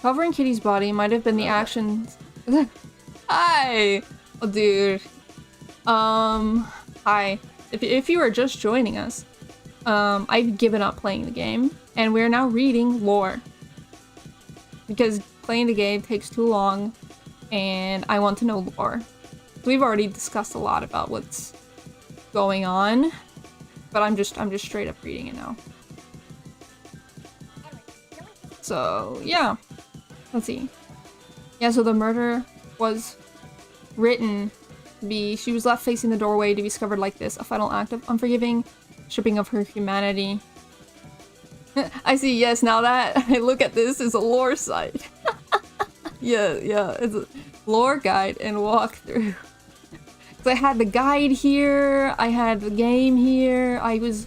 Covering Kitty's body might have been the actions. Hi! Oh, dude. Hi. If you are just joining us, I've given up playing the game, and we're now reading lore. Because playing the game takes too long, and I want to know lore. We've already discussed a lot about what's going on, but I'm just straight up reading it now. So, yeah. Let's see. Yeah, so the murder was written to be, she was left facing the doorway to be discovered like this, a final act of unforgiving, stripping of her humanity. I see, yes, now that I look at this as a lore site. yeah, it's a lore guide and walkthrough. So I had the guide here, I had the game here, I was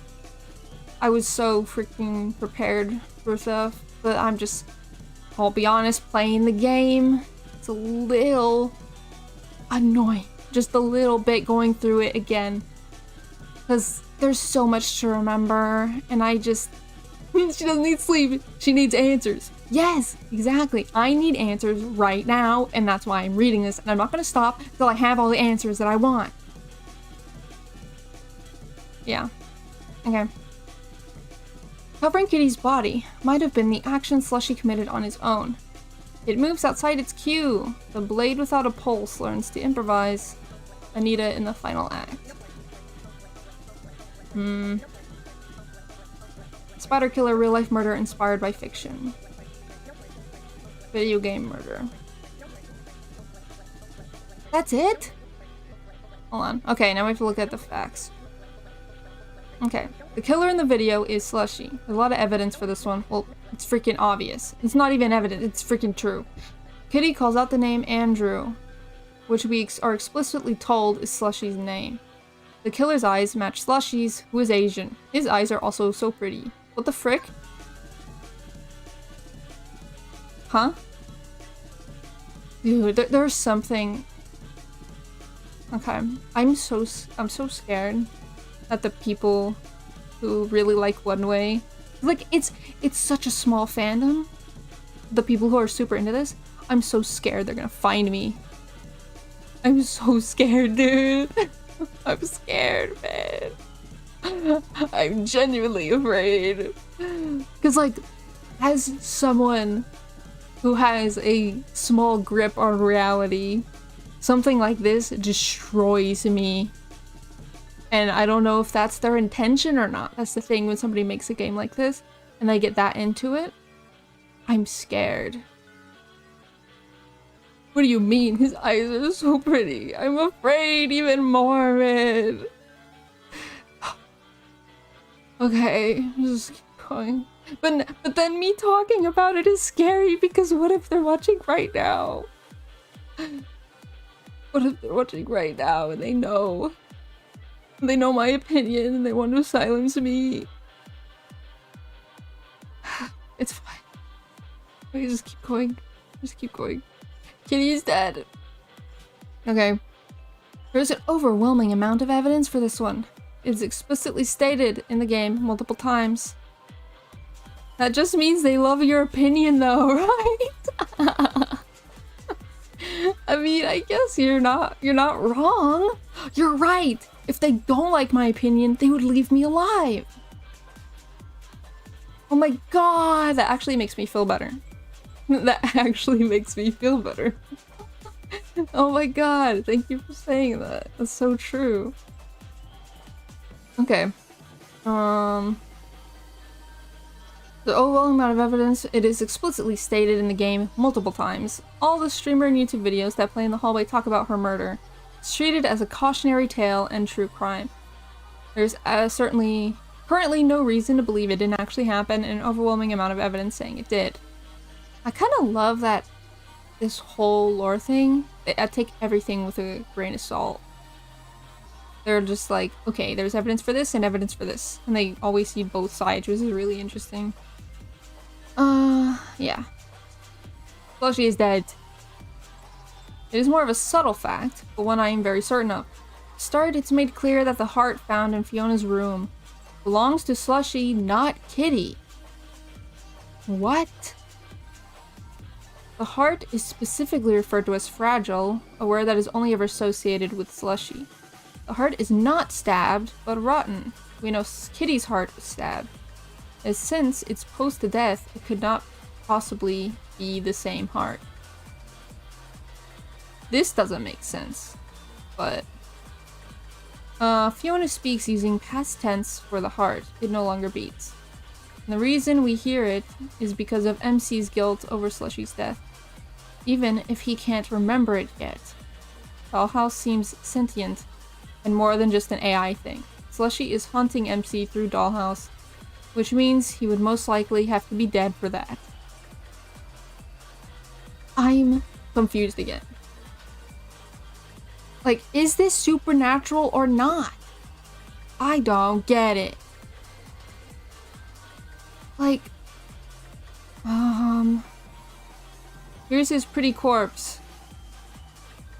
so freaking prepared for stuff, but I'll be honest, playing the game, it's a little annoying. Just a little bit going through it again. Because there's so much to remember, and she doesn't need sleep, she needs answers. Yes, exactly. I need answers right now, and that's why I'm reading this, and I'm not gonna stop until I have all the answers that I want. Yeah. Okay. Covering Kitty's body might have been the action Slushy committed on his own. It moves outside its cue. The blade without a pulse learns to improvise. Anita in the final act. Spider killer, real life murder inspired by fiction. Video game murder. That's it? Hold on. Okay, now we have to look at the facts. Okay. The killer in the video is Slushy. There's a lot of evidence for this one. Well, it's freaking obvious. It's not even evident, it's freaking true. Kitty calls out the name Andrew, which we are explicitly told is Slushy's name. The killer's eyes match Slushy's, who is Asian. His eyes are also so pretty. What the frick? Huh? Dude, there's something. Okay, I'm so scared that the people who really like Oneway, like it's such a small fandom. The people who are super into this, I'm so scared they're gonna find me. I'm so scared, dude. I'm scared, man. I'm genuinely afraid. Cause like, as someone who has a small grip on reality, something like this destroys me. And I don't know if that's their intention or not. That's the thing when somebody makes a game like this and they get that into it. I'm scared. What do you mean? His eyes are so pretty. I'm afraid even more, man. Okay, just keep going. But then me talking about it is scary because what if they're watching right now? What if they're watching right now and they know? They know my opinion and they want to silence me. It's fine. Okay, just keep going. Just keep going. Kitty's dead. Okay. There's an overwhelming amount of evidence for this one. It's explicitly stated in the game multiple times. That just means they love your opinion though, right? I mean, I guess you're not wrong. You're right. If they don't like my opinion, they would leave me alive. Oh my god, that actually makes me feel better. That actually makes me feel better. Oh my god, thank you for saying that. That's so true. Okay. The overwhelming amount of evidence, it is explicitly stated in the game multiple times. All the streamer and YouTube videos that play in the hallway talk about her murder. It's treated as a cautionary tale and true crime. There's currently no reason to believe it didn't actually happen, and an overwhelming amount of evidence saying it did. I kind of love that this whole lore thing, I take everything with a grain of salt. They're just like, okay, there's evidence for this and evidence for this. And they always see both sides, which is really interesting. Yeah. Slushy is dead. It is more of a subtle fact, but one I am very certain of. To start, it's made clear that the heart found in Fiona's room belongs to Slushy, not Kitty. What? The heart is specifically referred to as fragile, a word that is only ever associated with Slushy. The heart is not stabbed, but rotten. We know Kitty's heart was stabbed. As since it's post to death, it could not possibly be the same heart. This doesn't make sense, but Fiona speaks using past tense for the heart. It no longer beats. And the reason we hear it is because of MC's guilt over Slushy's death, even if he can't remember it yet. Dollhouse seems sentient and more than just an AI thing. Slushy is haunting MC through Dollhouse, which means he would most likely have to be dead for that. I'm confused again. Like, is this supernatural or not? I don't get it. Like, here's his pretty corpse.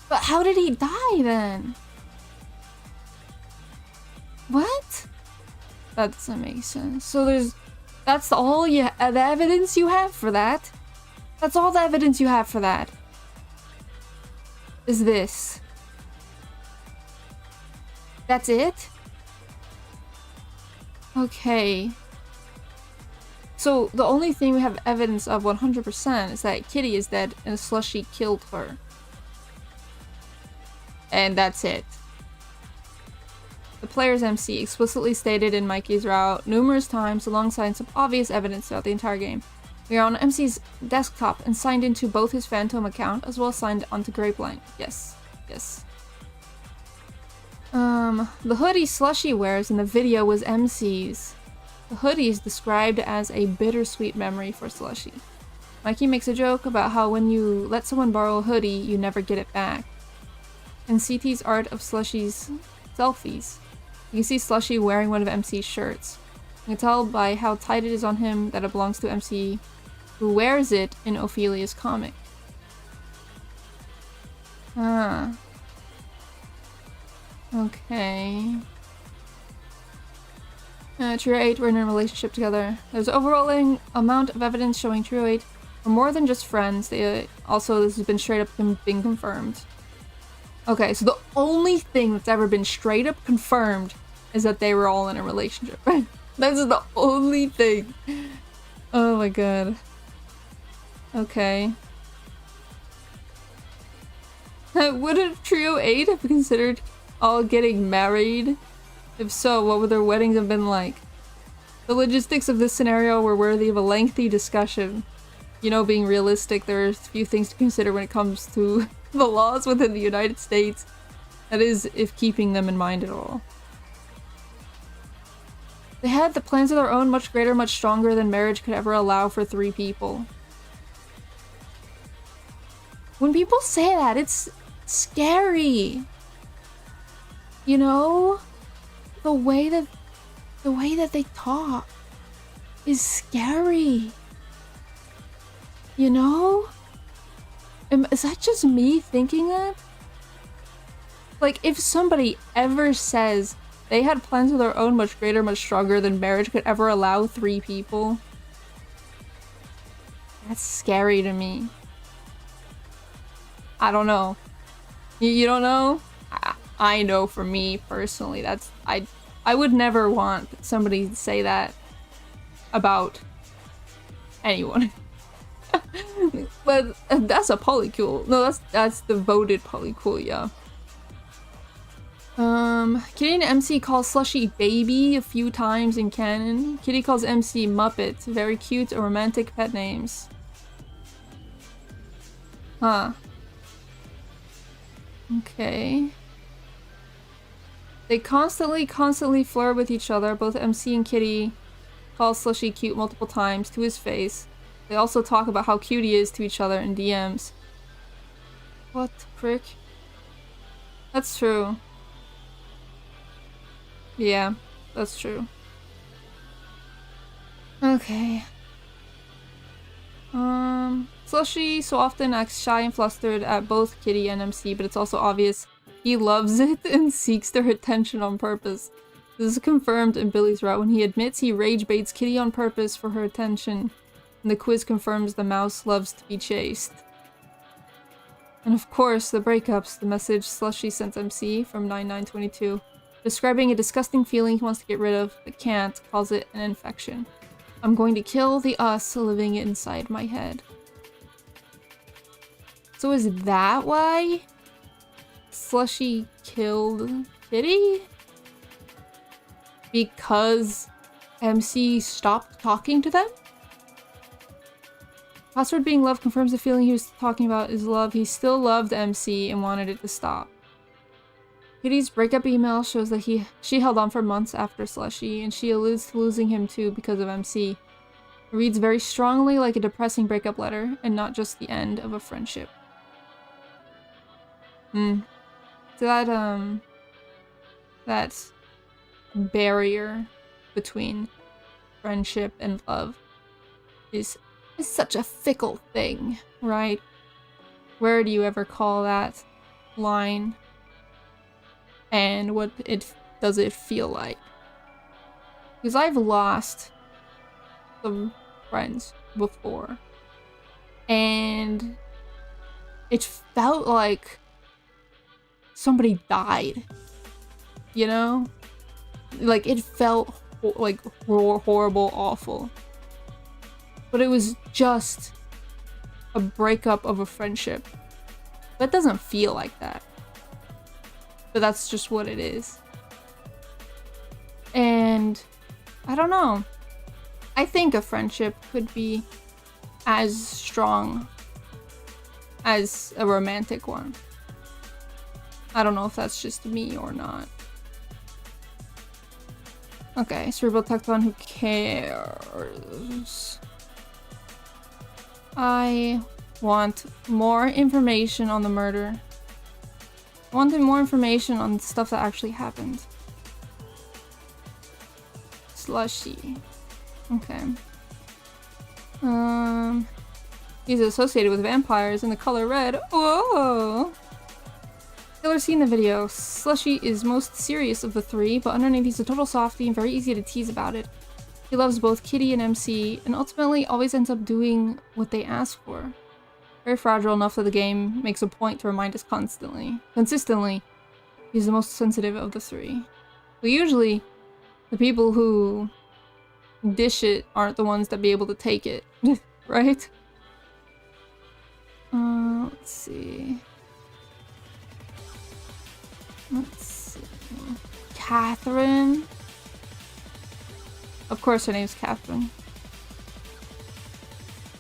But how did he die then? What? That doesn't make sense. So that's all the evidence you have for that? That's all the evidence you have for that. Is this. That's it? Okay. So the only thing we have evidence of 100% is that Kitty is dead and Slushy killed her. And that's it. The player's MC explicitly stated in Mikey's route numerous times alongside some obvious evidence throughout the entire game. We are on MC's desktop and signed into both his Phantom account as well as signed onto Grapeline. Yes. Yes. The hoodie Slushy wears in the video was MC's. The hoodie is described as a bittersweet memory for Slushy. Mikey makes a joke about how when you let someone borrow a hoodie, you never get it back. In CT's art of Slushy's selfies, you can see Slushy wearing one of MC's shirts. You can tell by how tight it is on him that it belongs to MC, who wears it in Ophelia's comic. Ah. Okay. Trio 8 were in a relationship together. There's an overwhelming amount of evidence showing Trio 8 were more than just friends. This has been straight up been confirmed. Okay, so the only thing that's ever been straight up confirmed is that they were all in a relationship. That's the only thing. Oh my god. Okay. Wouldn't Trio 8 have considered all getting married? If so, what would their weddings have been like? The logistics of this scenario were worthy of a lengthy discussion. You know, being realistic, there are a few things to consider when it comes to the laws within the United States. That is, if keeping them in mind at all. They had the plans of their own, much greater, much stronger than marriage could ever allow for 3 people. When people say that, it's scary. You know? The way that they talk is scary. You know? Is that just me thinking that? Like, if somebody ever says they had plans of their own much greater, much stronger than marriage could ever allow 3 people, that's scary to me. I don't know. You don't know? I know for me personally, I would never want somebody to say that about anyone. But that's a polycule. No, that's the voted polycule, yeah. Kitty and MC call Slushy baby a few times in canon. Kitty calls MC Muppet. Very cute and romantic pet names. Huh. Okay. They constantly flirt with each other. Both MC and Kitty call Slushy cute multiple times to his face. They also talk about how cute he is to each other in DMs. What the frick? That's true. Yeah, that's true. Okay. Slushy so often acts shy and flustered at both Kitty and MC, but it's also obvious he loves it and seeks their attention on purpose. This is confirmed in Billy's route when he admits he rage baits Kitty on purpose for her attention, and the quiz confirms the mouse loves to be chased. And of course, the breakups, the message Slushy sent MC from 9922, describing a disgusting feeling he wants to get rid of, but can't, calls it an infection. I'm going to kill the us living inside my head. So is that why Slushy killed Kitty? Because MC stopped talking to them? Password being love confirms the feeling he was talking about is love. He still loved MC and wanted it to stop. Kitty's breakup email shows that she held on for months after Slushy, and she alludes to losing him too because of MC. It reads very strongly like a depressing breakup letter, and not just the end of a friendship. So that barrier between friendship and love is such a fickle thing, right? Where do you ever call that line? And what does it feel like? Because I've lost some friends before, and it felt like somebody died, you know? Like, it felt like horrible, awful. But it was just a breakup of a friendship. But it doesn't feel like that. But that's just what it is. And I don't know. I think a friendship could be as strong as a romantic one. I don't know if that's just me or not. Okay, Cerebral Tecton, who cares? I want more information on the murder. I wanted more information on stuff that actually happened. Slushy. Okay. He's associated with vampires in the color red. Whoa! Killer seen the video. Slushy is most serious of the three, but underneath he's a total softie and very easy to tease about it. He loves both Kitty and MC, and ultimately always ends up doing what they ask for. Very fragile enough that the game makes a point to remind us consistently, he's the most sensitive of the three. But usually, the people who dish it aren't the ones that be able to take it, right? Let's see. Catherine. Of course her name's Catherine.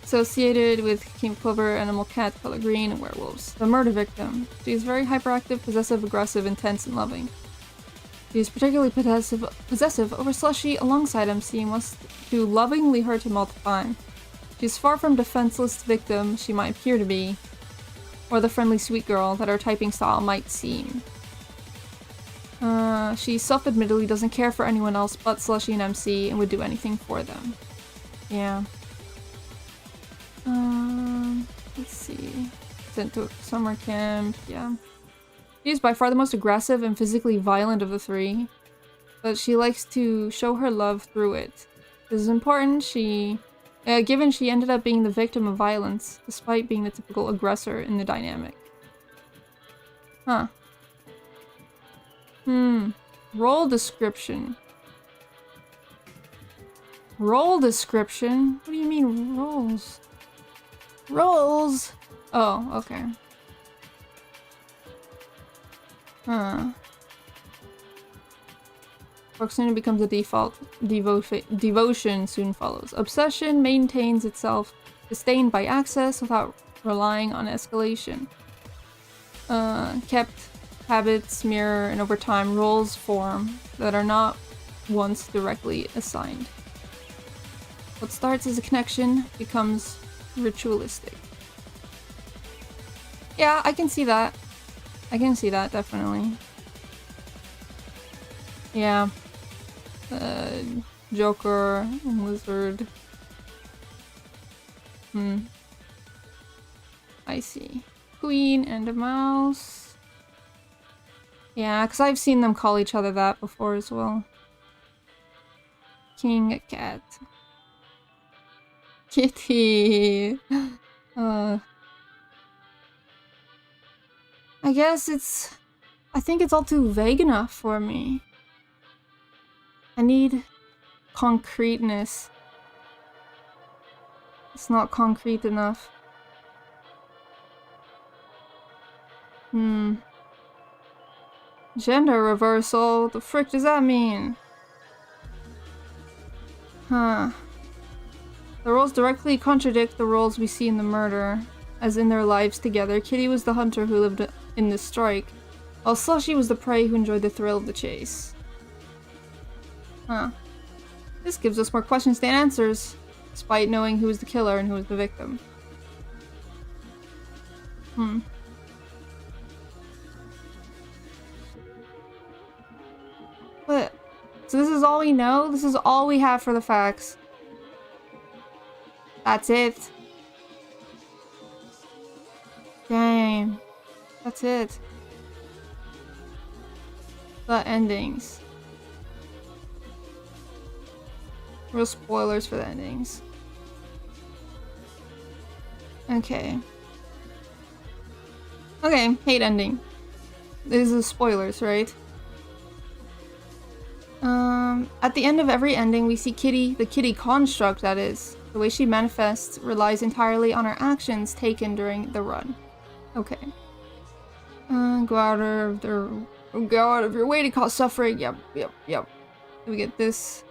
Associated with King Clover, Animal Cat, Color Green, and Werewolves. The murder victim. She is very hyperactive, possessive, aggressive, intense, and loving. She is particularly possessive over Slushy alongside MC and wants to lovingly hurt him all the time. She is far from defenseless victim she might appear to be, or the friendly sweet girl that her typing style might seem. She self-admittedly doesn't care for anyone else but Slushy and MC and would do anything for them. Yeah. Let's see. Sent to summer camp, yeah. She is by far the most aggressive and physically violent of the three, but she likes to show her love through it. This is important, given she ended up being the victim of violence, despite being the typical aggressor in the dynamic. Huh. Role description. Role description? What do you mean roles? Roles? Oh, okay. Proximity becomes a default. Devotion soon follows. Obsession maintains itself, sustained by access without relying on escalation. Kept habits mirror, and over time roles form that are not once directly assigned. What starts as a connection becomes ritualistic. Yeah, I can see that. I can see that, definitely. Yeah. Joker and Lizard. I see. Queen and a mouse. Yeah, because I've seen them call each other that before as well. King cat. Kitty. I guess it's... I think it's all too vague enough for me. I need concreteness. It's not concrete enough. Gender reversal? What the frick does that mean? Huh. The roles directly contradict the roles we see in the murder. As in their lives together, Kitty was the hunter who lived in the strike, while Slushy was the prey who enjoyed the thrill of the chase. Huh. This gives us more questions than answers, despite knowing who was the killer and who was the victim. But, so this is all we know? This is all we have for the facts. That's it. Dang. That's it. The endings. Real spoilers for the endings. Okay. Okay, hate ending. These are spoilers, right? At the end of every ending, we see Kitty, the Kitty construct, that is. The way she manifests relies entirely on her actions taken during the run. Okay. Go out of your way to cause suffering. Yep. We get this.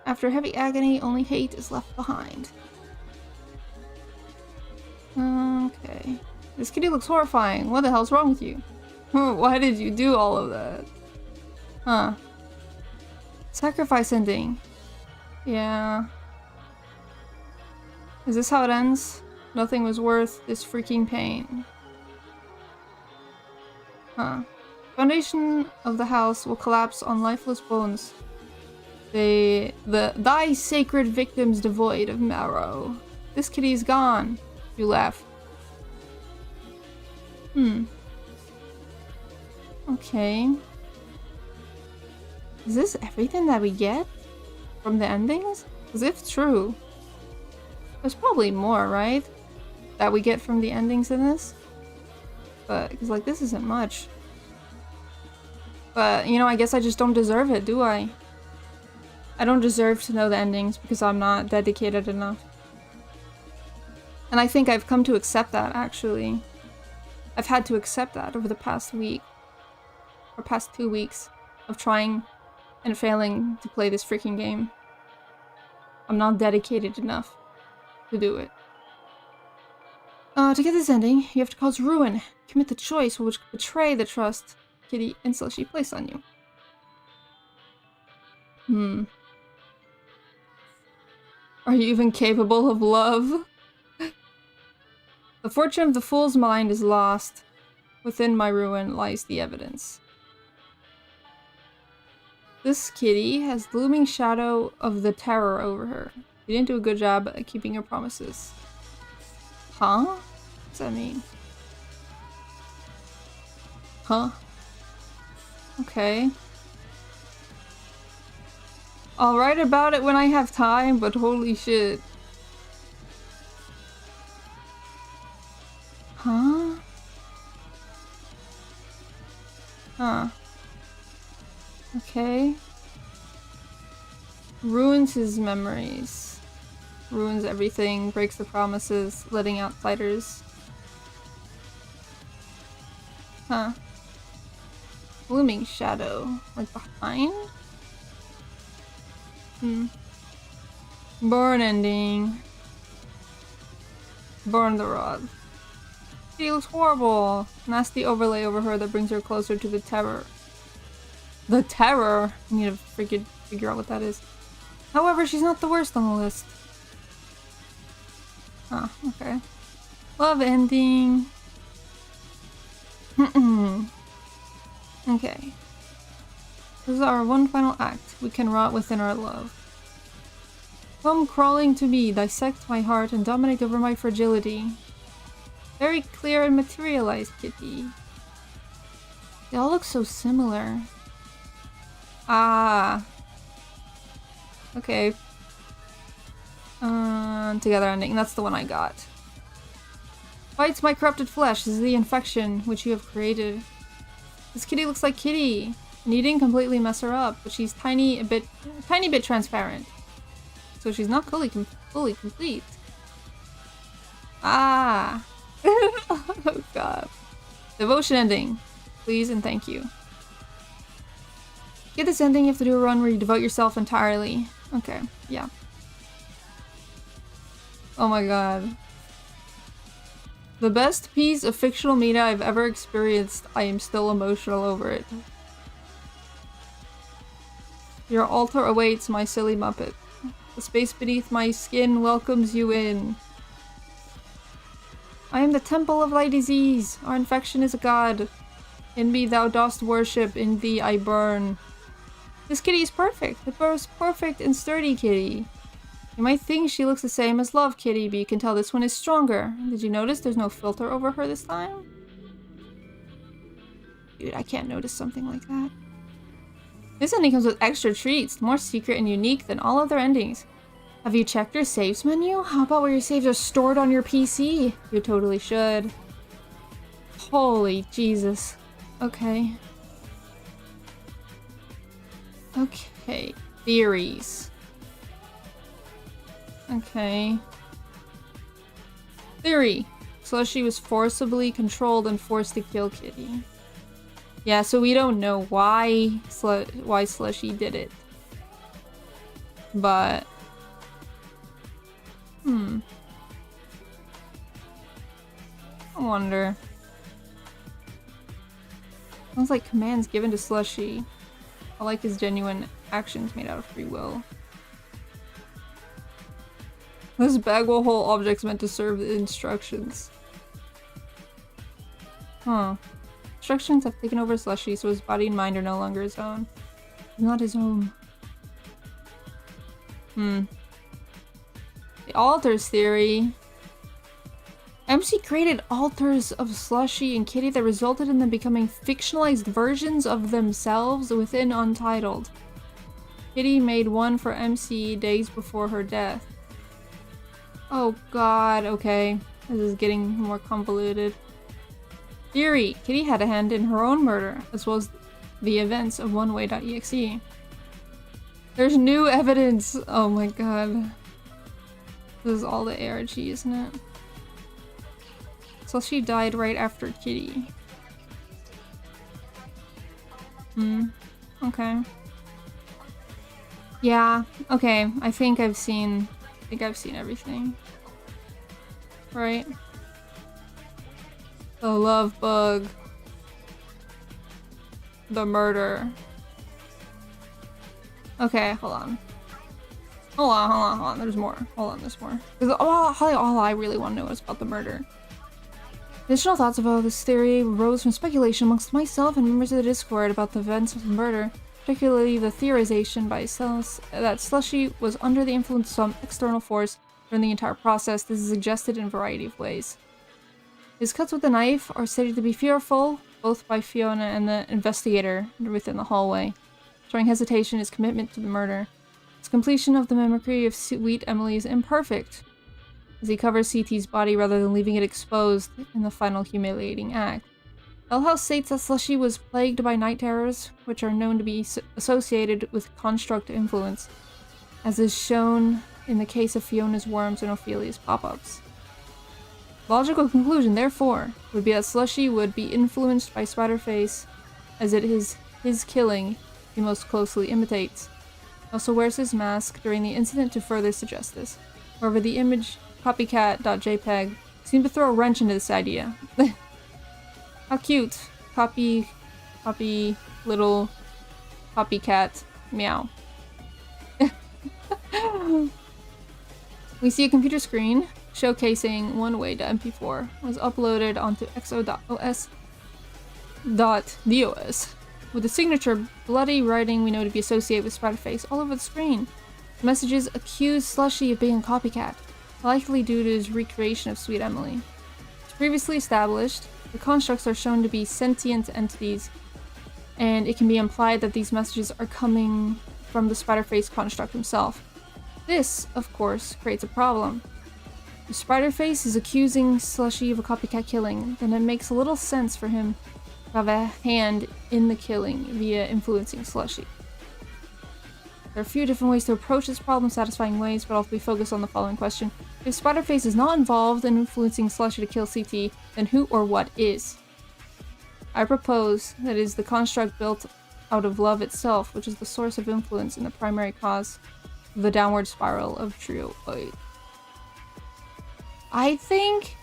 After heavy agony, only hate is left behind. Okay. This kitty looks horrifying. What the hell's wrong with you? Why did you do all of that? Huh. Sacrifice ending. Yeah. Is this how it ends? Nothing was worth this freaking pain. Huh. Foundation of the house will collapse on lifeless bones. Thy sacred victims devoid of marrow. This kitty is gone. You laugh. Okay. Is this everything that we get from the endings? Because if true, there's probably more, right? That we get from the endings in this? But, because like, this isn't much. But, you know, I guess I just don't deserve it, do I? I don't deserve to know the endings because I'm not dedicated enough. And I think I've come to accept that, actually. I've had to accept that over the past week. Or past 2 weeks of trying and failing to play this freaking game. I'm not dedicated enough to do it. To get this ending, you have to cause ruin. Commit the choice which could betray the trust Kitty and Slushy place on you. Are you even capable of love? The fortune of the fool's mind is lost. Within my ruin lies the evidence. This kitty has the looming shadow of the terror over her. You didn't do a good job at keeping your promises. Huh? What does that mean? Huh? Okay. I'll write about it when I have time, but holy shit. Huh? Huh. Okay. Ruins his memories. Ruins everything, breaks the promises, letting outsiders. Huh. Looming shadow. Like behind? Burn ending. Burn the rod. She looks horrible. Nasty overlay over her that brings her closer to the terror. The terror? I need to figure out what that is. However, she's not the worst on the list. Huh, okay. Love ending. Okay. This is our one final act. We can rot within our love. Come crawling to me, dissect my heart, and dominate over my fragility. Very clear and materialized, Kitty. They all look so similar. Ah. Okay. Together ending. That's the one I got. Bites my corrupted flesh. This is the infection which you have created. This kitty looks like Kitty. And you didn't completely mess her up, but she's tiny bit transparent. So she's not fully complete. Ah. Oh god. Devotion ending. Please and thank you. Get this ending, you have to do a run where you devote yourself entirely. Okay, yeah. Oh my god. The best piece of fictional media I've ever experienced. I am still emotional over it. Your altar awaits, my silly muppet. The space beneath my skin welcomes you in. I am the temple of thy disease. Our infection is a god. In me thou dost worship, in thee I burn. This kitty is perfect. The most perfect and sturdy kitty. You might think she looks the same as Love Kitty, but you can tell this one is stronger. Did you notice there's no filter over her this time? Dude, I can't notice something like that. This ending comes with extra treats, more secret and unique than all other endings. Have you checked your saves menu? How about where your saves are stored on your PC? You totally should. Holy Jesus. Okay. Okay. Theories. Okay. Theory. Slushy was forcibly controlled and forced to kill Kitty. Yeah, so we don't know why Slushy did it. But... I wonder. Sounds like commands given to Slushy. I like his genuine actions made out of free will. This bag will hold objects meant to serve the instructions. Huh. Instructions have taken over Slushy, so his body and mind are no longer his own. He's not his own. The alters theory. MC created alters of Slushy and Kitty that resulted in them becoming fictionalized versions of themselves within Untitled. Kitty made one for MC days before her death. Oh god, okay. This is getting more convoluted. Theory. Kitty had a hand in her own murder, as well as the events of Oneway.exe. There's new evidence! Oh my god. This is all the ARG, isn't it? So she died right after Kitty. Okay. Yeah, okay. I think I've seen everything. Right? The love bug. The murder. Okay, hold on. Hold on. There's more. Hold on, there's more. Because all I really want to know is about the murder. Additional thoughts about this theory arose from speculation amongst myself and members of the Discord about the events of the murder, particularly the theorization by that Slushy was under the influence of some external force during the entire process. This is suggested in a variety of ways. His cuts with the knife are stated to be fearful, both by Fiona and the investigator within the hallway, showing hesitation in his commitment to the murder. His completion of the mimicry of Sweet Emily is imperfect, as he covers CT's body rather than leaving it exposed in the final humiliating act. Hellhouse states that Slushy was plagued by night terrors, which are known to be associated with construct influence, as is shown in the case of Fiona's worms and Ophelia's pop-ups. Logical conclusion, therefore, would be that Slushy would be influenced by Spiderface, as it is his killing he most closely imitates. He also wears his mask during the incident to further suggest this. However, the image copycat.jpg seemed to throw a wrench into this idea. How cute. Copy little copycat meow. We see a computer screen showcasing Oneway.mp4 was uploaded onto xo.os.dos with the signature bloody writing we know to be associated with Spider-Face all over the screen. The messages accuse Slushy of being a copycat, likely due to his recreation of Sweet Emily. As previously established, the constructs are shown to be sentient entities, and it can be implied that these messages are coming from the Spider-Face construct himself. This, of course, creates a problem. If Spider-Face is accusing Slushy of a copycat killing, then it makes a little sense for him to have a hand in the killing via influencing Slushy. There are a few different ways to approach this problem, satisfying ways, but I'll be focused on the following question. If Spider-Face is not involved in influencing Slushy to kill CT, then who or what is? I propose that it is the construct built out of love itself, which is the source of influence and the primary cause of the downward spiral of Trio 8. I think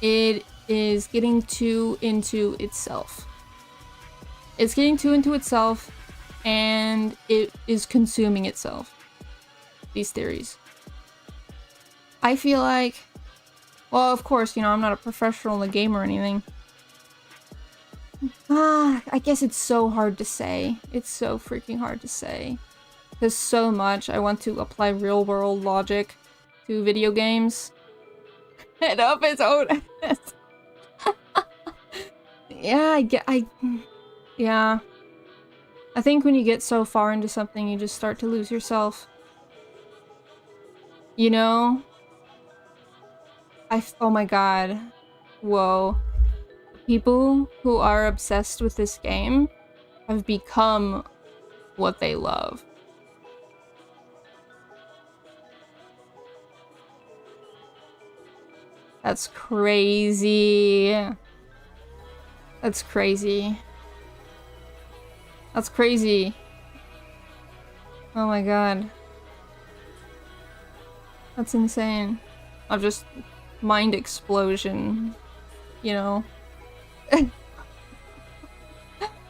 it is getting too into itself. It's getting too into itself, and it is consuming itself. These theories. I feel like, well, of course, you know, I'm not a professional in the game or anything. I guess it's so hard to say. It's so freaking hard to say. There's so much I want to apply real world logic to video games. Head up its own ass. Yeah. I think when you get so far into something, you just start to lose yourself. You know? Oh my god. Whoa. People who are obsessed with this game have become what they love. That's crazy. That's crazy. That's crazy. Oh my god. That's insane. I've just mind explosion, you know.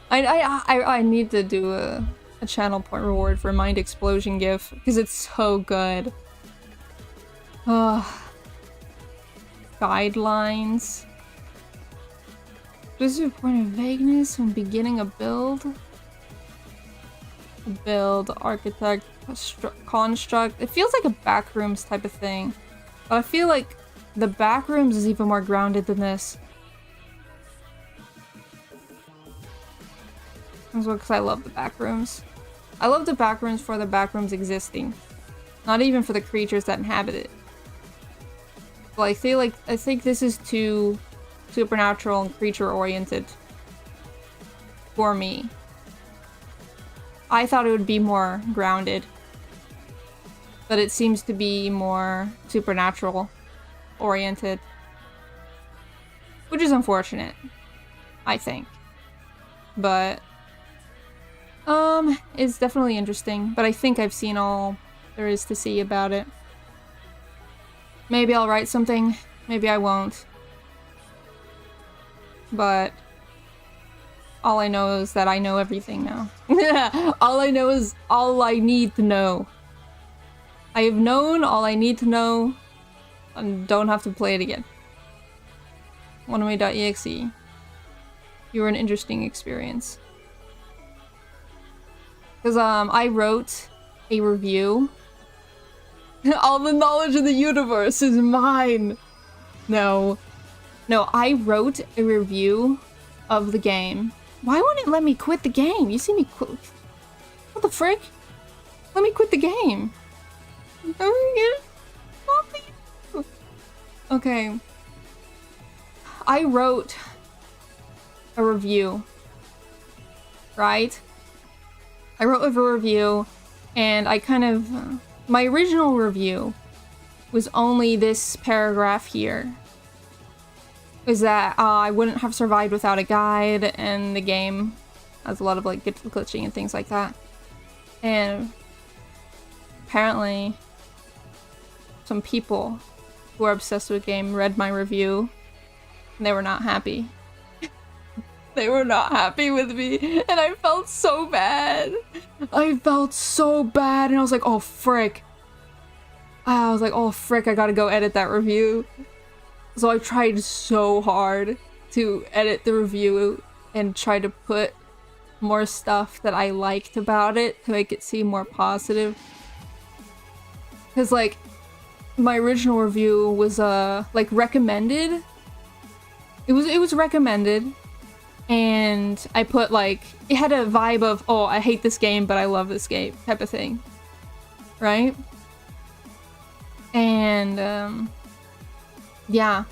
I need to do a channel point reward for mind explosion gif because it's so good. Guidelines. What is your point of vagueness when beginning a build? Build, architect, construct. It feels like a backrooms type of thing. But I feel like the backrooms is even more grounded than this. As well, because I love the backrooms. I love the backrooms for the backrooms existing. Not even for the creatures that inhabit it. But I think this is too supernatural and creature oriented for me. I thought it would be more grounded, but it seems to be more supernatural oriented, which is unfortunate, I think. But it's definitely interesting, but I think I've seen all there is to see about it. Maybe I'll write something, maybe I won't. But all I know is that I know everything now. All I know is all I need to know. I have known all I need to know and don't have to play it again. Oneway.exe. You were an interesting experience. Because I wrote a review. All the knowledge of the universe is mine. No, I wrote a review of the game. Why won't it let me quit the game? You see me quit? What the frick? Let me quit the game. Okay. I wrote a review. Right? I wrote a review, and I kind of... my original review was only this paragraph here. Is that I wouldn't have survived without a guide, and the game has a lot of like glitching and things like that. And apparently some people who are obsessed with the game read my review and they were not happy. They were not happy with me, and I felt so bad. I felt so bad, and I was like, oh frick. I was like, oh frick, I gotta go edit that review. So I tried so hard to edit the review and try to put more stuff that I liked about it to make it seem more positive. Because, like, my original review was, like, recommended. It was recommended. And I put, like, it had a vibe of, oh, I hate this game, but I love this game type of thing. Right? And, yeah.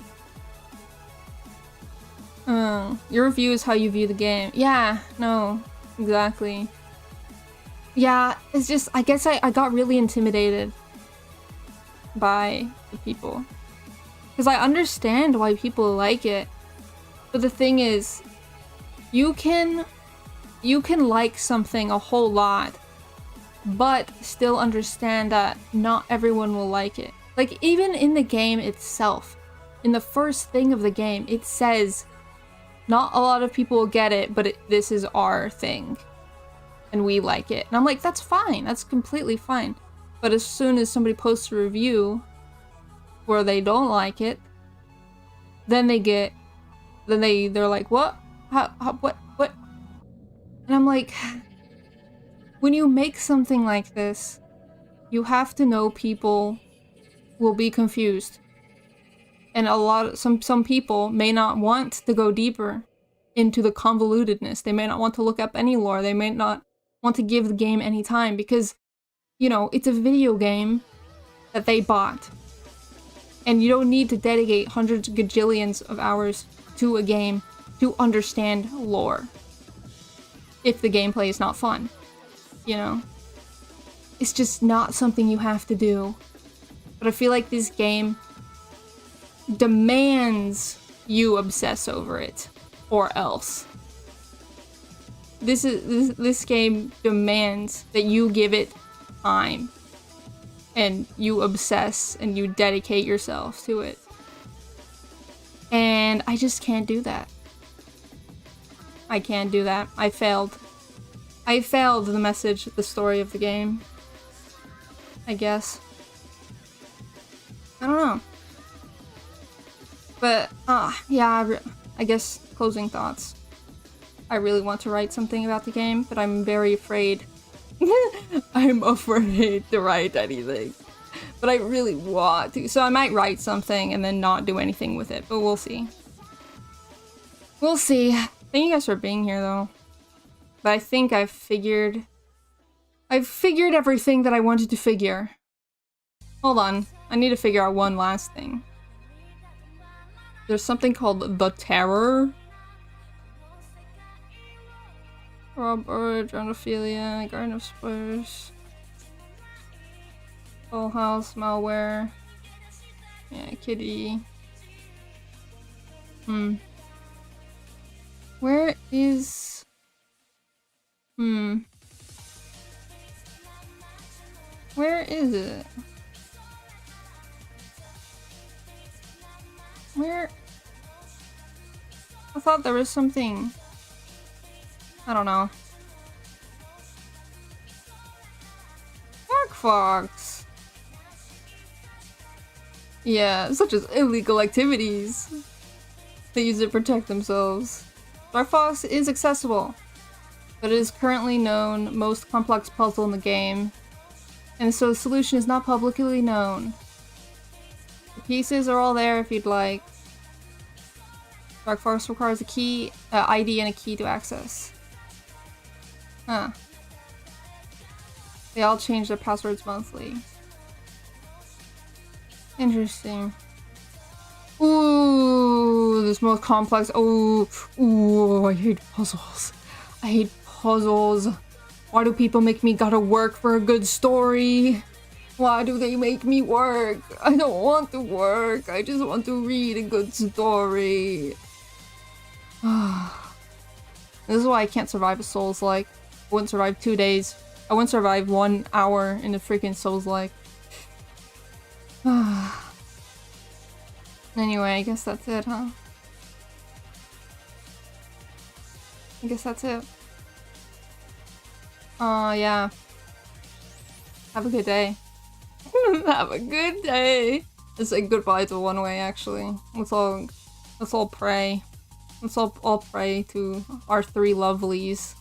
Your review is how you view the game. Yeah, no, exactly. Yeah, it's just, I guess I got really intimidated by the people. Because I understand why people like it. But the thing is, you can like something a whole lot, but still understand that not everyone will like it. Like, even in the game itself, in the first thing of the game, it says, not a lot of people will get it, but this is our thing. And we like it. And I'm like, that's fine. That's completely fine. But as soon as somebody posts a review where they don't like it, then they're like, what? What? And I'm like, when you make something like this, you have to know people will be confused. And some people may not want to go deeper into the convolutedness. They may not want to look up any lore. They may not want to give the game any time because, you know, it's a video game that they bought. And you don't need to dedicate hundreds of gajillions of hours to a game to understand lore. If the gameplay is not fun, you know? It's just not something you have to do. But I feel like this game demands you obsess over it, or else. This game demands that you give it time, and you obsess and you dedicate yourself to it. And I just can't do that. I can't do that. I failed. I failed the message, the story of the game. I guess. I don't know. But, yeah, I guess closing thoughts. I really want to write something about the game, but I'm very afraid. I'm afraid to write anything. But I really want to. So I might write something and then not do anything with it, but we'll see. We'll see. Thank you guys for being here, though. But I think I've figured everything that I wanted to figure. Hold on. I need to figure out one last thing. There's something called The Terror. Robert, Dronophilia, Garden of Spurs. Full House, Malware. Yeah, Kitty. Where is... Where is it? Where? I thought there was something. I don't know. Dark Fox. Yeah, such as illegal activities. They use it to protect themselves. Dark Fox is accessible, but it is currently known most complex puzzle in the game, and so the solution is not publicly known. The pieces are all there if you'd like. Dark Forest requires a key, ID and a key to access. Huh. They all change their passwords monthly. Interesting. Ooh, this most complex. Ooh, I hate puzzles. I hate puzzles. Why do people make me gotta work for a good story? Why do they make me work? I don't want to work. I just want to read a good story. This is why I can't survive a Souls-like. I wouldn't survive 2 days. I wouldn't survive 1 hour in a freaking Souls-like. Anyway, I guess that's it, huh? I guess that's it. Yeah. Have a good day. Have a good day. Let's say goodbye to Oneway, actually. Let's all pray. Let's all pray to our three lovelies.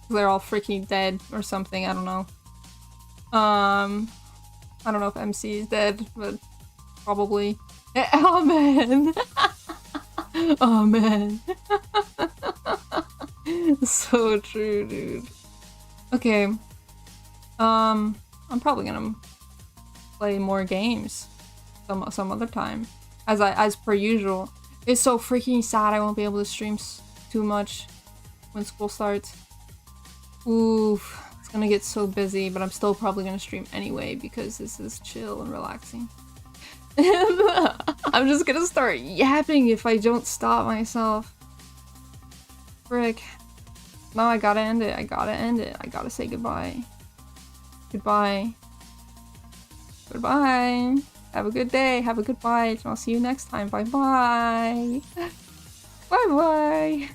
They're all freaking dead or something, I don't know. I don't know if MC is dead, but probably. Oh man! Oh man. So true, dude. Okay. I'm probably gonna play more games some other time. As per usual. It's so freaking sad I won't be able to stream too much when school starts. Oof. It's gonna get so busy, but I'm still probably gonna stream anyway because this is chill and relaxing. I'm just gonna start yapping if I don't stop myself. Frick. No, I gotta end it. I gotta end it. I gotta say goodbye. Goodbye. Goodbye. Have a good day. Have a good bite. And I'll see you next time. Bye bye. Bye bye.